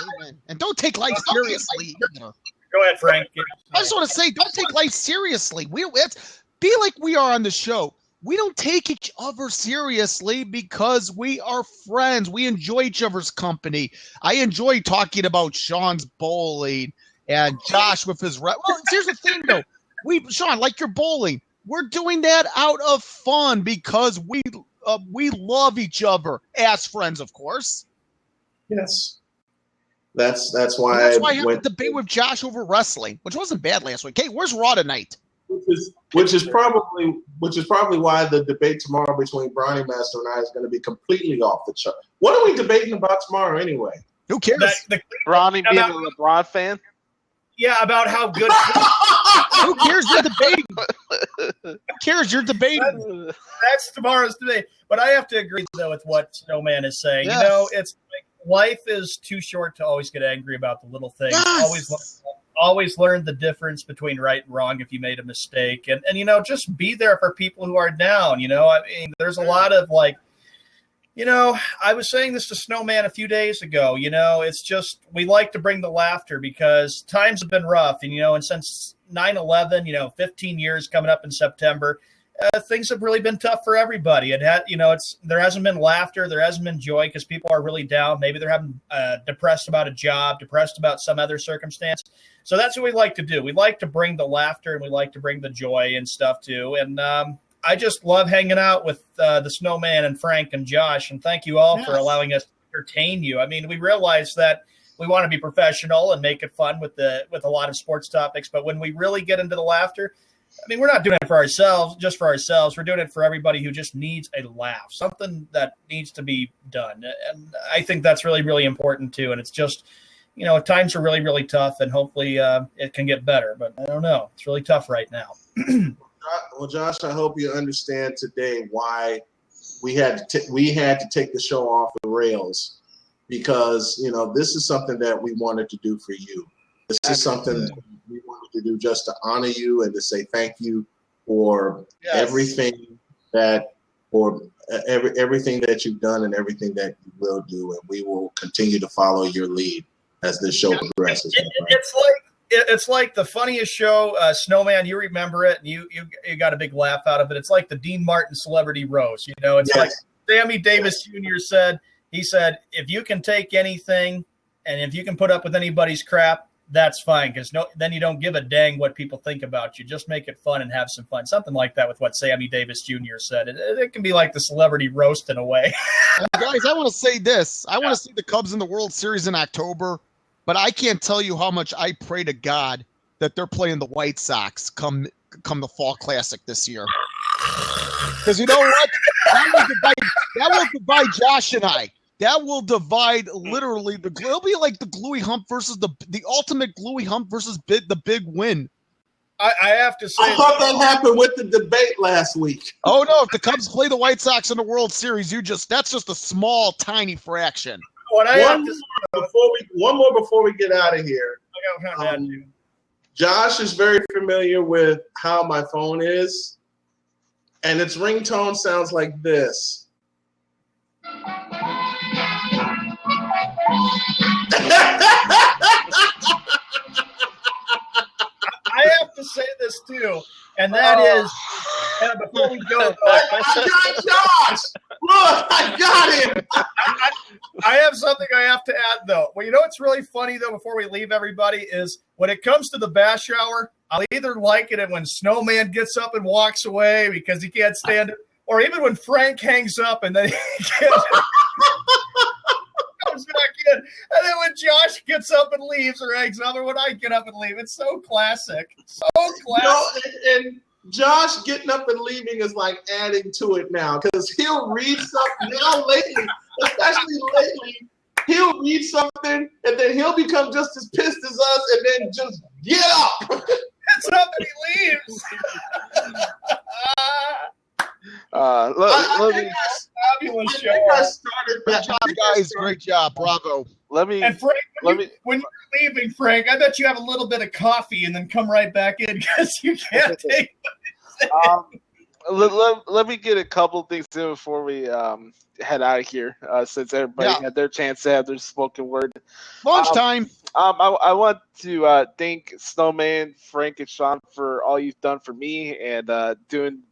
Speaker 2: And don't take life seriously.
Speaker 4: Go ahead, Frank.
Speaker 2: I just want to say, don't take life seriously. Be like we are on the show. We don't take each other seriously because we are friends. We enjoy each other's company. I enjoy talking about Sean's bowling and Josh with his Well, here's the thing, though. Sean, like your bowling, we're doing that out of fun because we love each other as friends, of course.
Speaker 3: Yes. That's why
Speaker 2: I had a debate with Josh over wrestling, which wasn't bad last week. Hey, where's Raw tonight?
Speaker 3: Which is probably why the debate tomorrow between Brownie Master and I is going to be completely off the chart. What are we debating about tomorrow anyway?
Speaker 2: Who cares?
Speaker 1: Brownie being a LeBron fan?
Speaker 4: Yeah, about how good.
Speaker 2: Who cares? You're debating. Who cares? You're debating.
Speaker 4: That's tomorrow's debate. But I have to agree, though, with what Snowman is saying.
Speaker 2: Yes.
Speaker 4: You know, it's life is too short to always get angry about the little things.
Speaker 2: Yes.
Speaker 4: Always learn the difference between right and wrong if you made a mistake. And you know, just be there for people who are down. You know, I mean, there's a lot of I was saying this to Snowman a few days ago. You know, it's just we like to bring the laughter because times have been rough. And since 9/11, 15 years coming up in September, things have really been tough for everybody. There hasn't been laughter, there hasn't been joy because people are really down. Maybe they're having depressed about a job, depressed about some other circumstance. So that's what we like to do. We like to bring the laughter and we like to bring the joy and stuff too. And I just love hanging out with the Snowman and Frank and Josh. And thank you all for allowing us to entertain you. I mean, we realize that we want to be professional and make it fun with a lot of sports topics. But when we really get into the laughter, I mean, we're not doing it for ourselves, just for ourselves. We're doing it for everybody who just needs a laugh, something that needs to be done. And I think that's really, really important too. And it's just, times are really, really tough, and hopefully it can get better. But I don't know. It's really tough right now.
Speaker 3: Well, Josh, I hope you understand today why we had to take the show off the rails, because this is something that we wanted to do for you. This is something we wanted to do just to honor you and to say thank you for everything that you've done and everything that you will do, and we will continue to follow your lead. as this show progresses.
Speaker 4: It's like the funniest show, Snowman. You remember it, and you got a big laugh out of it. It's like the Dean Martin celebrity roast. You know, it's like Sammy Davis Jr. said. He said, if you can take anything, and if you can put up with anybody's crap, that's fine, because then you don't give a dang what people think about you. Just make it fun and have some fun. Something like that with what Sammy Davis Jr. said. It can be like the celebrity roast in a way.
Speaker 2: Guys, I want to say this. I want to see the Cubs in the World Series in October, but I can't tell you how much I pray to God that they're playing the White Sox come the Fall Classic this year. Because you know what? That will divide Josh and I. That will divide literally it'll be like the Gluey Hump versus the ultimate Gluey Hump versus the big win.
Speaker 4: I have to say,
Speaker 3: I thought that happened with the debate last week.
Speaker 2: Oh no! If the Cubs play the White Sox in the World Series, that's just a small, tiny fraction.
Speaker 3: One more before we get out of here. Josh is very familiar with how my phone is, and its ringtone sounds like this.
Speaker 4: I have to say this too, and that is before we go.
Speaker 3: I got Josh. Look, I got him.
Speaker 4: I have something I have to add though. Well, you know what's really funny though, before we leave everybody, is when it comes to the bash hour, I'll either like it when Snowman gets up and walks away because he can't stand it, or even when Frank hangs up and then he comes back in, and then when Josh gets up and leaves or hangs up, or when I get up and leave. It's so classic. So classic.
Speaker 3: And Josh getting up and leaving is like adding to it now, because he'll read something now lately, especially lately. He'll read something and then he'll become just as pissed as us and then just get up.
Speaker 4: That's up and he leaves.
Speaker 1: Let me
Speaker 4: fabulous show.
Speaker 2: Great job, guys. Great job. Bravo.
Speaker 4: And Frank, when you're leaving, Frank, I bet you have a little bit of coffee and then come right back in because you can't take
Speaker 1: let me get a couple things in before we head out of here, since everybody had their chance to have their spoken word.
Speaker 2: Lunchtime.
Speaker 1: I want to thank Snowman, Frank, and Sean for all you've done for me and doing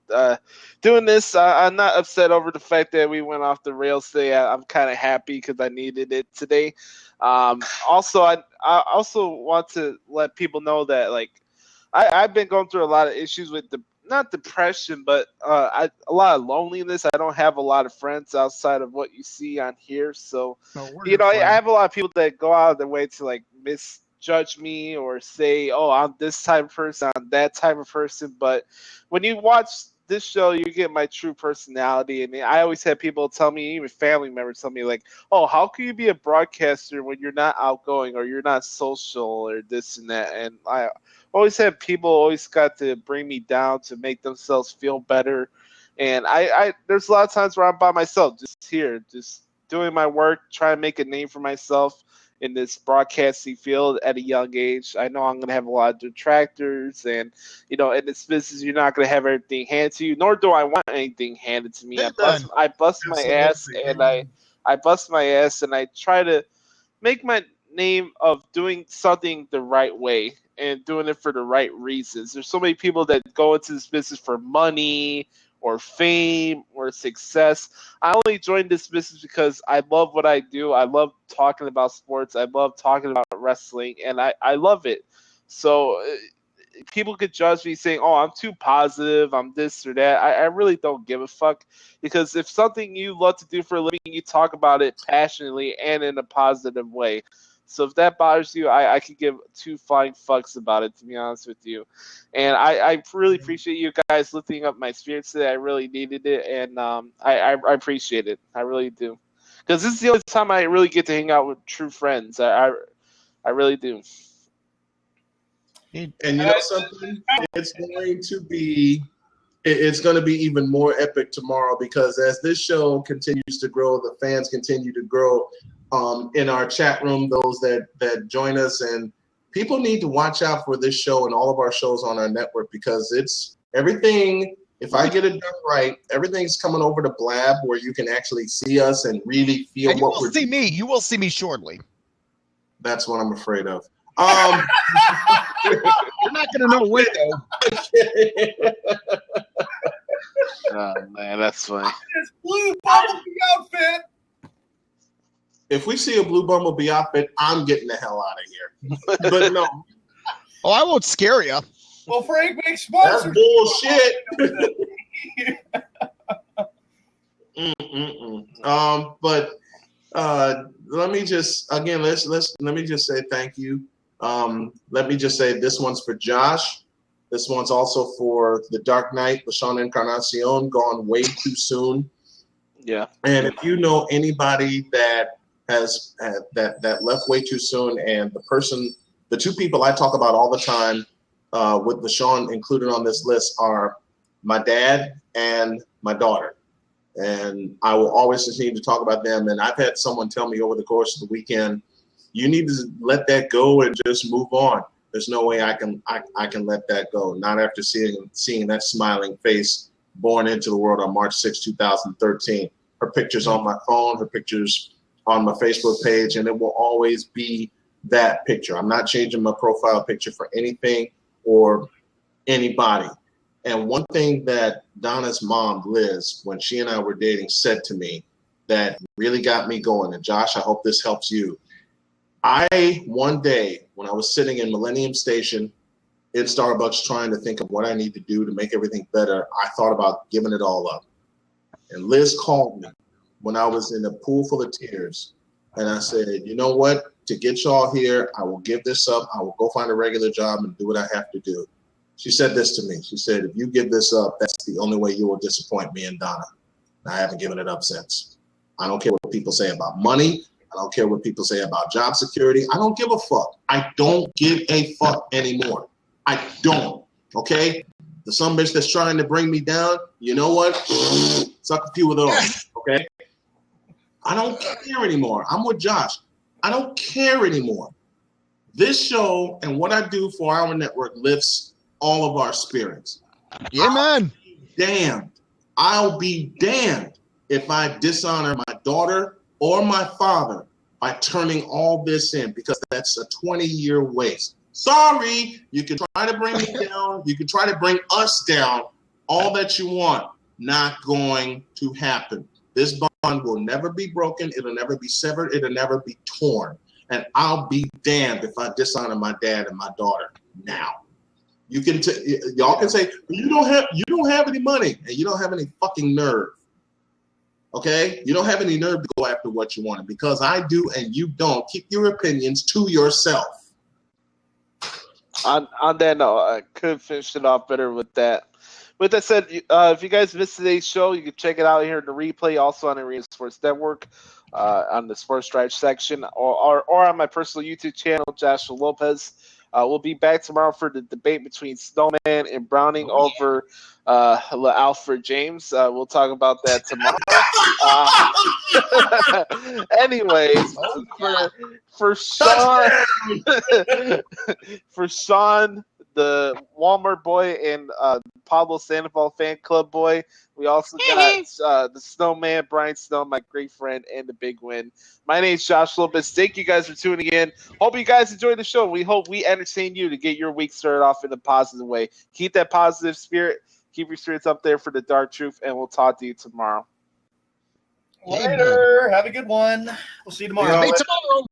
Speaker 1: this. I'm not upset over the fact that we went off the rails today. I'm kind of happy because I needed it today. Also, I also want to let people know that I've been going through a lot of issues with not depression, but a lot of loneliness. I don't have a lot of friends outside of what you see on here. So, I have a lot of people that go out of their way to misjudge me or say, oh, I'm this type of person, I'm that type of person. But when you watch this show, you get my true personality. And I always have people tell me, even family members tell me, oh, how can you be a broadcaster when you're not outgoing or you're not social or this and that? And I always have people always got to bring me down to make themselves feel better. And I there's a lot of times where I'm by myself, just here, just doing my work, trying to make a name for myself in this broadcasting field at a young age. I know I'm going to have a lot of detractors, and in this business, you're not going to have everything handed to you, nor do I want anything handed to me. I bust my ass, and I bust my ass, and I try to make my name of doing something the right way and doing it for the right reasons. There's so many people that go into this business for money or fame or success. I only joined this business because I love what I do. I love talking about sports. I love talking about wrestling, and I love it. So people could judge me saying, oh, I'm too positive, I'm this or that. I really don't give a fuck, because if something you love to do for a living, you talk about it passionately and in a positive way. So if that bothers you, I could give two flying fucks about it, to be honest with you. And I really appreciate you guys lifting up my spirits today. I really needed it, and I appreciate it. I really do. Because this is the only time I really get to hang out with true friends. I really do.
Speaker 3: And you know something? It's going to be even more epic tomorrow, because as this show continues to grow, the fans continue to grow. In our chat room, those that join us, and people need to watch out for this show and all of our shows on our network, because it's everything. If I get it done right, everything's coming over to Blab, where you can actually see us and really feel
Speaker 2: and
Speaker 3: what we're
Speaker 2: doing. You will see me shortly.
Speaker 3: That's what I'm afraid of.
Speaker 2: You're not going to know when, though.
Speaker 1: Oh, man, that's funny.
Speaker 4: This blue bumblebee outfit.
Speaker 3: If we see a blue bumblebee outfit, I'm getting the hell out of here. But no,
Speaker 2: Oh, I won't scare you.
Speaker 4: Well, Frank makes
Speaker 3: that's
Speaker 4: sponsors.
Speaker 3: bullshit. But let me just again let me just say thank you. Let me just say this one's for Josh. This one's also for The Dark Knight, LaShawn Encarnacion, gone way too soon.
Speaker 1: Yeah.
Speaker 3: And if you know anybody that has that left way too soon, and the two people I talk about all the time with LaShawn included on this list are my dad and my daughter. And I will always continue to talk about them. And I've had someone tell me over the course of the weekend, you need to let that go and just move on. There's no way I can let that go. Not after seeing that smiling face born into the world on March 6, 2013. Her picture's on my phone, her picture's on my Facebook page, and it will always be that picture. I'm not changing my profile picture for anything or anybody. And one thing that Donna's mom, Liz, when she and I were dating, said to me that really got me going, and Josh, I hope this helps you. One day, when I was sitting in Millennium Station in Starbucks trying to think of what I need to do to make everything better, I thought about giving it all up. And Liz called me when I was in a pool full of tears. And I said, you know what? To get y'all here, I will give this up. I will go find a regular job and do what I have to do. She said this to me. She said, if you give this up, that's the only way you will disappoint me and Donna. And I haven't given it up since. I don't care what people say about money. I don't care what people say about job security. I don't give a fuck. I don't give a fuck anymore. I don't. Okay? The some bitch that's trying to bring me down, you know what? Suck a few of those. Okay? I don't care anymore. I'm with Josh. I don't care anymore. This show and what I do for our network lifts all of our spirits.
Speaker 2: Yeah, man.
Speaker 3: Damned. I'll be damned if I dishonor my daughter or my father by turning all this in, because that's a 20-year waste. Sorry, you can try to bring me down. You can try to bring us down. All that you want. Not going to happen. This bond will never be broken. It'll never be severed. It'll never be torn. And I'll be damned if I dishonor my dad and my daughter now. You can y'all can say you don't have any money and you don't have any fucking nerve. Okay? You don't have any nerve to go after what you want. Because I do and you don't. Keep your opinions to yourself.
Speaker 1: On that note, I could finish it off better with that. With that said, if you guys missed today's show, you can check it out here in the replay, also on the Arena Sports Network, on the Sports Drive section, or on my personal YouTube channel, Joshua Lopez. We'll be back tomorrow for the debate between Snowman and Browning over Alfred James. We'll talk about that tomorrow. Anyways, for Sean, the Walmart boy, and Pablo Sandoval fan club boy, we also got the Snowman, Brian Snow, my great friend, and the Big Win. My name's Josh Lopez. Thank you guys for tuning in. Hope you guys enjoyed the show. We hope we entertain you to get your week started off in a positive way. Keep that positive spirit. Keep your spirits up there for the dark truth, and we'll talk to you tomorrow.
Speaker 4: Later. Have a good one. We'll see you tomorrow.
Speaker 2: Tomorrow.